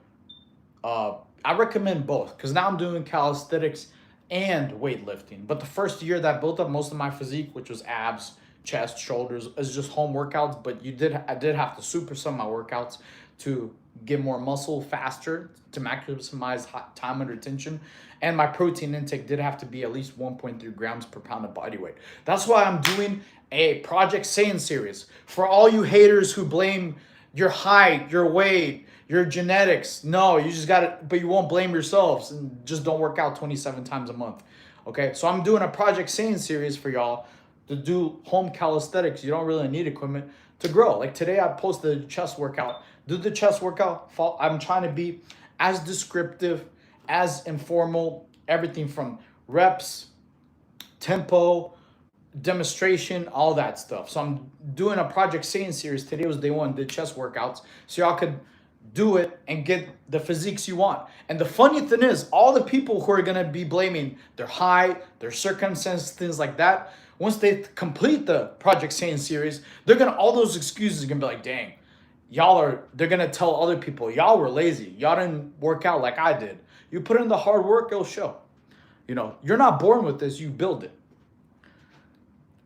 I recommend both, because now I'm doing calisthenics and weightlifting. But the first year that I built up most of my physique, which was abs, chest, shoulders, is just home workouts. But I did have to superset my workouts to get more muscle faster, to maximize time under tension. And my protein intake did have to be at least 1.3 grams per pound of body weight. That's why I'm doing a Project Saiyan series. For all you haters who blame your height, your weight, your genetics, no, you just got it, but you won't blame yourselves, and just don't work out 27 times a month. Okay, so I'm doing a Project Saiyan series for y'all to do home calisthenics. You don't really need equipment to grow. Like today, I posted a chest workout. Do the chest workout. I'm trying to be as descriptive, as informal, everything from reps, tempo, demonstration, all that stuff. So I'm doing a Project Saiyan series. Today was day one, did chest workouts. So y'all could do it and get the physiques you want. And the funny thing is, all the people who are going to be blaming their height, their circumstances, things like that, once they complete the Project Saiyan series, all those excuses are going to be like, dang, they're going to tell other people, y'all were lazy. Y'all didn't work out like I did. You put in the hard work, it'll show. You're not born with this, you build it.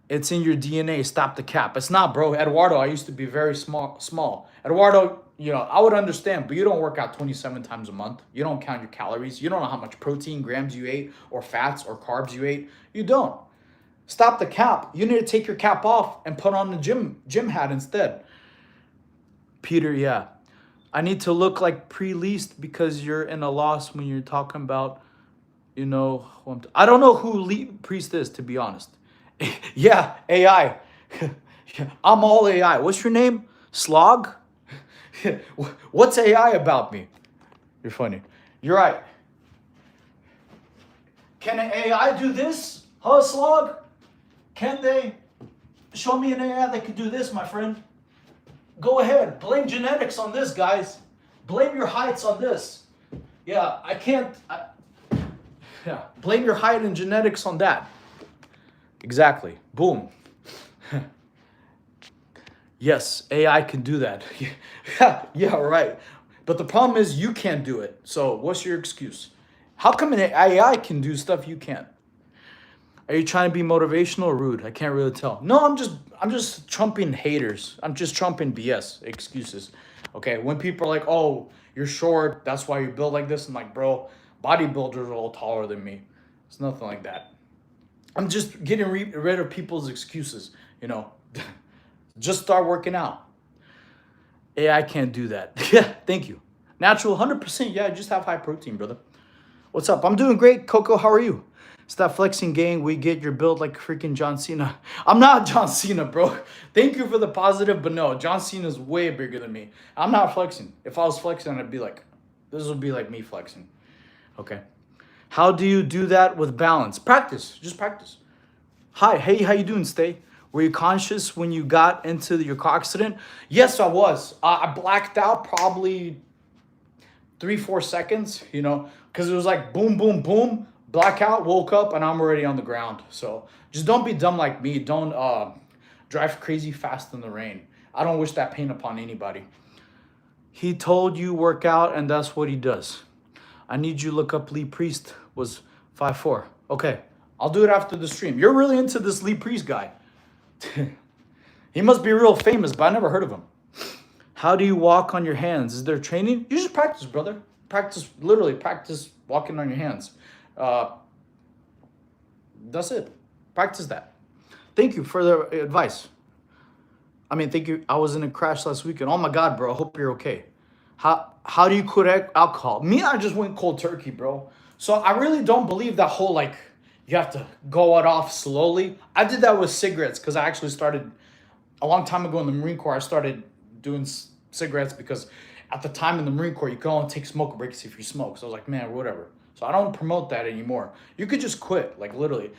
It's in your DNA, stop the cap. It's not, bro. Eduardo, I used to be very small. Eduardo, I would understand, but you don't work out 27 times a month. You don't count your calories. You don't know how much protein grams you ate or fats or carbs you ate. You don't. Stop the cap. You need to take your cap off and put on the gym hat instead. Peter, yeah. I need to look like pre-leased because you're in a loss when you're talking about, I don't know who Priest is, to be honest. Yeah, AI. I'm all AI. What's your name? Slog? What's AI about me? You're funny. You're right. Can an AI do this? Huh, Slog? Can they? Show me an AI that could do this, my friend. Go ahead. Blame genetics on this, guys. Blame your heights on this. Yeah, I can't. Yeah, blame your height and genetics on that. Exactly. Boom. Yes, AI can do that. Yeah, right. But the problem is you can't do it. So what's your excuse? How come an AI can do stuff you can't? Are you trying to be motivational or rude? I can't really tell. No, I'm just trumping haters. I'm just trumping BS excuses. Okay, when people are like, "Oh, you're short, that's why you build like this," I'm like, "Bro, bodybuilders are all taller than me." It's nothing like that. I'm just getting rid of people's excuses. Just start working out. AI can't do that. Yeah, thank you. Natural, 100%. Yeah, just have high protein, brother. What's up? I'm doing great. Coco, how are you? Stop flexing, gang. We get your build like freaking John Cena. I'm not John Cena, bro. Thank you for the positive, but no, John Cena's way bigger than me. I'm not flexing. If I was flexing, I'd be like, this would be like me flexing. Okay. How do you do that with balance? Practice. Just practice. Hi. Hey, how you doing, Stay? Were you conscious when you got into your car accident? Yes, I was. I blacked out probably 3-4 seconds, because it was like boom, boom, boom, blackout, woke up, and I'm already on the ground. So just don't be dumb like me. Don't drive crazy fast in the rain. I don't wish that pain upon anybody. He told you work out, and that's what he does. I need you to look up Lee Priest was 5'4". Okay, I'll do it after the stream. You're really into this Lee Priest guy. He must be real famous, but I never heard of him. How do you walk on your hands? Is there training? You just practice, brother. Literally practice walking on your hands. That's it. Practice that. Thank you for the advice. Thank you. I was in a crash last weekend. Oh my God, bro. I hope you're okay. How do you quit alcohol? Me, I just went cold turkey, bro. So I really don't believe that whole you have to go it off slowly. I did that with cigarettes because I actually started a long time ago in the Marine Corps. I started doing cigarettes because at the time in the Marine Corps, you can only take smoke breaks if you smoke. So I was like, man, whatever. So I don't promote that anymore. You could just quit, literally.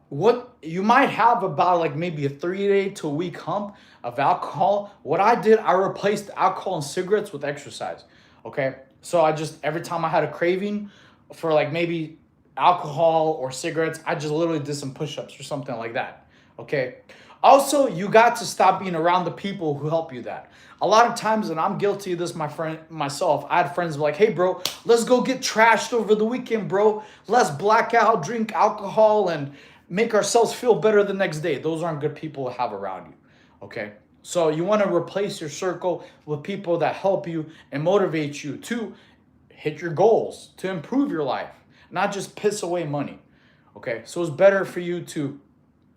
What you might have about maybe a 3-day to a week hump of alcohol. What I did, I replaced alcohol and cigarettes with exercise. Okay. So every time I had a craving for maybe alcohol or cigarettes, I just literally did some push-ups or something like that. Okay. Also, you got to stop being around the people who help you that. A lot of times, and I'm guilty of this, myself, I had friends like, hey, bro, let's go get trashed over the weekend, bro. Let's black out, drink alcohol, and make ourselves feel better the next day. Those aren't good people to have around you, okay? So you want to replace your circle with people that help you and motivate you to hit your goals, to improve your life, not just piss away money, okay? So it's better for you to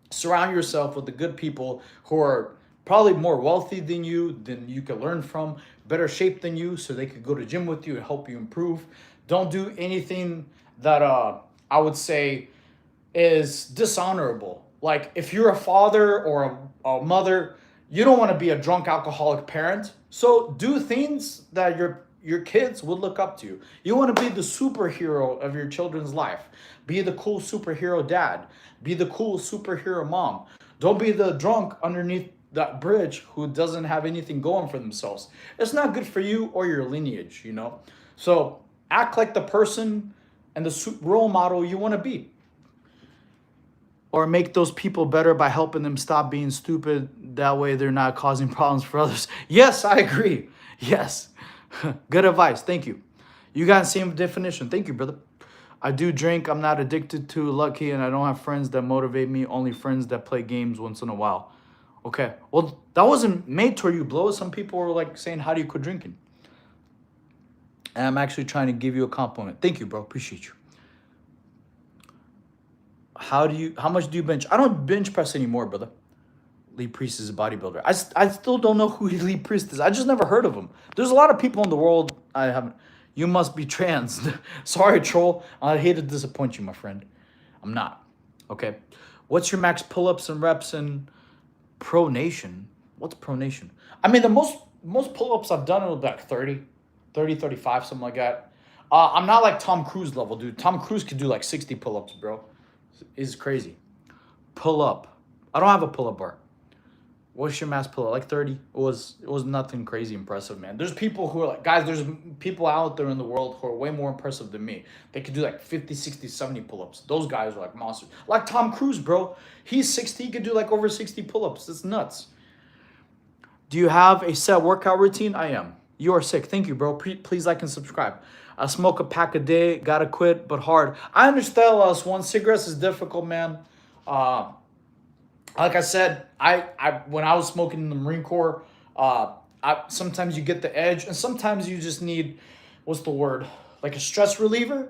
surround yourself with the good people who are probably more wealthy than you can learn from, better shape than you, so they could go to gym with you and help you improve. Don't do anything that I would say is dishonorable. Like if you're a father or a mother, you don't want to be a drunk alcoholic parent. So do things that your kids would look up to you. You want to be the superhero of your children's life. Be the cool superhero dad. Be the cool superhero mom. Don't be the drunk underneath that bridge who doesn't have anything going for themselves. It's not good for you or your lineage, So act like the person and the role model you want to be. Or make those people better by helping them stop being stupid. That way they're not causing problems for others. Yes, I agree. Yes. Good advice. Thank you. You got the same definition. Thank you, brother. I do drink. I'm not addicted to lucky, and I don't have friends that motivate me. Only friends that play games once in a while. Okay. Well, that wasn't made toward you, Blow. Some people were like saying, how do you quit drinking? And I'm actually trying to give you a compliment. Thank you, bro. Appreciate you. How much do you bench? I don't bench press anymore, brother. Lee Priest is a bodybuilder. I still don't know who Lee Priest is. I just never heard of him. There's a lot of people in the world I haven't. You must be trans. Sorry, troll. I hate to disappoint you, my friend. I'm not. Okay. What's your max pull-ups and reps in pronation? What's pronation? I mean, the most pull-ups I've done are like 30, 35, something like that. I'm not like Tom Cruise level, dude. Tom Cruise could do like 60 pull-ups, bro. It's crazy. Pull up. I don't have a pull-up bar. What's your mass pull-up? Like 30. It was nothing crazy impressive, man. There's people who are like, guys, there's people out there in the world who are way more impressive than me. They could do like 50, 60, 70 pull-ups. Those guys are like monsters. Like Tom Cruise, bro. He's 60. He could do like over 60 pull-ups. It's nuts. Do you have a set workout routine? I am. You are sick. Thank you, bro. Please like and subscribe. I smoke a pack a day. Gotta quit, but hard. I understand, one cigarettes is difficult, man. Like I said, I when I was smoking in the Marine Corps, sometimes you get the edge, and sometimes you just need, what's the word? Like a stress reliever.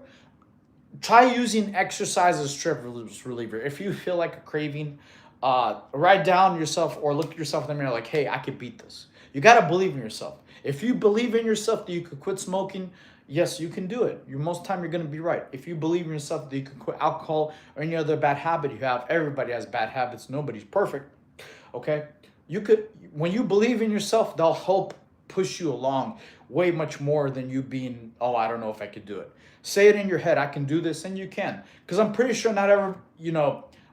Try using exercise as a stress reliever. If you feel like a craving, write down yourself or look at yourself in the mirror like, hey, I could beat this. You got to believe in yourself. If you believe in yourself that you could quit smoking, yes, you can do it. Most of the time, you're going to be right. If you believe in yourself that you can quit alcohol or any other bad habit you have, everybody has bad habits. Nobody's perfect, okay? You could, when you believe in yourself, they'll help push you along way much more than you being, oh, I don't know if I could do it. Say it in your head, I can do this, and you can. Because I'm pretty sure not ever,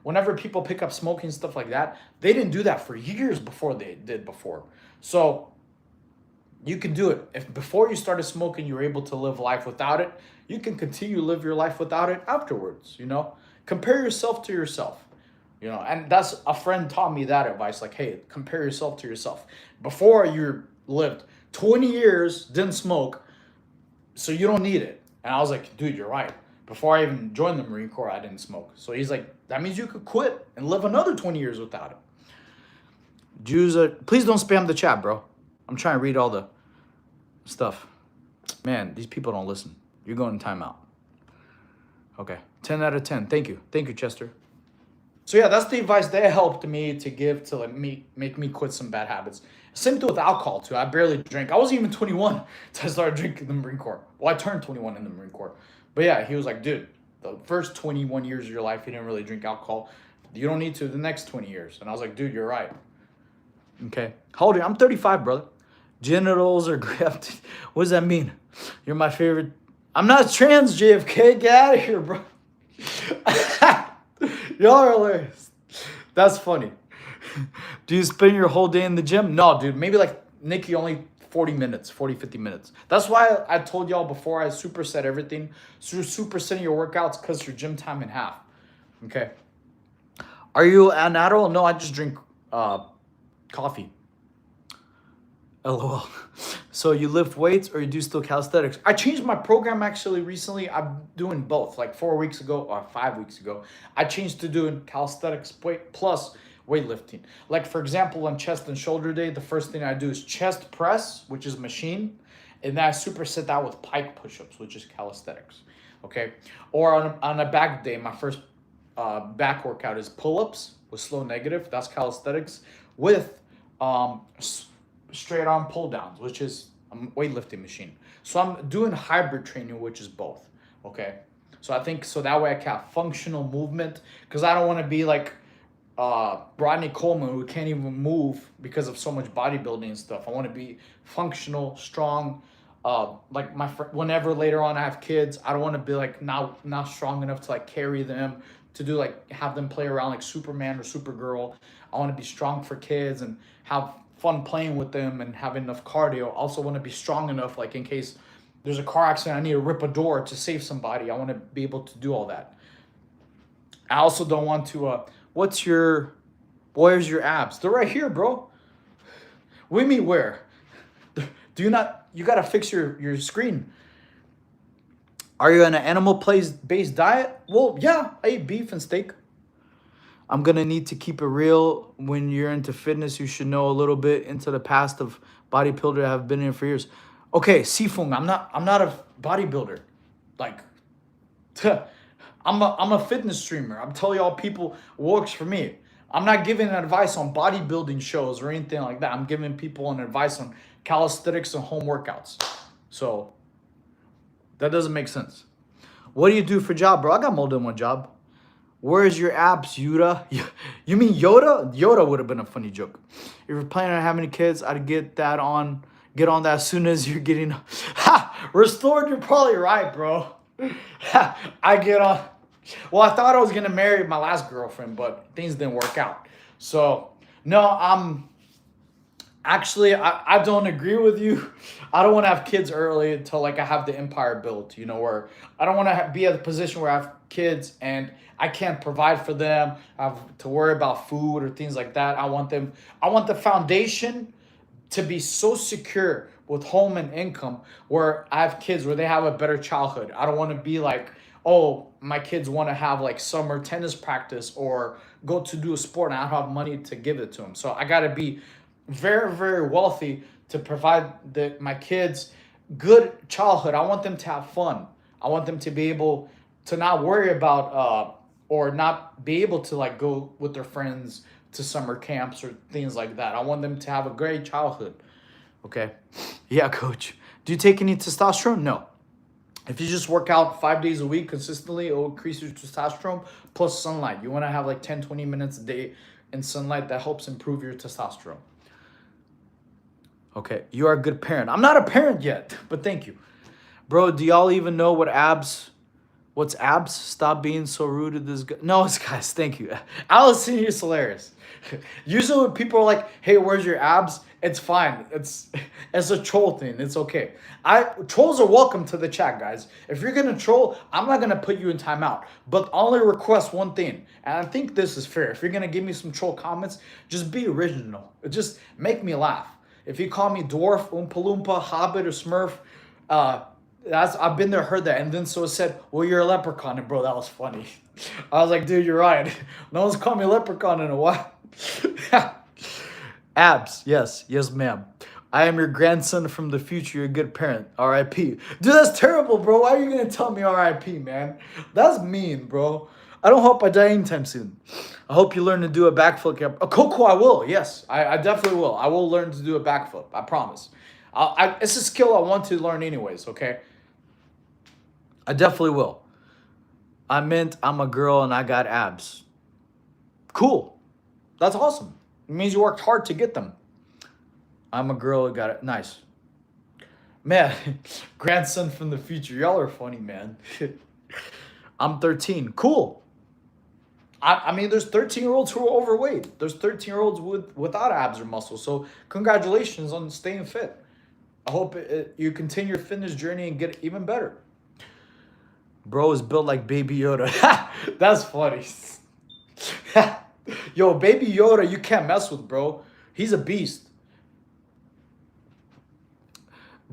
whenever people pick up smoking and stuff like that, they didn't do that for years before they did before. So you can do it. If before you started smoking, you were able to live life without it, you can continue to live your life without it afterwards, Compare yourself to yourself, and that's, a friend taught me that advice, like, hey, compare yourself to yourself. Before you lived 20 years, didn't smoke, so you don't need it. And I was like, dude, you're right. Before I even joined the Marine Corps, I didn't smoke. So he's like, that means you could quit and live another 20 years without it. Jews please don't spam the chat, bro. I'm trying to read all the stuff. Man, these people don't listen. You're going in timeout. Okay. 10 out of 10. Thank you. Thank you, Chester. So yeah, that's the advice they helped me to give to make me quit some bad habits. Same thing with alcohol too. I barely drink. I wasn't even 21 until I started drinking in the Marine Corps. Well, I turned 21 in the Marine Corps. But yeah, he was like, dude, the first 21 years of your life, you didn't really drink alcohol. You don't need to the next 20 years. And I was like, dude, you're right. Okay. How old are you? I'm 35, brother. Genitals are grafted. What does that mean? You're my favorite. I'm not trans, JFK. Get out of here, bro. Y'all are hilarious. That's funny. Do you spend your whole day in the gym? No, dude. Maybe like Nikki, only 40 minutes, 50 minutes. That's why I told y'all before I superset everything. So you're supersetting your workouts because your gym time in half. Okay. Are you an adult? No, I just drink coffee. LOL. So you lift weights or you do still calisthenics? I changed my program actually recently. I'm doing both. Like 4 weeks ago or 5 weeks ago, I changed to doing calisthenics plus weightlifting. Like for example, on chest and shoulder day, the first thing I do is chest press, which is machine. And then I superset that with pike push-ups, which is calisthenics. Okay. Or on a back day, my first back workout is pull-ups with slow negative. That's calisthenics with straight arm pull downs, which is a weightlifting machine. So I'm doing hybrid training, which is both. Okay. So I think, so that way I can have functional movement, because I don't want to be like Rodney Coleman, who can't even move because of so much bodybuilding and stuff. I want to be functional, strong. Like my friend, whenever later on I have kids, I don't want to be like not strong enough to like carry them, to do like have them play around like Superman or Supergirl. I want to be strong for kids and have fun playing with them and have enough cardio. Also want to be strong enough, like in case there's a car accident, I need to rip a door to save somebody. I want to be able to do all that. I also don't want to, where's your abs? They're right here, bro. What do you mean where? Do you not, you got to fix your screen. Are you on an animal-based diet? Well, yeah, I eat beef and steak. I'm gonna need to keep it real. When you're into fitness, you should know a little bit into the past of bodybuilder. Have been in for years. Okay, Sifung, I'm not a bodybuilder. Like, I'm a fitness streamer. I'm telling y'all people what works for me. I'm not giving advice on bodybuilding shows or anything like that. I'm giving people an advice on calisthenics and home workouts. So that doesn't make sense. What do you do for job, bro? I got more than one job. Where's your abs, Yoda? You mean Yoda? Yoda would have been a funny joke. If you're planning on having kids, I'd get on that as soon as you're getting restored. You're probably right, bro. I get on. Well, I thought I was gonna marry my last girlfriend, but things didn't work out. So no, actually, I don't agree with you. I don't want to have kids early until like I have the empire built, where I don't want to be at the position where I have kids and I can't provide for them. I have to worry about food or things like that. I want the foundation to be so secure with home and income where I have kids where they have a better childhood. I don't want to be like, oh, my kids want to have like summer tennis practice or go to do a sport and I don't have money to give it to them. So I got to be very, very wealthy to provide my kids good childhood. I want them to have fun. I want them to be able to not worry about or not be able to like go with their friends to summer camps or things like that. I want them to have a great childhood. Okay. Yeah, coach. Do you take any testosterone? No. If you just work out 5 days a week consistently, it will increase your testosterone plus sunlight. You want to have like 10, 20 minutes a day in sunlight. That helps improve your testosterone. Okay, you are a good parent. I'm not a parent yet, but thank you. Bro, do y'all even know what's abs? Stop being so rude to this guy. No, it's guys, thank you. Allison, you're hilarious. Usually when people are like, hey, where's your abs? It's fine. It's a troll thing. It's okay. Trolls are welcome to the chat, guys. If you're gonna troll, I'm not gonna put you in timeout. But only request one thing, and I think this is fair. If you're gonna give me some troll comments, just be original. Just make me laugh. If you call me dwarf, Oompa Loompa, Hobbit, or Smurf, I've been there, heard that. And then so it said, well, you're a leprechaun. And bro, that was funny. I was like, dude, you're right. No one's called me a leprechaun in a while. Abs, yes, ma'am. I am your grandson from the future. You're a good parent. R.I.P. Dude, that's terrible, bro. Why are you going to tell me R.I.P., man? That's mean, bro. I don't hope I die anytime soon. I hope you learn to do a backflip. Coco, I will. Yes, I definitely will. I will learn to do a backflip. I promise. It's a skill I want to learn anyways, okay? I definitely will. I meant I'm a girl and I got abs. Cool. That's awesome. It means you worked hard to get them. I'm a girl who got it. Nice. Man, grandson from the future. Y'all are funny, man. I'm 13. Cool. I mean, there's 13-year-olds who are overweight. There's 13-year-olds without abs or muscles. So congratulations on staying fit. I hope you continue your fitness journey and get even better. Bro is built like Baby Yoda. That's funny. Yo, Baby Yoda, you can't mess with, bro. He's a beast.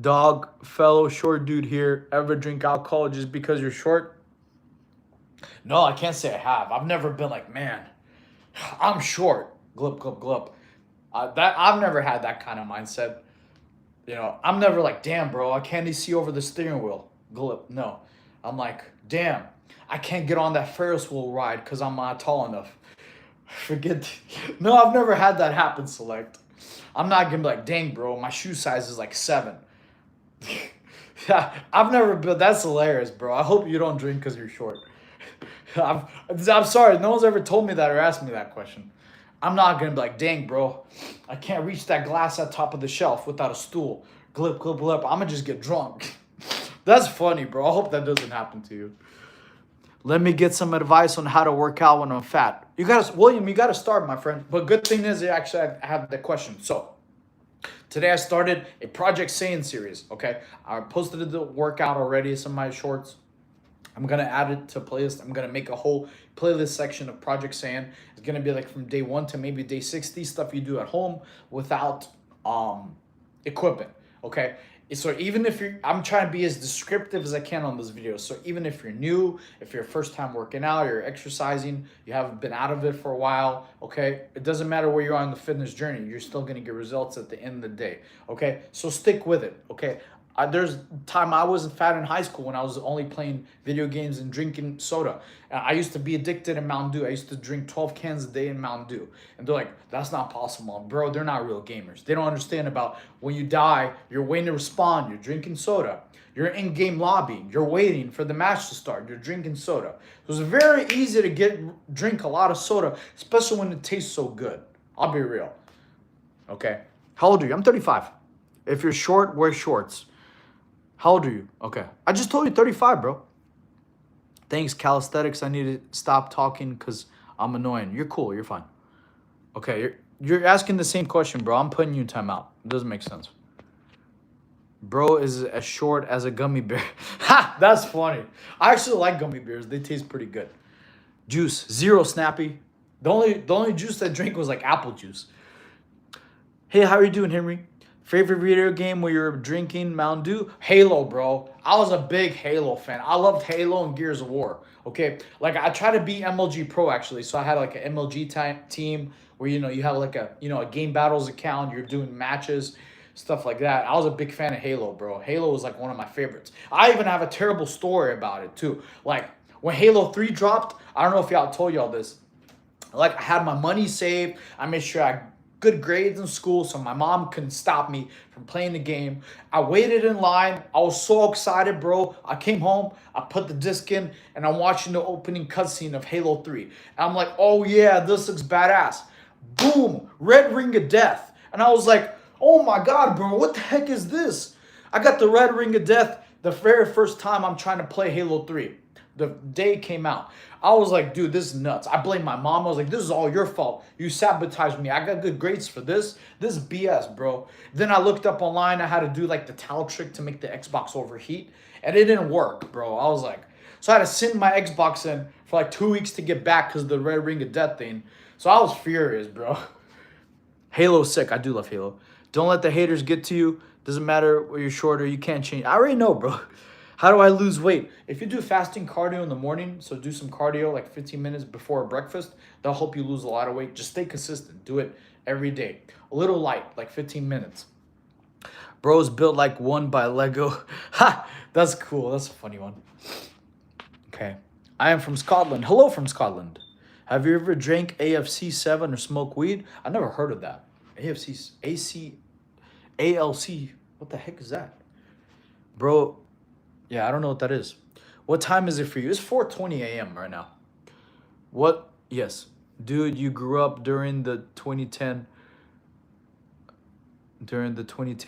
Dog, fellow short dude here. Ever drink alcohol just because you're short? No, I can't say I have. I've never been like, man, I'm short. Glup, glup, glup. I've never had that kind of mindset. I'm never like, damn, bro, I can't even see over the steering wheel. Glup. No. I'm like, damn, I can't get on that Ferris wheel ride because I'm not tall enough. No, I've never had that happen, Select. I'm not going to be like, dang, bro, my shoe size is like 7. I've never been. That's hilarious, bro. I hope you don't drink because you're short. I'm sorry. No one's ever told me that or asked me that question. I'm not going to be like, dang, bro, I can't reach that glass at top of the shelf without a stool. Glip, glip, glip. I'm going to just get drunk. That's funny, bro. I hope that doesn't happen to you. Let me get some advice on how to work out when I'm fat. William, you got to start, my friend. But good thing is, I have the question. So today I started a Project Saiyan series, okay? I posted the workout already, some of my shorts. I'm going to add it to a playlist. I'm going to make a whole playlist section of Project Saiyan. It's going to be like from day 1 to maybe day 60, stuff you do at home without equipment, okay? So even if I'm trying to be as descriptive as I can on this video. So even if you're new, if you're first time working out, you're exercising, you haven't been out of it for a while, okay? It doesn't matter where you are on the fitness journey. You're still going to get results at the end of the day, okay? So stick with it, okay? There's time I wasn't fat in high school when I was only playing video games and drinking soda. I used to be addicted in Mountain Dew. I used to drink 12 cans a day in Mountain Dew. And they're like, that's not possible. Bro, they're not real gamers. They don't understand about when you die, you're waiting to respawn. You're drinking soda. You're in-game lobby. You're waiting for the match to start. You're drinking soda. So it's very easy to drink a lot of soda, especially when it tastes so good. I'll be real. Okay. How old are you? I'm 35. If you're short, wear shorts. How old are you? Okay. I just told you 35, bro. Thanks, calisthenics. I need to stop talking because I'm annoying. You're cool. You're fine. Okay. You're asking the same question, bro. I'm putting you in timeout. It doesn't make sense. Bro is as short as a gummy bear. Ha! That's funny. I actually like gummy bears. They taste pretty good. Juice. Zero snappy. The only juice I drank was like apple juice. Hey, how are you doing, Henry? Favorite video game where you're drinking Mountain Dew? Halo, bro. I was a big Halo fan. I loved Halo and Gears of War. Okay, like I try to be MLG Pro actually. So I had like an MLG team where you have like a game battles account. You're doing matches, stuff like that. I was a big fan of Halo, bro. Halo was like one of my favorites. I even have a terrible story about it too. Like when Halo 3 dropped, I don't know if y'all told y'all this. Like I had my money saved. I made sure I good grades in school so my mom couldn't stop me from playing the game. I waited in line. I was so excited, bro. I came home, I put the disc in, and I'm watching the opening cutscene of Halo 3. And I'm like, oh yeah, this looks badass. Boom, red ring of death. And I was like, oh my God, bro, what the heck is this? I got the red ring of death the very first time I'm trying to play Halo 3. The day it came out. I was like, dude, this is nuts. I blame my mom. I was like, this is all your fault. You sabotaged me. I got good grades for this. This is BS, bro. Then I looked up online. I had to do like the towel trick to make the Xbox overheat. And it didn't work, bro. I was like, so I had to send my Xbox in for like 2 weeks to get back because of the red ring of death thing. So I was furious, bro. Halo's sick. I do love Halo. Don't let the haters get to you. Doesn't matter where you're shorter. You can't change. I already know, bro. How do I lose weight? If you do fasting cardio in the morning, so do some cardio like 15 minutes before breakfast, that'll help you lose a lot of weight. Just stay consistent. Do it every day. A little light, like 15 minutes. Bro's built like one by Lego. Ha! That's cool. That's a funny one. Okay. I am from Scotland. Hello from Scotland. Have you ever drank AFC 7 or smoked weed? I never heard of that. ALC. What the heck is that? Bro, yeah, I don't know what that is. What time is it for you? It's 4:20 a.m. right now. What? Yes. Dude, you grew up during the 2010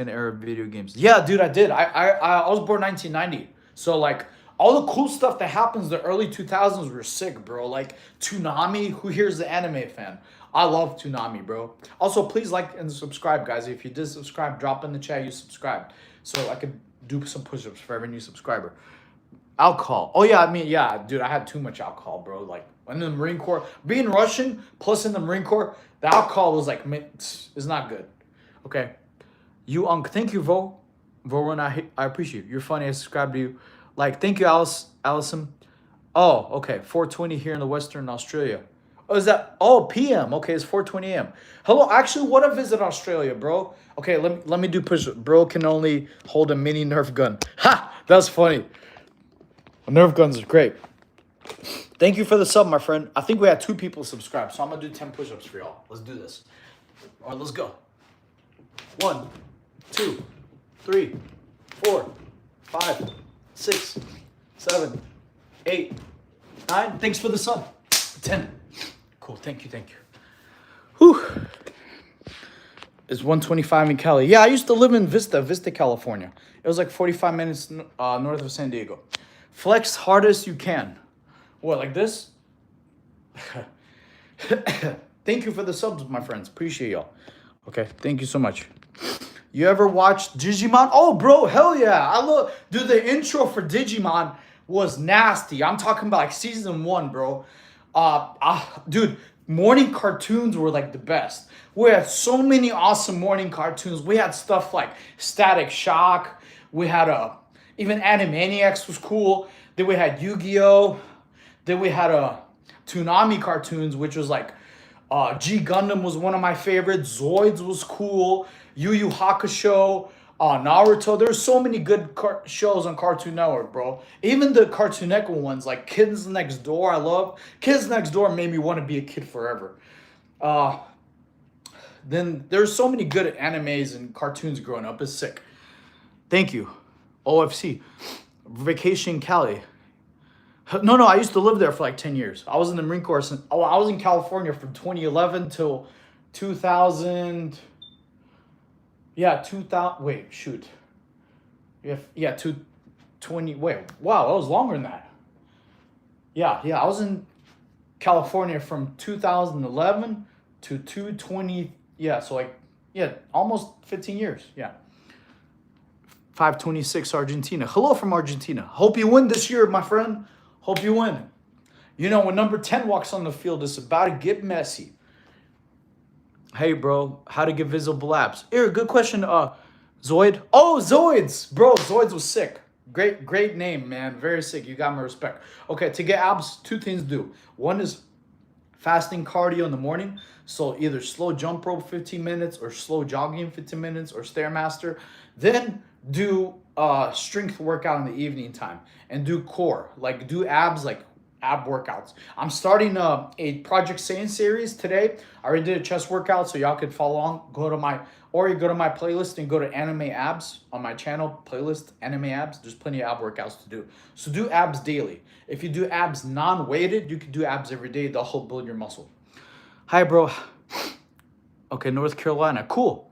era of video games. Yeah, dude, I did. I was born 1990. So like all the cool stuff that happens in the early 2000s were sick, bro. Like Toonami, who here's the anime fan? I love Toonami, bro. Also, please like and subscribe, guys. If you did subscribe, drop in the chat you subscribed so I could do some push-ups for every new subscriber. Alcohol. Oh, yeah, I mean, yeah, dude, I had too much alcohol, bro. Like, in the Marine Corps, being Russian plus in the Marine Corps, the alcohol was like, it's not good. Okay. Thank you, Voron, I appreciate you. You're funny. I subscribe to you. Like, thank you, Allison. Oh, okay. 4:20 here in the Western Australia. Oh, is that? Oh, PM. Okay, it's 4:20 a.m. Hello. Actually, what if visit Australia, bro? Okay, let me do push. Bro can only hold a mini Nerf gun. Ha! That's funny. Nerf guns are great. Thank you for the sub, my friend. I think we had 2 people subscribe, so I'm gonna do 10 push-ups for y'all. Let's do this. All right, let's go. 1, 2, 3, 4, 5, 6, 7, 8, 9. Thanks for the sub. 10. Cool. Thank you. Whew. It's 1:25 in Cali. Yeah, I used to live in Vista, California. It was like 45 minutes north of San Diego. Flex hardest you can. What, like this? Thank you for the subs, my friends. Appreciate y'all. Okay, thank you so much. You ever watched Digimon? Oh, bro, hell yeah. I love, dude, the intro for Digimon was nasty. I'm talking about like season 1, bro. Dude, morning cartoons were like the best. We had so many awesome morning cartoons. We had stuff like Static Shock. We had even Animaniacs was cool. Then we had Yu-Gi-Oh. Then we had Toonami cartoons, which was like G Gundam was one of my favorites. Zoids was cool. Yu Yu Hakusho, Naruto. There's so many good shows on Cartoon Network, bro. Even the Cartoon Network ones like Kids Next Door, I love. Kids Next Door made me want to be a kid forever. Then there's so many good animes and cartoons growing up. It's sick. Thank you. OFC. Vacation Cali. No, I used to live there for like 10 years. I was in the Marine Corps since, I was in California from 2011 till 2000. Yeah, 2000. Wait, shoot. Yeah, 20. Wait, wow, that was longer than that. Yeah, I was in California from 2011 to 220. Yeah, so like, yeah, almost 15 years. Yeah. 526 Argentina. Hello from Argentina. Hope you win this year, my friend. Hope you win. You know, when number 10 walks on the field, it's about to get messy. Hey, bro, how to get visible abs? Here, good question. Zoid. Oh, Zoids. Bro, Zoids was sick. Great name, man. Very sick. You got my respect. Okay, to get abs, two things to do. One is fasting cardio in the morning. So either slow jump rope 15 minutes or slow jogging 15 minutes or Stairmaster. Then do strength workout in the evening time and do core. Like do abs, like ab workouts. I'm starting a Project Saiyan series today. I already did a chest workout, so y'all could follow on. You go to my playlist and go to anime abs on my channel playlist, anime abs. There's plenty of ab workouts to do. So do abs daily. If you do abs non-weighted, you can do abs every day. They'll help build your muscle. Hi, bro. Okay, North Carolina. Cool.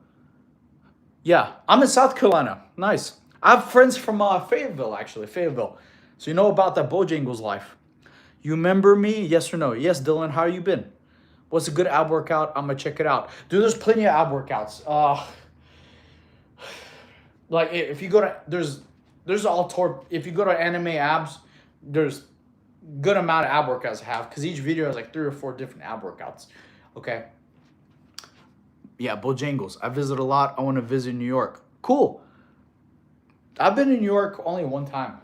Yeah, I'm in South Carolina. Nice. I have friends from Fayetteville, actually. Fayetteville. So you know about that Bojangles life. You remember me? Yes or no? Yes, Dylan. How you been? What's a good ab workout? I'm gonna check it out. Dude, there's plenty of ab workouts. Like if you go to if you go to anime abs, there's good amount of ab workouts I have because each video has like 3 or 4 different ab workouts. Okay. Yeah, Bojangles. I visit a lot. I want to visit New York. Cool. I've been in New York only one time.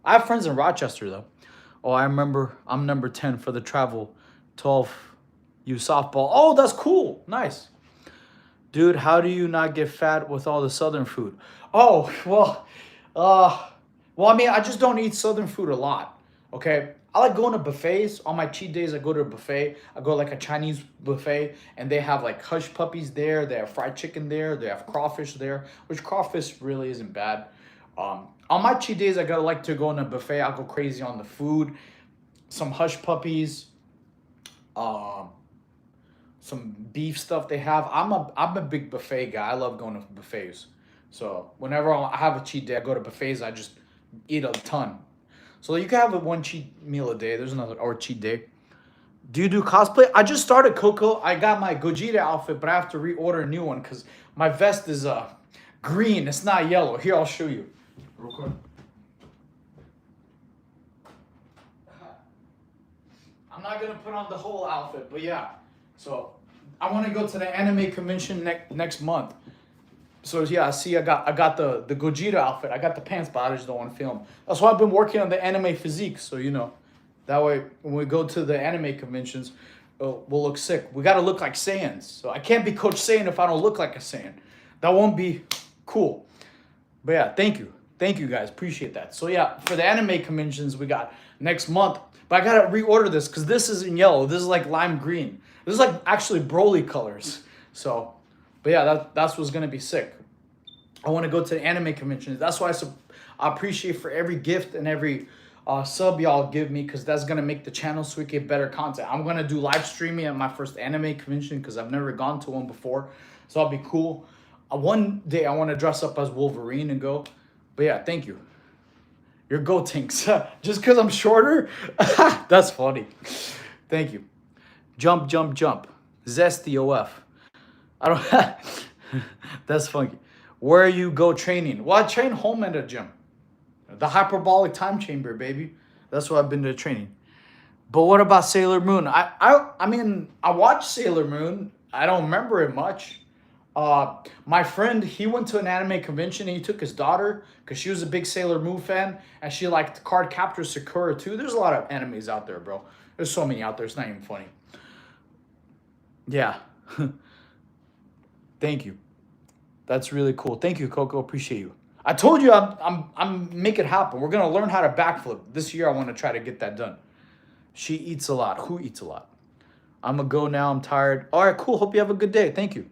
I have friends in Rochester though. Oh, I remember I'm number 10 for the travel 12 U softball. Oh, that's cool. Nice. Dude, how do you not get fat with all the Southern food? Oh, well, I mean, I just don't eat Southern food a lot. Okay. I like going to buffets. On my cheat days, I go to a buffet. I go like a Chinese buffet, and they have like hush puppies there. They have fried chicken there. They have crawfish there, which crawfish really isn't bad. On my cheat days, I gotta like to go in a buffet. I'll go crazy on the food. Some hush puppies, some beef stuff they have. I'm a big buffet guy. I love going to buffets. So whenever I have a cheat day, I go to buffets. I just eat a ton. So you can have one cheat meal a day. There's another or cheat day. Do you do cosplay? I just started Coco. I got my Gogeta outfit, but I have to reorder a new one because my vest is green. It's not yellow. Here, I'll show you. Real quick. I'm not gonna put on the whole outfit, but yeah. So I want to go to the anime convention next month. So yeah, see, I got the Gogeta outfit. I got the pants, but I just don't want to film. That's why I've been working on the anime physique. So you know, that way when we go to the anime conventions, we'll look sick. We gotta look like Saiyans. So I can't be Coach Saiyan if I don't look like a Saiyan. That won't be cool. But yeah, thank you guys, appreciate that. So yeah, for the anime conventions we got next month. But I gotta reorder this because this is in yellow. This is like lime green. This is like actually Broly colors. So. But yeah, that's what's going to be sick. I want to go to the anime conventions. That's why I appreciate for every gift and every sub y'all give me because that's going to make the channel so we get better content. I'm going to do live streaming at my first anime convention because I've never gone to one before. So that'll be cool. One day I want to dress up as Wolverine and go. But yeah, thank you. Your go tinks. Just because I'm shorter? That's funny. Thank you. Jump. Zesty OF. I don't. That's funky. Where you go training? Well, I train home at a gym. The hyperbolic time chamber, baby. That's what I've been to training. But what about Sailor Moon? I mean, I watched Sailor Moon. I don't remember it much. My friend, he went to an anime convention and he took his daughter because she was a big Sailor Moon fan and she liked Card Captor Sakura too. There's a lot of animes out there, bro. There's so many out there. It's not even funny. Yeah. Thank you. That's really cool. Thank you, Coco. Appreciate you. I told you I'm make it happen. We're gonna learn how to backflip this year. I want to try to get that done. She eats a lot. Who eats a lot? I'm gonna go now. I'm tired. All right, cool. Hope you have a good day. Thank you.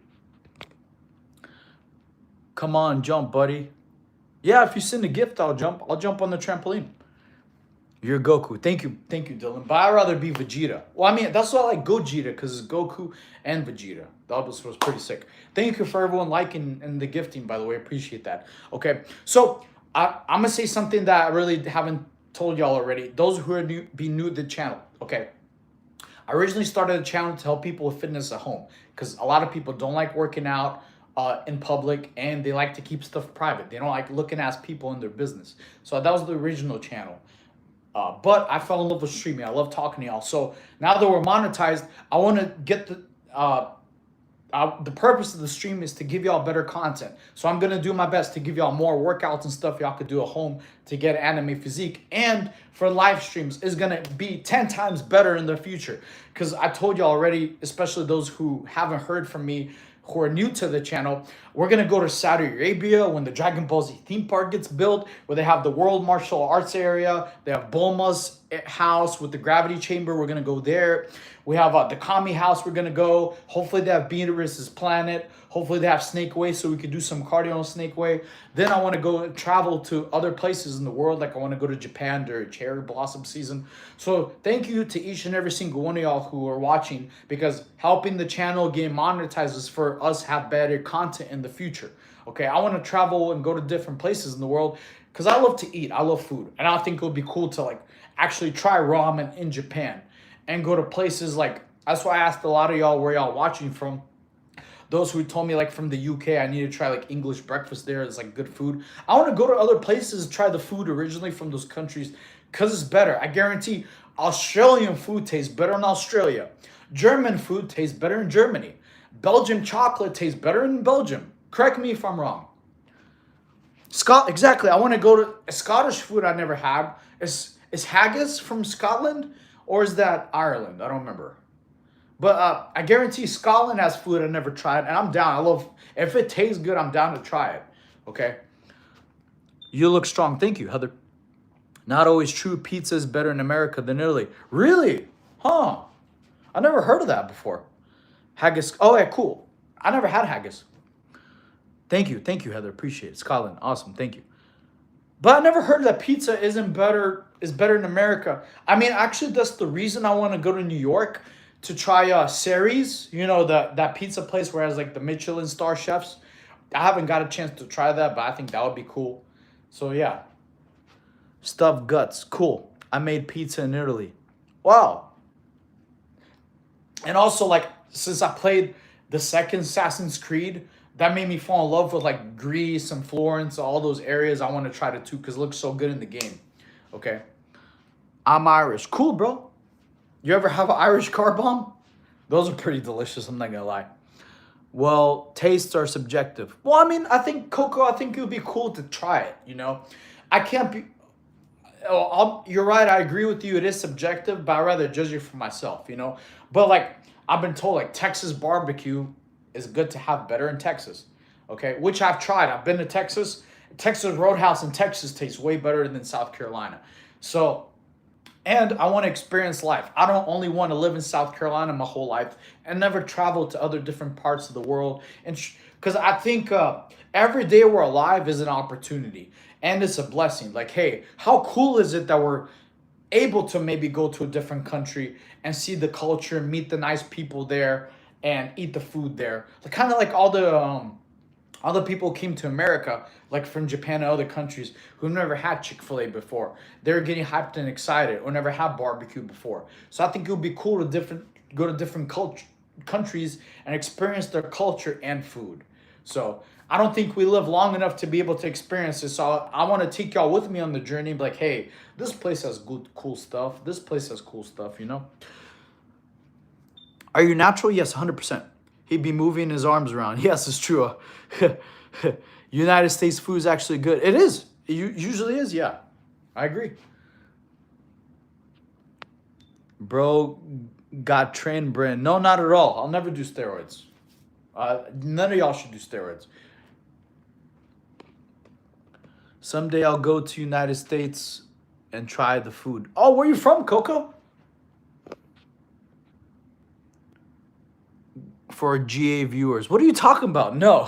Come on, jump, buddy. Yeah, if you send a gift, I'll jump. I'll jump on the trampoline. You're Goku. Thank you, Dylan. But I'd rather be Vegeta. Well, I mean, that's why I like Gogeta, because it's Goku and Vegeta. That was pretty sick. Thank you for everyone liking and the gifting, by the way. Appreciate that. Okay, so I'm going to say something that I really haven't told y'all already. Those who are new to the channel, okay? I originally started a channel to help people with fitness at home because a lot of people don't like working out in public and they like to keep stuff private. They don't like looking at people in their business. So that was the original channel. But I fell in love with streaming. I love talking to y'all. So now that we're monetized, I want to get the purpose of the stream is to give y'all better content. So I'm going to do my best to give y'all more workouts and stuff y'all could do at home to get anime physique. And for live streams is going to be 10 times better in the future. Because I told y'all already, especially those who haven't heard from me, who are new to the channel, we're going to go to Saudi Arabia when the Dragon Ball Z theme park gets built, where they have the World Martial Arts area. They have Bulma's house with the gravity chamber. We're going to go there. We have the Kami house we're going to go. Hopefully they have Beatrice's planet. Hopefully they have Snake Way so we could do some cardio on Snake Way. Then I want to go travel to other places in the world. Like I want to go to Japan during cherry blossom season. So thank you to each and every single one of y'all who are watching, because helping the channel get monetized is for us have better content in the future. Okay, I want to travel and go to different places in the world because I love to eat. I love food. And I think it would be cool to like actually try ramen in Japan and go to places like, that's why I asked a lot of y'all where y'all watching from. Those who told me like from the UK, I need to try like English breakfast there. It's like good food. I want to go to other places, try the food originally from those countries because it's better. I guarantee Australian food tastes better in Australia. German food tastes better in Germany. Belgian chocolate tastes better in Belgium. Correct me if I'm wrong. Exactly. I want to go to Scottish food I never had. Is haggis from Scotland or is that Ireland? I don't remember. But I guarantee Scotland has food I never tried, and I'm down. I love, if it tastes good, I'm down to try it. Okay. You look strong. Thank you, Heather. Not always true. Pizza is better in America than Italy. Really? Huh. I never heard of that before. Haggis. Oh, yeah, cool. I never had haggis. Thank you, Heather. Appreciate it. Scotland. Awesome. Thank you. But I never heard that pizza is better in America. I mean, actually, that's the reason I want to go to New York to try Sari's, you know, that pizza place where it has like the Michelin star chefs. I haven't got a chance to try that, but I think that would be cool. So yeah. Stuffed guts. Cool. I made pizza in Italy. Wow. And also, like, since I played the second Assassin's Creed, that made me fall in love with like Greece and Florence, all those areas. I want to try to too because it looks so good in the game. Okay. I'm Irish. Cool, bro. You ever have an Irish car bomb? Those are pretty delicious, I'm not gonna lie. Well, tastes are subjective. Well, I mean, I think, Coco, I think it would be cool to try it, you know? I can't be... you're right, I agree with you, it is subjective, but I'd rather judge it for myself, you know? But, like, I've been told, like, Texas barbecue is good to have better in Texas, okay? Which I've tried. I've been to Texas. Texas Roadhouse in Texas tastes way better than South Carolina. So... and I want to experience life. I don't only want to live in South Carolina my whole life and never travel to other different parts of the world. And because I think every day we're alive is an opportunity and it's a blessing. Like, hey, how cool is it that we're able to maybe go to a different country and see the culture, meet the nice people there, and eat the food there. Like, kind of like all the people who came to America, like from Japan and other countries, who never had Chick-fil-A before. They're getting hyped and excited or never had barbecue before. So I think it would be cool to go to different countries and experience their culture and food. So I don't think we live long enough to be able to experience this. So I want to take y'all with me on the journey. Be like, hey, this place has good, cool stuff. This place has cool stuff, you know? Are you natural? Yes, 100%. He'd be moving his arms around. Yes, it's true. United States food is actually good. It is. It usually is, yeah. I agree. Bro got trained brain. No, not at all. I'll never do steroids. None of y'all should do steroids. Someday I'll go to United States and try the food. Oh, where you from, Coco? For GA viewers. What are you talking about? No.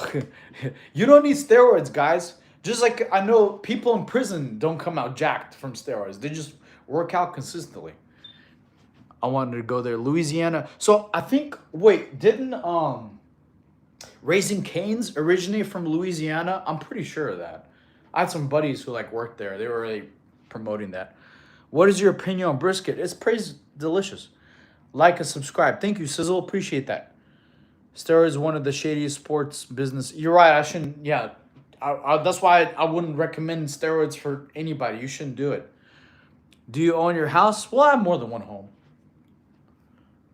You don't need steroids, guys. Just like I know people in prison don't come out jacked from steroids. They just work out consistently. I wanted to go there. Louisiana. So I think, wait, didn't Raising Cane's originate from Louisiana? I'm pretty sure of that. I had some buddies who like worked there. They were really promoting that. What is your opinion on brisket? It's pretty delicious. Like and subscribe. Thank you, Sizzle. Appreciate that. Steroids is one of the shadiest sports business. You're right. I shouldn't. Yeah, that's why I wouldn't recommend steroids for anybody. You shouldn't do it. Do you own your house? Well, I have more than one home.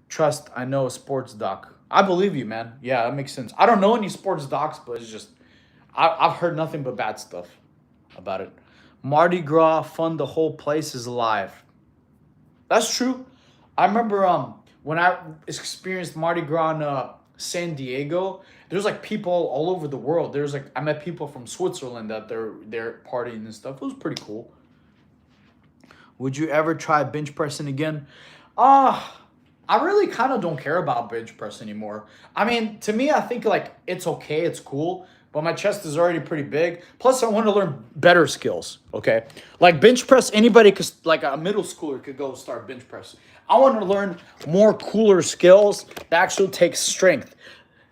Trust, I know a sports doc. I believe you, man. Yeah, that makes sense. I don't know any sports docs, but it's just I've heard nothing but bad stuff about it. Mardi Gras fun. The whole place is alive. That's true. I remember when I experienced Mardi Gras in San Diego. There's like people all over the world. There's like I met people from Switzerland that they're partying and stuff. It was pretty cool. Would you ever try bench pressing again? I really kind of don't care about bench press anymore. I mean, to me, I think like it's okay, it's cool, but my chest is already pretty big. Plus, I want to learn better skills, okay? Like bench press, anybody could, like a middle schooler could go start bench press. I want to learn more cooler skills that actually take strength,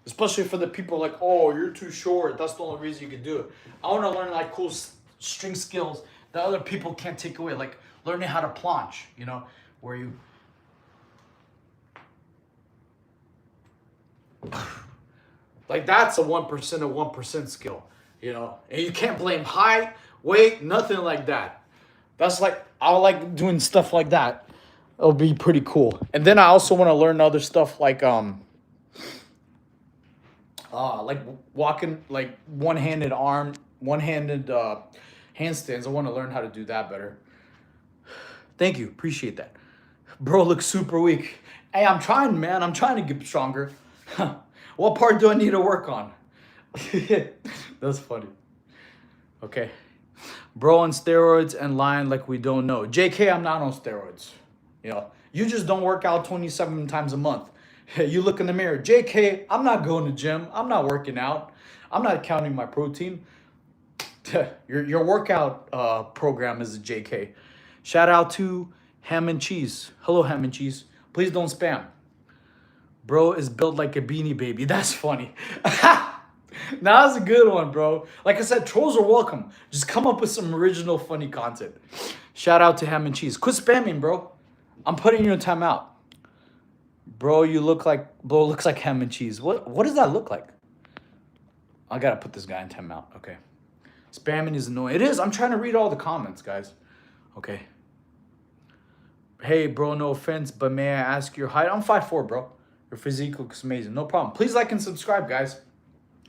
especially for the people like, oh, you're too short. That's the only reason you can do it. I want to learn like cool strength skills that other people can't take away, like learning how to planche, you know, where you... Like that's a 1% of 1% skill, you know, and you can't blame height, weight, nothing like that. That's like, I like doing stuff like that. It'll be pretty cool. And then I also want to learn other stuff like walking, like one-handed handstands. I want to learn how to do that better. Thank you, appreciate that. Bro looks super weak. Hey, I'm trying, man. I'm trying to get stronger. What part do I need to work on? That's funny. Okay. Bro on steroids and lying like we don't know. JK, I'm not on steroids. You know, you just don't work out 27 times a month. You look in the mirror. JK, I'm not going to gym. I'm not working out. I'm not counting my protein. Your workout program is a JK. Shout out to Ham and Cheese. Hello, Ham and Cheese. Please don't spam. Bro is built like a Beanie Baby. That's funny. Now that's a good one, bro. Like I said, trolls are welcome. Just come up with some original funny content. Shout out to Ham and Cheese. Quit spamming, bro. I'm putting you in timeout. Bro, looks like Ham and Cheese. What does that look like? I gotta put this guy in timeout. Okay. Spamming is annoying. It is. I'm trying to read all the comments, guys. Okay. Hey, bro, no offense, but may I ask your height? I'm 5'4", bro. Your physique looks amazing. No problem. Please like and subscribe, guys.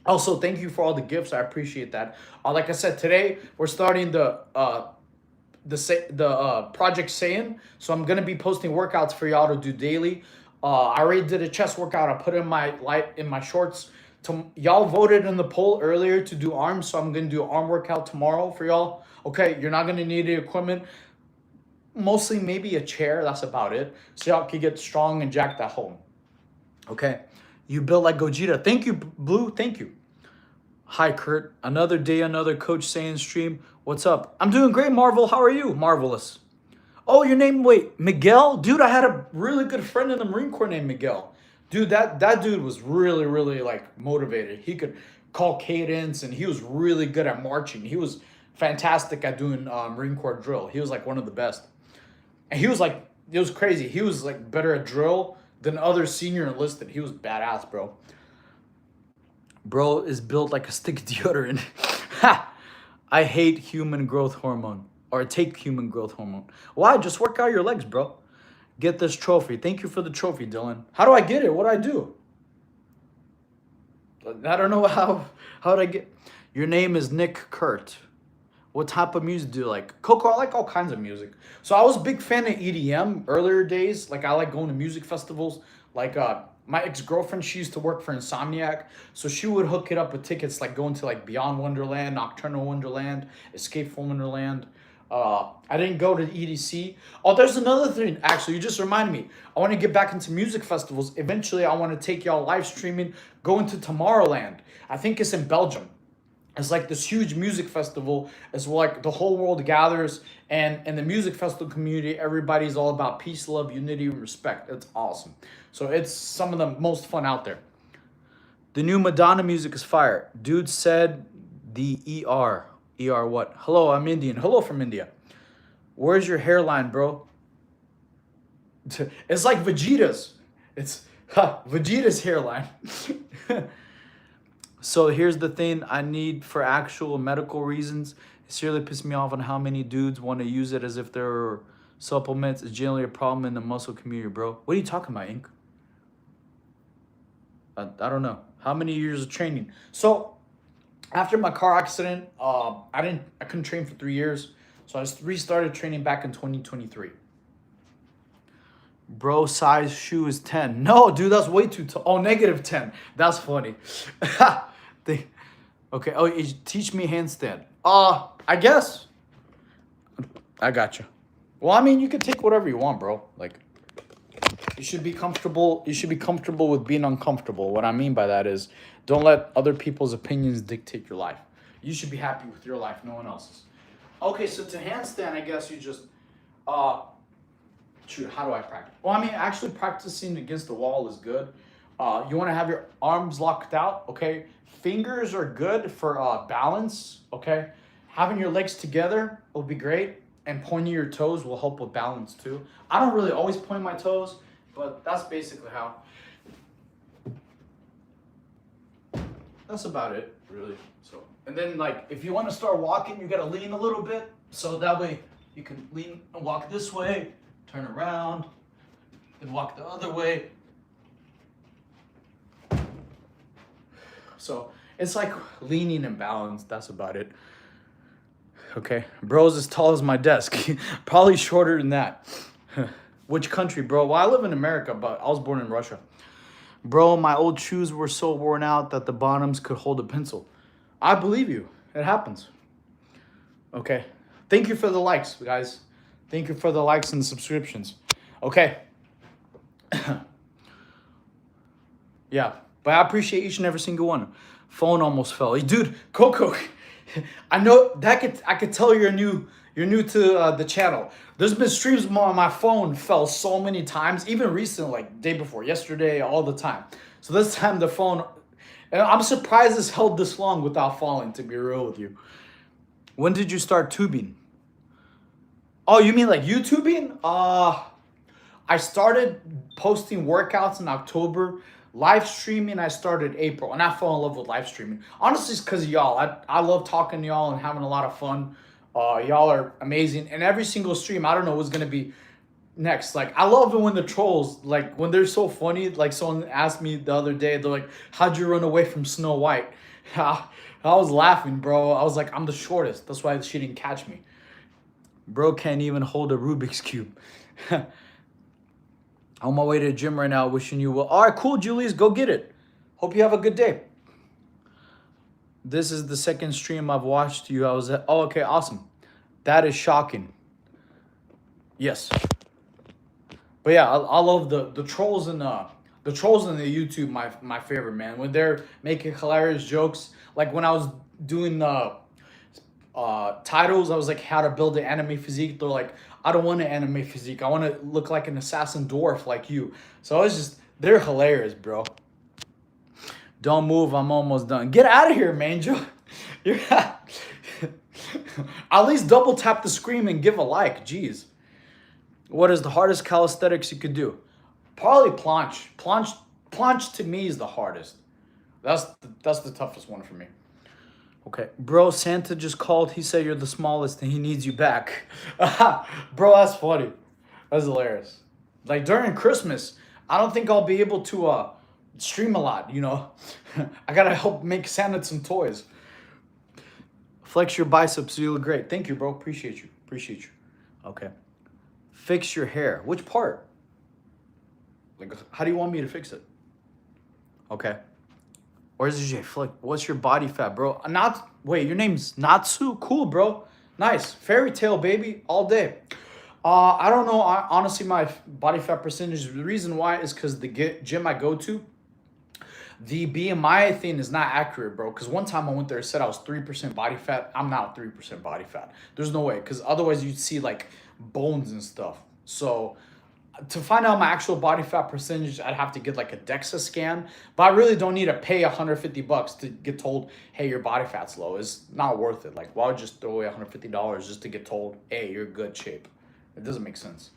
Also, thank you for all the gifts. I appreciate that. Like I said, today we're starting the Project Saiyan. So I'm gonna be posting workouts for y'all to do daily. I already did a chest workout. I put in my shorts. Y'all voted in the poll earlier to do arms, so I'm gonna do an arm workout tomorrow for y'all. Okay, you're not gonna need the equipment. Mostly maybe a chair. That's about it. So y'all can get strong and jacked at home. Okay, you built like Gogeta. Thank you, Blue. Thank you. Hi, Kurt. Another day, another Coach Saiyan stream. What's up? I'm doing great, Marvel. How are you? Marvelous. Oh, your name, wait, Miguel? Dude, I had a really good friend in the Marine Corps named Miguel. Dude, that dude was really, really, like, motivated. He could call cadence, and he was really good at marching. He was fantastic at doing Marine Corps drill. He was, like, one of the best. And he was, like, it was crazy. He was, like, better at drill than other senior enlisted. He was badass, bro. Bro is built like a stick of deodorant. I hate human growth hormone. Or take human growth hormone. Why? Just work out your legs, bro. Get this trophy. Thank you for the trophy, Dylan. How do I get it? What do I do? I don't know how'd I get. Your name is Nick Kurt. What type of music do you like? Coco, I like all kinds of music. So I was a big fan of EDM earlier days. Like I like going to music festivals. Like my ex-girlfriend, she used to work for Insomniac. So she would hook it up with tickets like going to like Beyond Wonderland, Nocturnal Wonderland, Escape from Wonderland. I didn't go to EDC. Oh, there's another thing. Actually, you just reminded me. I want to get back into music festivals. Eventually, I want to take y'all live streaming, go into Tomorrowland. I think it's in Belgium. It's like this huge music festival. It's like the whole world gathers, and in the music festival community, everybody's all about peace, love, unity, and respect. It's awesome. So it's some of the most fun out there. The new Madonna music is fire. Dude said the ER. ER what? Hello, I'm Indian. Hello from India. Where's your hairline, bro? It's like Vegeta's. It's Vegeta's hairline. So here's the thing I need for actual medical reasons. It seriously pissed me off on how many dudes want to use it as if they're supplements. It's generally a problem in the muscle community, bro. What are you talking about, Ink? I don't know. How many years of training? So after my car accident, I couldn't train for 3 years. So I just restarted training back in 2023. Bro, size shoe is 10. No, dude, that's way too tall. Oh, negative 10. That's funny. Okay. Oh, teach me handstand. I guess. I got you. Well, I mean, you can take whatever you want, bro. Like, you should be comfortable. You should be comfortable with being uncomfortable. What I mean by that is, don't let other people's opinions dictate your life. You should be happy with your life, no one else's. Okay, so to handstand, I guess you just, shoot, how do I practice? Well, I mean, actually practicing against the wall is good. You want to have your arms locked out, okay? Fingers are good for balance, okay? Having your legs together will be great, and pointing your toes will help with balance too. I don't really always point my toes, but that's basically how. That's about it, really. So, and then like, if you want to start walking, you got to lean a little bit, so that way you can lean and walk this way, turn around, then walk the other way. So it's like leaning and balance. That's about it. Okay. Bro's as tall as my desk. Probably shorter than that. Which country, bro? Well, I live in America, but I was born in Russia. Bro, my old shoes were so worn out that the bottoms could hold a pencil. I believe you. It happens. Okay. Thank you for the likes, guys. Thank you for the likes and subscriptions. Okay. Yeah. But I appreciate each and every single one. Phone almost fell. Hey, dude, Coco, I know that I could tell you're new to the channel. There's been streams on my phone fell so many times, even recently, like day before, yesterday, all the time. So this time the phone, and I'm surprised it's held this long without falling, to be real with you. When did you start tubing? Oh, you mean like YouTubing? I started posting workouts in October. Live streaming, I started April, and I fell in love with live streaming. Honestly, it's because of y'all. I love talking to y'all and having a lot of fun. Y'all are amazing. And every single stream, I don't know what's going to be next. Like, I love it when the trolls, like, when they're so funny. Like, someone asked me the other day, they're like, how'd you run away from Snow White? I was laughing, bro. I was like, I'm the shortest. That's why she didn't catch me. Bro can't even hold a Rubik's Cube. On my way to the gym right now, wishing you well. All right, cool, Julius. Go get it. Hope you have a good day. This is the second stream I've watched you. I was at, oh, okay, awesome. That is shocking. Yes. But yeah, I love the trolls and the trolls in the YouTube. My favorite, man. When they're making hilarious jokes, like when I was doing the titles, I was like, how to build an anime physique. They're like, I don't want an anime physique. I want to look like an assassin dwarf like you. So it's just, they're hilarious, bro. Don't move. I'm almost done. Get out of here, man. You're at least double tap the screen and give a like. Jeez. What is the hardest calisthenics you could do? Probably planche. Planche to me is the hardest. That's the toughest one for me. Okay, bro, Santa just called. He said you're the smallest and he needs you back. Bro, that's funny. That's hilarious. Like during Christmas, I don't think I'll be able to stream a lot, you know. I gotta help make Santa some toys. Flex your biceps, you look great. Thank you, bro. Appreciate you. Appreciate you. Okay. Fix your hair. Which part? Like, how do you want me to fix it? Okay. Where's DJ Flick? What's your body fat, bro? Not wait, your name's Natsu? Cool, bro. Nice. Fairy tale, baby, all day. I don't know. Honestly, my body fat percentage. The reason why is because the gym I go to, the BMI thing is not accurate, bro. Because one time I went there, it said I was 3% body fat. I'm not 3% body fat. There's no way. Because otherwise you'd see like bones and stuff. So to find out my actual body fat percentage, I'd have to get like a DEXA scan. But I really don't need to pay $150 to get told, hey, your body fat's low. It's not worth it. Like, why would you just throw away $150 just to get told, hey, you're in good shape? It doesn't make sense.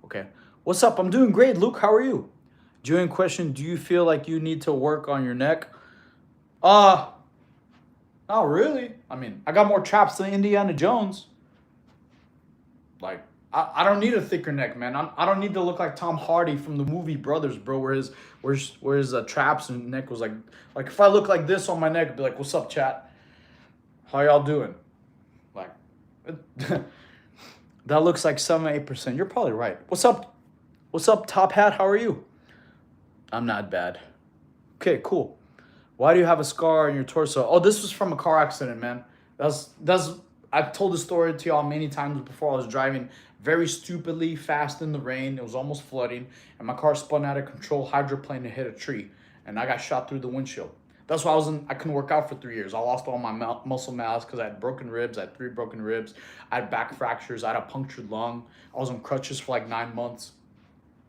Okay. What's up? I'm doing great, Luke. How are you? Julian question, do you feel like you need to work on your neck? Not really. I mean, I got more traps than Indiana Jones. Like, I don't need a thicker neck, man. I don't need to look like Tom Hardy from the movie Brothers, bro, where his traps and neck was like if I look like this on my neck, I'd be like, what's up, chat? How y'all doing? Like, that looks like 7-8%. You're probably right. What's up? What's up, Top Hat? How are you? I'm not bad. Okay, cool. Why do you have a scar on your torso? Oh, this was from a car accident, man. I've told the story to y'all many times before. I was driving very stupidly fast in the rain. It was almost flooding, and my car spun out of control, hydroplaned and hit a tree, and I got shot through the windshield. That's why I couldn't work out for 3 years. I lost all my muscle mass because I had broken ribs. I had 3 broken ribs. I had back fractures. I had a punctured lung. I was on crutches for like 9 months.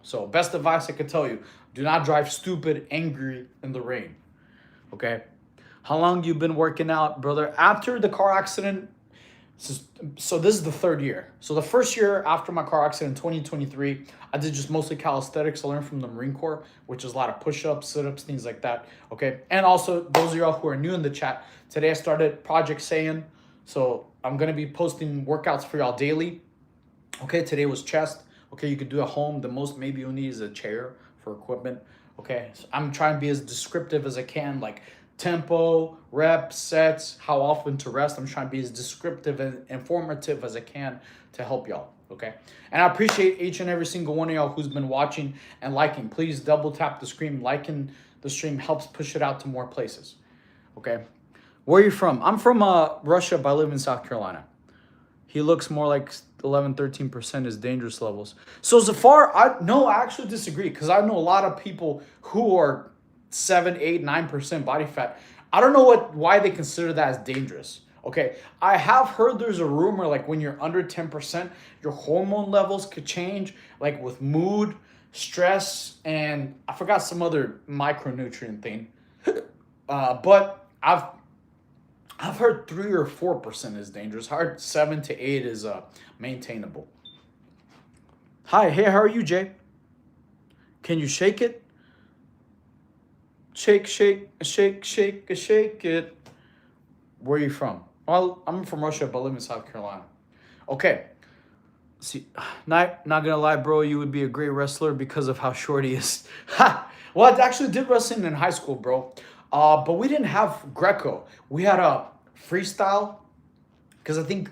So best advice I could tell you, do not drive stupid, angry in the rain, okay? How long you been working out, brother? After the car accident, so this is the 3rd year. So the first year after my car accident in 2023, I did just mostly calisthenics. I learned from the Marine Corps, which is a lot of push-ups, sit-ups, things like that, okay? And also, those of y'all who are new in the chat, today I started Project Saiyan. So I'm going to be posting workouts for y'all daily, okay? Today was chest. Okay, you could do at home. The most maybe you'll need is a chair for equipment. Okay, so I'm trying to be as descriptive as I can, like tempo, reps, sets, how often to rest. I'm trying to be as descriptive and informative as I can to help y'all. Okay, and I appreciate each and every single one of y'all who's been watching and liking. Please double tap the stream. Liking the stream helps push it out to more places. Okay, where are you from? I'm from Russia, but I live in South Carolina. He looks more like 11-13% is dangerous levels. So far, I actually disagree, because I know a lot of people who are 7-8-9% body fat. I don't know why they consider that as dangerous. Okay, I have heard there's a rumor like when you're under 10%, your hormone levels could change, like with mood, stress, and I forgot some other micronutrient thing. But I've heard 3 or 4% is dangerous. I heard 7 to 8 is maintainable. Hi, hey, how are you, Jay? Can you shake it? Shake, shake, shake, shake, shake it. Where are you from? Well, I'm from Russia, but I live in South Carolina. Okay. See, not gonna lie, bro, you would be a great wrestler because of how short he is. Well, I actually did wrestling in high school, bro. But we didn't have Greco. We had a freestyle, because I think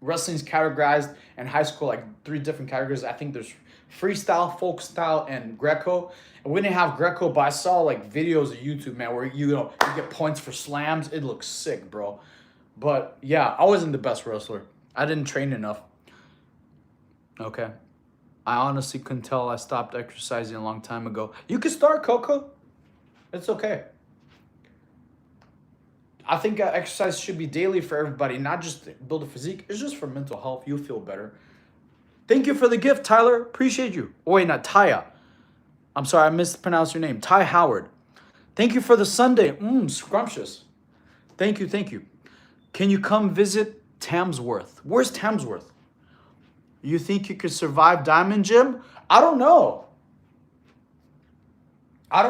wrestling's categorized in high school like 3 different categories. I think there's freestyle, folk style, and Greco. And we didn't have Greco, but I saw like videos of YouTube, man, where you get points for slams. It looks sick, bro. But yeah, I wasn't the best wrestler. I didn't train enough. Okay. I honestly couldn't tell. I stopped exercising a long time ago. You could start, Coco. It's okay. I think exercise should be daily for everybody, not just to build a physique. It's just for mental health. You'll feel better. Thank you for the gift, Tyler. Appreciate you. Oh, wait, not Taya. I'm sorry, I mispronounced your name. Ty Howard. Thank you for the Sunday. Scrumptious. Thank you, thank you. Can you come visit Tamsworth? Where's Tamsworth? You think you could survive Diamond Gym? I don't know. I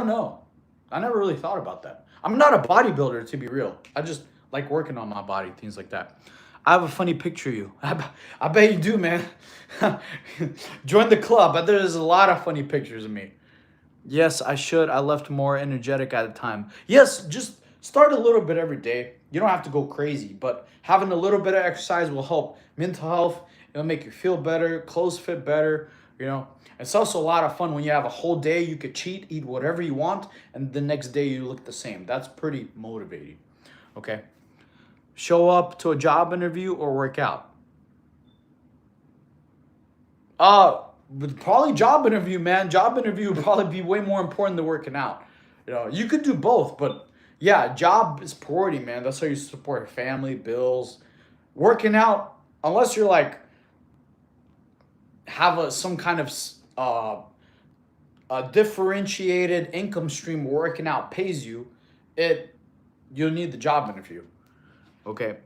never really thought about that. I'm not a bodybuilder, to be real. I just like working on my body, things like that. I have a funny picture of you. I bet you do, man. Join the club. I bet there's a lot of funny pictures of me. Yes, I should. I left more energetic at the time. Yes, just start a little bit every day. You don't have to go crazy, but having a little bit of exercise will help mental health. It'll make you feel better, clothes fit better, you know. It's also a lot of fun when you have a whole day, you could cheat, eat whatever you want, and the next day you look the same. That's pretty motivating. Okay. Show up to a job interview or work out. But probably job interview, man. Job interview would probably be way more important than working out. You know, you could do both, but yeah, job is priority, man. That's how you support your family, bills. Working out, unless you're like have some kind of a differentiated income stream where working out pays you, it you'll need the job interview. Okay.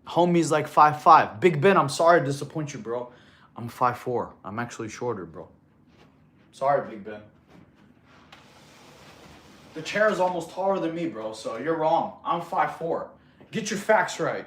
Homie's like 5'5". Big Ben, I'm sorry to disappoint you, bro. I'm 5'4". I'm actually shorter, bro. Sorry, Big Ben. The chair is almost taller than me, bro, so you're wrong. I'm 5'4". Get your facts right.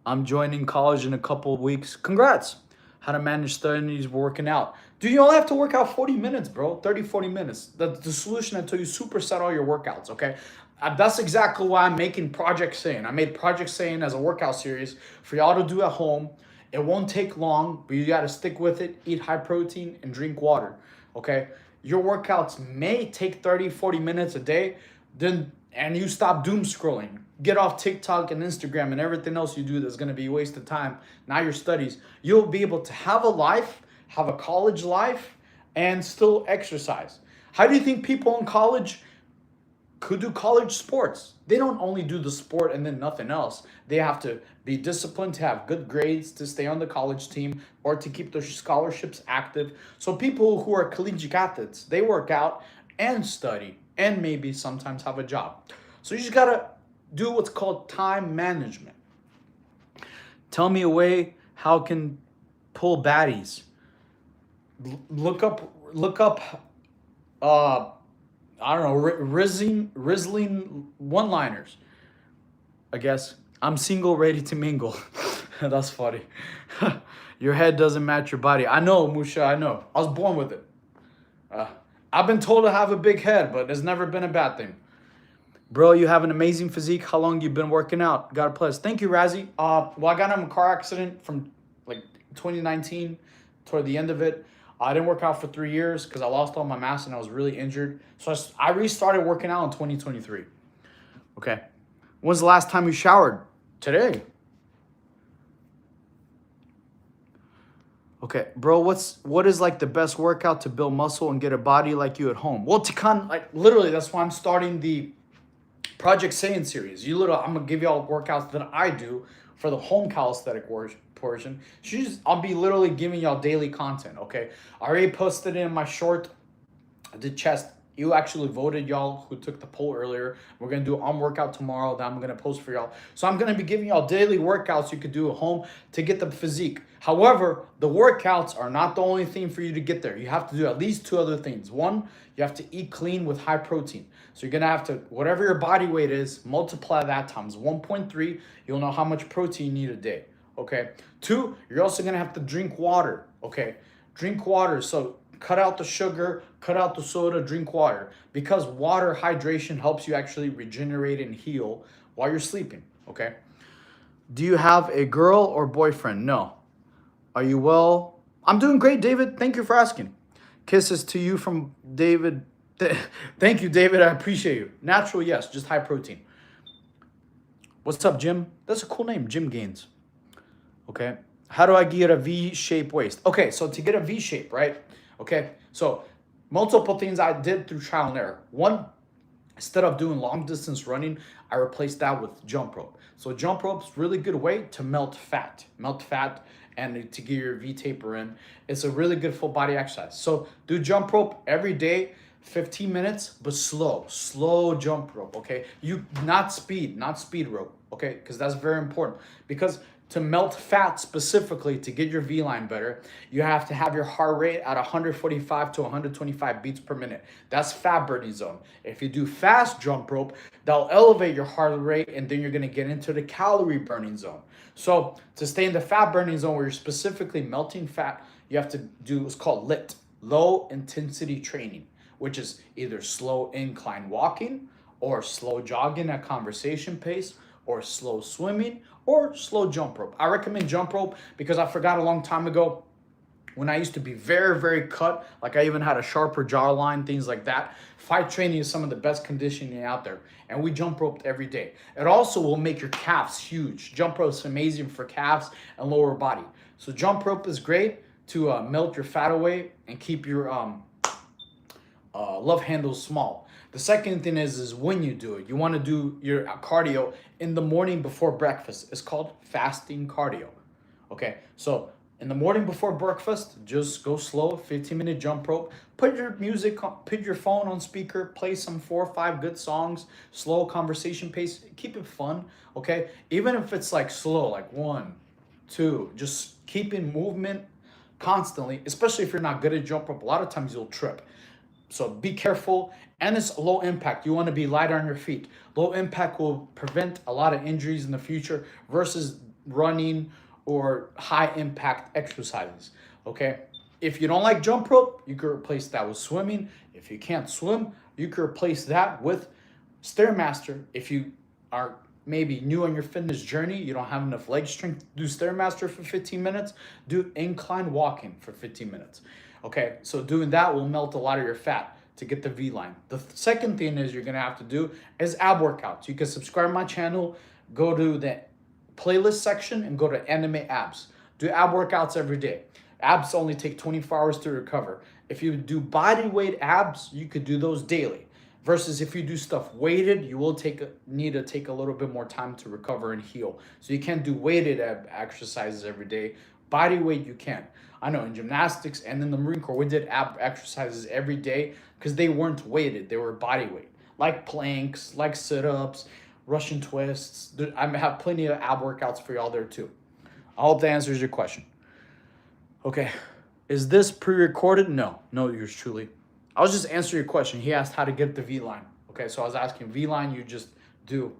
I'm joining college in a couple of weeks. Congrats. How to manage studies working out. Dude, you only have to work out 40 minutes, bro. 30, 40 minutes. That's the solution until you superset all your workouts, okay? That's exactly why I'm making Project Saiyan. I made Project Saiyan as a workout series for y'all to do at home. It won't take long, but you got to stick with it, eat high protein, and drink water, okay? Your workouts may take 30, 40 minutes a day, then and you stop doom scrolling. Get off TikTok and Instagram and everything else you do that's going to be a waste of time. Now your studies. You'll be able to have a life, have a college life, and still exercise. How do you think people in college could do college sports? They don't only do the sport and then nothing else. They have to be disciplined to have good grades, to stay on the college team, or to keep their scholarships active. So people who are collegiate athletes, they work out and study and maybe sometimes have a job. So you just gotta do what's called time management. Tell me a way how can pull baddies. Look up uh I don't know, Rizzling one-liners. I guess. I'm single, ready to mingle. That's funny. Your head doesn't match your body. I know, Musha, I know. I was born with it. Uh, I've been told to have a big head, but it's never been a bad thing. Bro, you have an amazing physique. How long you been working out? God bless. Thank you, Razzie. Well, I got in a car accident from like 2019 toward the end of it. I didn't work out for 3 years because I lost all my mass and I was really injured. So I restarted working out in 2023. Okay. When's the last time you showered? Today. Okay, bro, what is like the best workout to build muscle and get a body like you at home? Well, like literally, that's why I'm starting the Project Saiyan series. I'm gonna give y'all workouts that I do for the home calisthenic portion. I'll be literally giving y'all daily content. Okay, I already posted it in my short. I did chest. You actually voted, y'all who took the poll earlier. We're gonna do arm workout tomorrow that I'm gonna post for y'all. So I'm gonna be giving y'all daily workouts you could do at home to get the physique. However, the workouts are not the only thing for you to get there. You have to do at least 2 other things. One, you have to eat clean with high protein. So you're gonna have to, whatever your body weight is, multiply that times 1.3. You'll know how much protein you need a day. Okay. 2, you're also gonna have to drink water. Okay. Drink water. So cut out the sugar, cut out the soda, drink water. Because water hydration helps you actually regenerate and heal while you're sleeping, okay? Do you have a girl or boyfriend? No. Are you well? I'm doing great, David. Thank you for asking. Kisses to you from David. Thank you, David. I appreciate you. Natural, yes, just high protein. What's up, Jim? That's a cool name, Jim Gaines. Okay. How do I get a V-shaped waist? Okay, so to get a V shape, right? Okay, so multiple things I did through trial and error. One, instead of doing long distance running, I replaced that with jump rope. So jump rope's really good way to melt fat, and to get your V taper in. It's a really good full body exercise. So do jump rope every day, 15 minutes, but slow jump rope, okay? Not speed rope, okay? Because that's very important. Because to melt fat specifically to get your V line better, you have to have your heart rate at 145 to 125 beats per minute. That's fat burning zone. If you do fast jump rope, that'll elevate your heart rate and then you're gonna get into the calorie burning zone. So to stay in the fat burning zone where you're specifically melting fat, you have to do what's called LIT, low intensity training. which is either slow incline walking or slow jogging at conversation pace or slow swimming or slow jump rope. I recommend jump rope because I forgot a long time ago when I used to be very, very cut, like I even had a sharper jawline, things like that. Fight training is some of the best conditioning out there, and we jump roped every day. It also will make your calves huge. Jump rope is amazing for calves and lower body. So jump rope is great to melt your fat away and keep your love handles small. The second thing is when you do it, you want to do your cardio in the morning before breakfast. It's called fasting cardio. Okay, so in the morning before breakfast, just go slow, 15-minute jump rope. Put your music, put your phone on speaker, play some 4 or 5 good songs, slow conversation pace. Keep it fun, okay? Even if it's like slow, like 1, 2, just keeping movement constantly, especially if you're not good at jump rope. A lot of times you'll trip. So be careful, and it's low impact. You want to be light on your feet. Low impact will prevent a lot of injuries in the future versus running or high impact exercises, okay? If you don't like jump rope, you can replace that with swimming. If you can't swim, you can replace that with Stairmaster. If you are maybe new on your fitness journey, you don't have enough leg strength, do Stairmaster for 15 minutes, do incline walking for 15 minutes, okay? So doing that will melt a lot of your fat to get the V-line. The second thing is you're gonna have to do is ab workouts. You can subscribe to my channel, go to the playlist section and go to anime abs. Do ab workouts every day. Abs only take 24 hours to recover. If you do body weight abs, you could do those daily. Versus if you do stuff weighted, you will need to take a little bit more time to recover and heal. So you can't do weighted ab exercises every day. Body weight you can. I know in gymnastics and in the Marine Corps, we did ab exercises every day because they weren't weighted. They were body weight. Like planks, like sit-ups, Russian twists. I have plenty of ab workouts for y'all there too. I hope that answers your question. Okay, is this pre-recorded? No, yours truly. I was just answering your question. He asked how to get the V-line. Okay, so I was asking V-line, you just do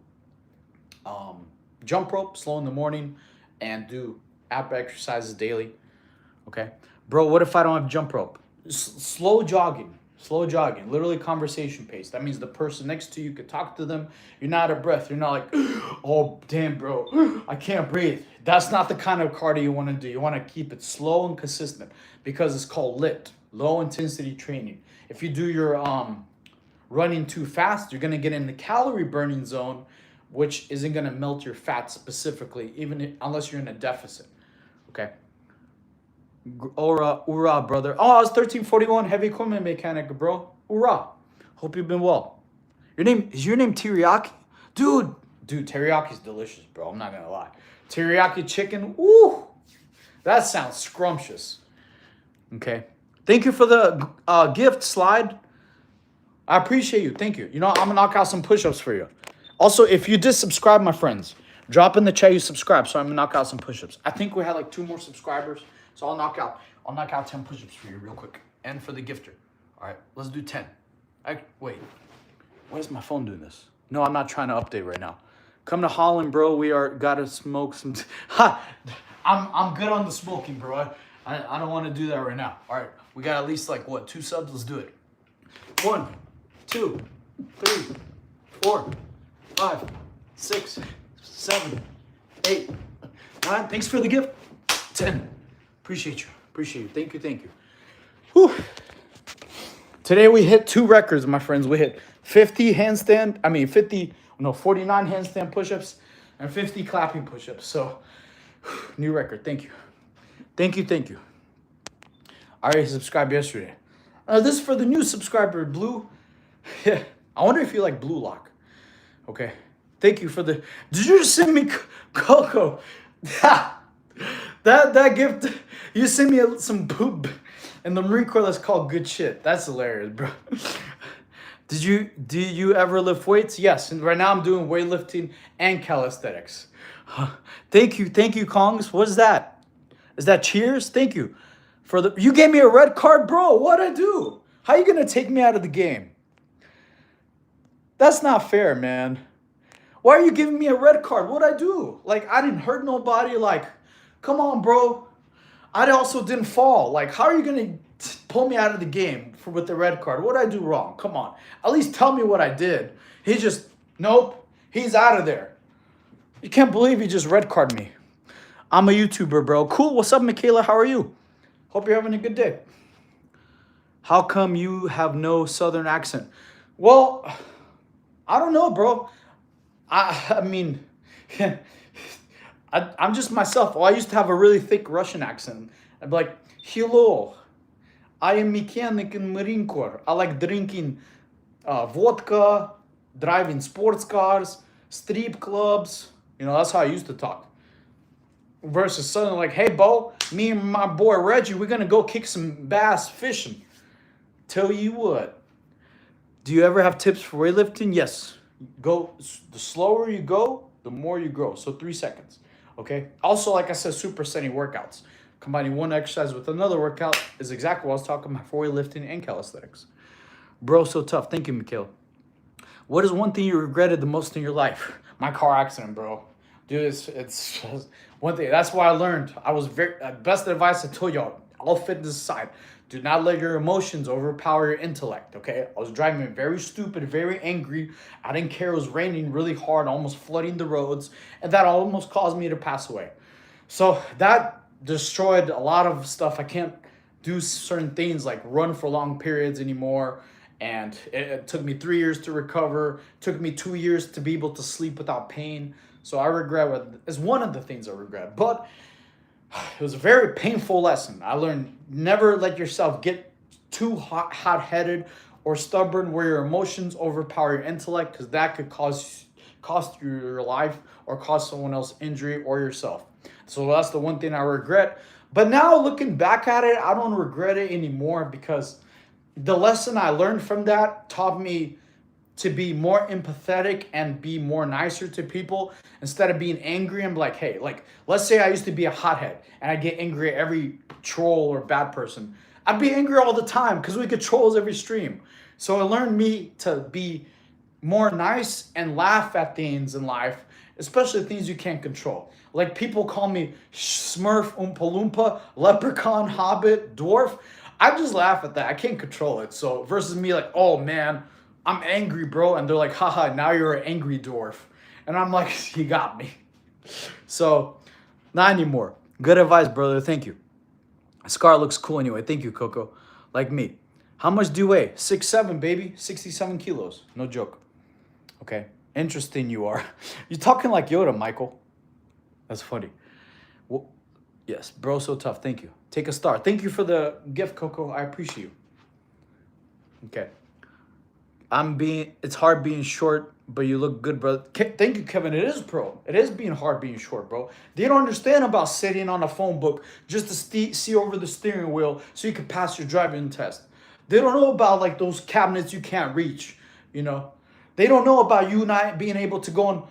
jump rope, slow in the morning, and do ab exercises daily. Okay, bro, what if I don't have jump rope? Slow jogging. Slow jogging, literally conversation pace. That means the person next to you could talk to them. You're not out of breath. You're not like, oh, damn, bro, I can't breathe. That's not the kind of cardio you want to do. You want to keep it slow and consistent because it's called LIT, low intensity training. If you do your running too fast, you're going to get in the calorie burning zone, which isn't going to melt your fat specifically, unless you're in a deficit, okay? Hoorah, brother. Oh, I was 1341 heavy equipment mechanic, bro. Hoorah. Hope you've been well. Is your name Teriyaki? Dude, teriyaki's delicious, bro. I'm not gonna lie. Teriyaki chicken, ooh, that sounds scrumptious. Okay. Thank you for the gift, Slide. I appreciate you. Thank you. You know, I'm gonna knock out some push-ups for you. Also, if you did subscribe, my friends, drop in the chat you subscribe, so I'm gonna knock out some push-ups. I think we had like 2 more subscribers. So I'll knock out 10 push-ups for you real quick. And for the gifter. All right, let's do 10. Wait, why is my phone doing this? No, I'm not trying to update right now. Come to Holland, bro. We gotta smoke some. I'm good on the smoking, bro. I don't want to do that right now. All right, we got at least like what, 2 subs? Let's do it. 1, 2, 3, 4, 5, 6, 7, 8, 9. Thanks for the gift. 10. Appreciate you. Thank you. Whew. Today we hit 2 records, my friends. We hit 49 handstand push-ups and 50 clapping push-ups. So, new record. Thank you. I already subscribed yesterday. This is for the new subscriber, Blue. Yeah, I wonder if you like Blue Lock. Okay. Thank you for the... Did you just send me Coco? That gift, you sent me some poop in the Marine Corps that's called good shit. That's hilarious, bro. Do you ever lift weights? Yes, and right now I'm doing weightlifting and calisthenics. Thank you, Kongs. What is that? Is that cheers? Thank you. You gave me a red card, bro. What'd I do? How you gonna take me out of the game? That's not fair, man. Why are you giving me a red card? What'd I do? Like, I didn't hurt nobody. Like, come on, bro. I also didn't fall. Like, how are you gonna pull me out of the game with the red card. What did I do wrong? Come on. At least tell me what I did. He just, nope, he's out of there. You can't believe he just red carded me. I'm a YouTuber, bro. Cool. What's up, Michaela? How are you? Hope you're having a good day. How come you have no Southern accent? Well, I don't know, bro. I mean, I'm just myself. Well, I used to have a really thick Russian accent. I'd be like, hello, I am mechanic in Marine Corps. I like drinking vodka, driving sports cars, strip clubs. You know, that's how I used to talk. Versus suddenly like, hey, Bo, me and my boy Reggie, we're going to go kick some bass fishing. Tell you what. Do you ever have tips for weightlifting? Yes. Go, the slower you go, the more you grow. So 3 seconds. Okay. Also, like I said, supersetting workouts. Combining one exercise with another workout is exactly what I was talking about for weightlifting and calisthenics. Bro, so tough. Thank you, Mikhail. What is one thing you regretted the most in your life? My car accident, bro. Dude, it's just one thing. That's why I learned. I was best advice I told y'all, all fitness aside. Do not let your emotions overpower your intellect, okay? I was driving very stupid, very angry. I didn't care. It was raining really hard, almost flooding the roads. And that almost caused me to pass away. So that destroyed a lot of stuff. I can't do certain things like run for long periods anymore. And it took me 3 years to recover. It took me 2 years to be able to sleep without pain. So I regret it's one of the things I regret. But it was a very painful lesson. I learned never let yourself get too hot-headed or stubborn where your emotions overpower your intellect, because that could cost you your life or cause someone else injury or yourself. So that's the one thing I regret. But now looking back at it, I don't regret it anymore, because the lesson I learned from that taught me to be more empathetic and be more nicer to people instead of being angry and be like, hey, like, let's say I used to be a hothead and I get angry at every troll or bad person. I'd be angry all the time because we get trolls every stream. So it learned me to be more nice and laugh at things in life, especially things you can't control. Like people call me Smurf, Oompa Loompa, Leprechaun, Hobbit, Dwarf. I just laugh at that. I can't control it. So versus me like, oh man, I'm angry, bro. And they're like, haha, now you're an angry dwarf. And I'm like, you got me. So, not anymore. Good advice, brother. Thank you. Scar looks cool anyway. Thank you, Coco. Like me. How much do you weigh? 6'7", baby. 67 kilos. No joke. Okay. Interesting you are. You're talking like Yoda, Michael. That's funny. Well, yes, bro, so tough. Thank you. Take a star. Thank you for the gift, Coco. I appreciate you. Okay. It's hard being short, but you look good, brother. Thank you, Kevin. It is, bro. It is being hard being short, bro. They don't understand about sitting on a phone book just to see over the steering wheel so you can pass your driving test. They don't know about like those cabinets you can't reach, you know. They don't know about you not being able to go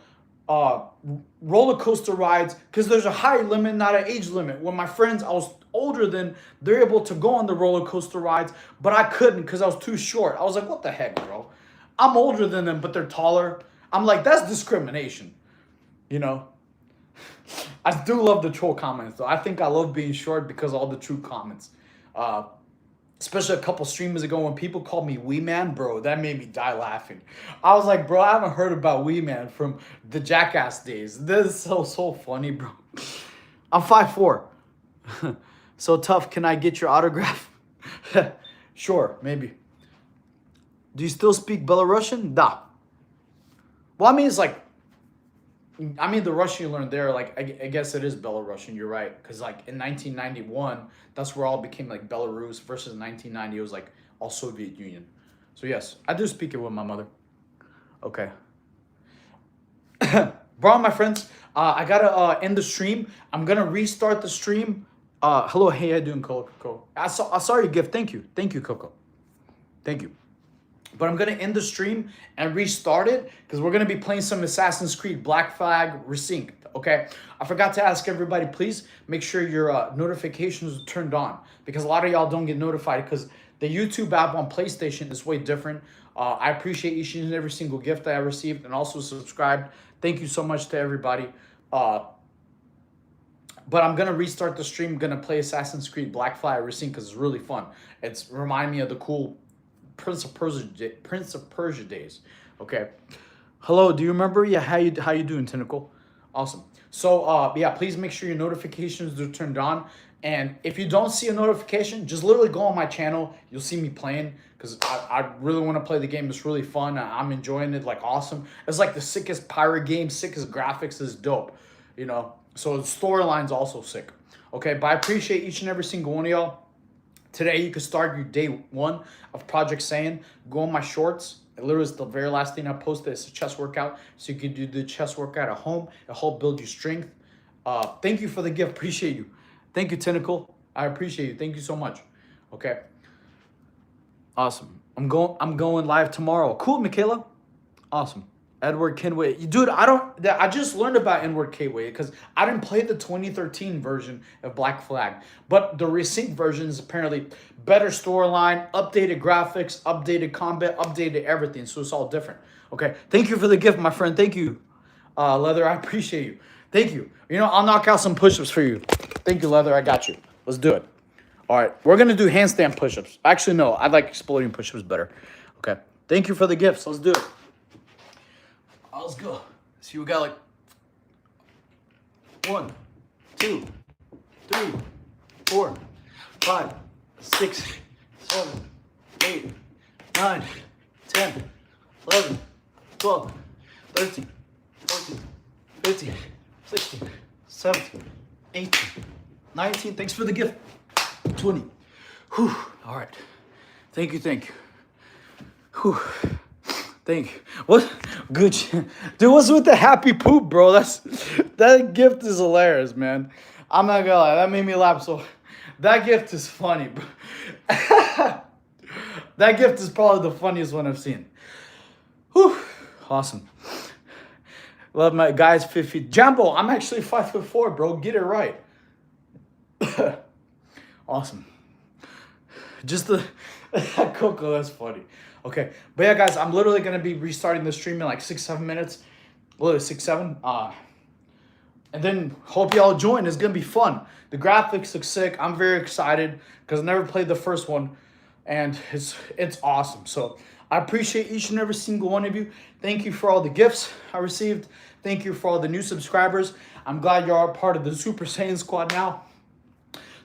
on roller coaster rides because there's a height limit, not an age limit. When my friends I was older than, they're able to go on the roller coaster rides, but I couldn't because I was too short. I was like, what the heck, bro? I'm older than them, but they're taller. I'm like, that's discrimination, you know? I do love the troll comments, though. I think I love being short because of all the true comments. Especially a couple streamers ago when people called me Wee Man, bro, that made me die laughing. I was like, bro, I haven't heard about Wee Man from the Jackass days. This is so funny, bro. I'm 5'4". So tough. Can I get your autograph? Sure, maybe. Do you still speak Belarusian? Da. Well, I mean, it's like, I mean, the Russian you learned there, like, I guess it is Belarusian. You're right. Because, like, in 1991, that's where all became, like, Belarus versus 1990. It was, like, all Soviet Union. So, yes, I do speak it with my mother. Okay. Bro, my friends, I got to end the stream. I'm going to restart the stream. Hello, hey, how you doing, Coco? I saw your gift. Thank you. Thank you, Coco. Thank you. But I'm going to end the stream and restart it because we're going to be playing some Assassin's Creed Black Flag Resynced, okay? I forgot to ask everybody, please make sure your notifications are turned on because a lot of y'all don't get notified because the YouTube app on PlayStation is way different. I appreciate each and every single gift that I received and also subscribed. Thank you so much to everybody. But I'm gonna restart the stream. Gonna play Assassin's Creed Black Flag Racine because it's really fun. It's remind me of the cool Prince of Persia days. Okay. Hello, do you remember? Yeah, how you doing, Tentacle? Awesome. So yeah, please make sure your notifications are turned on. And if you don't see a notification, just literally go on my channel. You'll see me playing because I really want to play the game. It's really fun. I'm enjoying it like awesome. It's like the sickest pirate game, sickest graphics is dope. You know, so the storyline's also sick. Okay, but I appreciate each and every single one of y'all. Today, you can start your day one of Project Saiyan. Go on my shorts. It literally is the very last thing I posted. It's a chest workout. So you can do the chest workout at home. It'll help build your strength. Thank you for the gift. Appreciate you. Thank you, Tentacle. I appreciate you. Thank you so much. Okay. Awesome. I'm going live tomorrow. Cool, Michaela. Awesome. Edward Kenway. Dude, I just learned about Edward Kenway because I didn't play the 2013 version of Black Flag. But the recent version is apparently better storyline, updated graphics, updated combat, updated everything. So it's all different. Okay. Thank you for the gift, my friend. Thank you. Leather, I appreciate you. Thank you. You know, I'll knock out some push-ups for you. Thank you, Leather. I got you. Let's do it. All right. We're going to do handstand push-ups. Actually, no. I like exploding push-ups better. Okay. Thank you for the gifts. Let's do it. Let's go. See, we got like 1, 2, 3, 4, 5, 6, 7, 8, 9, 10, 11, 12, 13, 14, 15, 16, 17, 18, 19. Thanks for the gift. 20. Whew. All right. Thank you. Whew. Thank you. What? Good. Dude, what's with the happy poop, bro? That gift is hilarious, man. I'm not gonna lie. That made me laugh. So that gift is funny, bro. That gift is probably the funniest one I've seen. Whew. Awesome. Love my guys 50. Jumbo, I'm actually 5'4", bro. Get it right. Awesome. Just the Coco, that's funny. Okay, but yeah, guys, I'm literally gonna be restarting the stream in like 6-7 minutes. Literally 6-7. And then hope y'all join. It's gonna be fun. The graphics look sick. I'm very excited because I never played the first one, and it's awesome. So I appreciate each and every single one of you. Thank you for all the gifts I received. Thank you for all the new subscribers. I'm glad you are part of the Super Saiyan Squad now.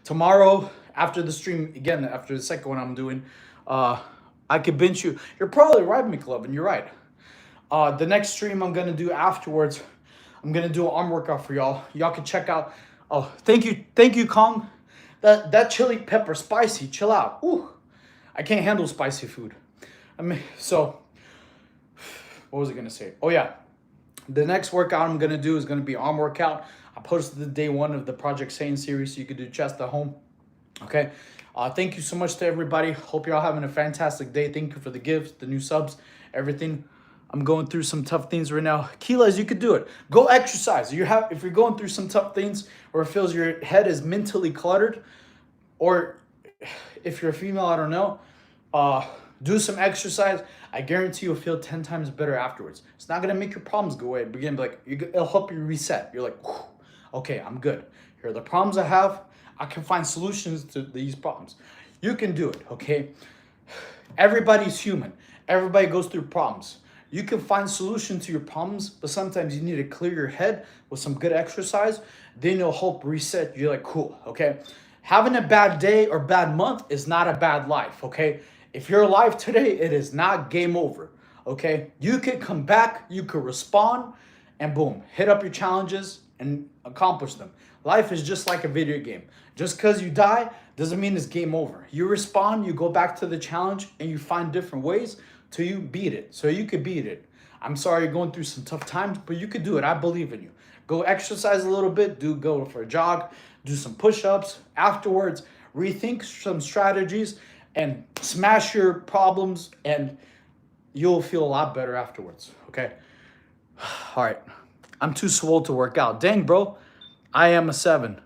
Tomorrow, after the stream, again, after the second one I'm doing, I could bench you. You're probably right, McLovin. You're right. The next stream I'm gonna do afterwards, I'm gonna do an arm workout for y'all. Y'all can check out. Oh, thank you, Kong. That chili pepper spicy. Chill out. Ooh, I can't handle spicy food. I mean, so what was I gonna say? Oh yeah, the next workout I'm gonna do is gonna be arm workout. I posted the day one of the Project Saiyan series, so you could do chest at home. Okay. Thank you so much to everybody. Hope you're all having a fantastic day. Thank you for the gifts, the new subs, everything. I'm going through some tough things right now. Keelas, you could do it. Go exercise. If you're going through some tough things or it feels your head is mentally cluttered, or if you're a female, I don't know, do some exercise. I guarantee you'll feel 10 times better afterwards. It's not going to make your problems go away. It'll help you reset. You're like, okay, I'm good. Here are the problems I have. I can find solutions to these problems. You can do it, okay? Everybody's human. Everybody goes through problems. You can find solutions to your problems, but sometimes you need to clear your head with some good exercise. Then it'll help reset. You're like, cool, okay? Having a bad day or bad month is not a bad life, okay? If you're alive today, it is not game over, okay? You can come back, you can respond, and boom, hit up your challenges and accomplish them. Life is just like a video game. Just because you die doesn't mean it's game over. You respond, you go back to the challenge, and you find different ways till you beat it. So you could beat it. I'm sorry you're going through some tough times, but you could do it. I believe in you. Go exercise a little bit. Go for a jog. Do some push-ups. Afterwards, rethink some strategies and smash your problems, and you'll feel a lot better afterwards, okay? All right. I'm too swole to work out. Dang, bro. I am a 7.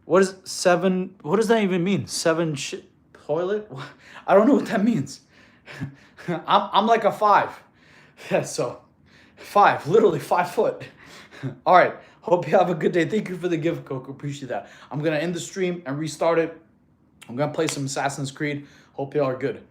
What is 7? What does that even mean? 7 shit toilet? I don't know what that means. I'm like a 5. Yeah, so 5, literally 5 foot. All right. Hope you have a good day. Thank you for the gift, Coco. Appreciate that. I'm gonna end the stream and restart it. I'm gonna play some Assassin's Creed. Hope y'all are good.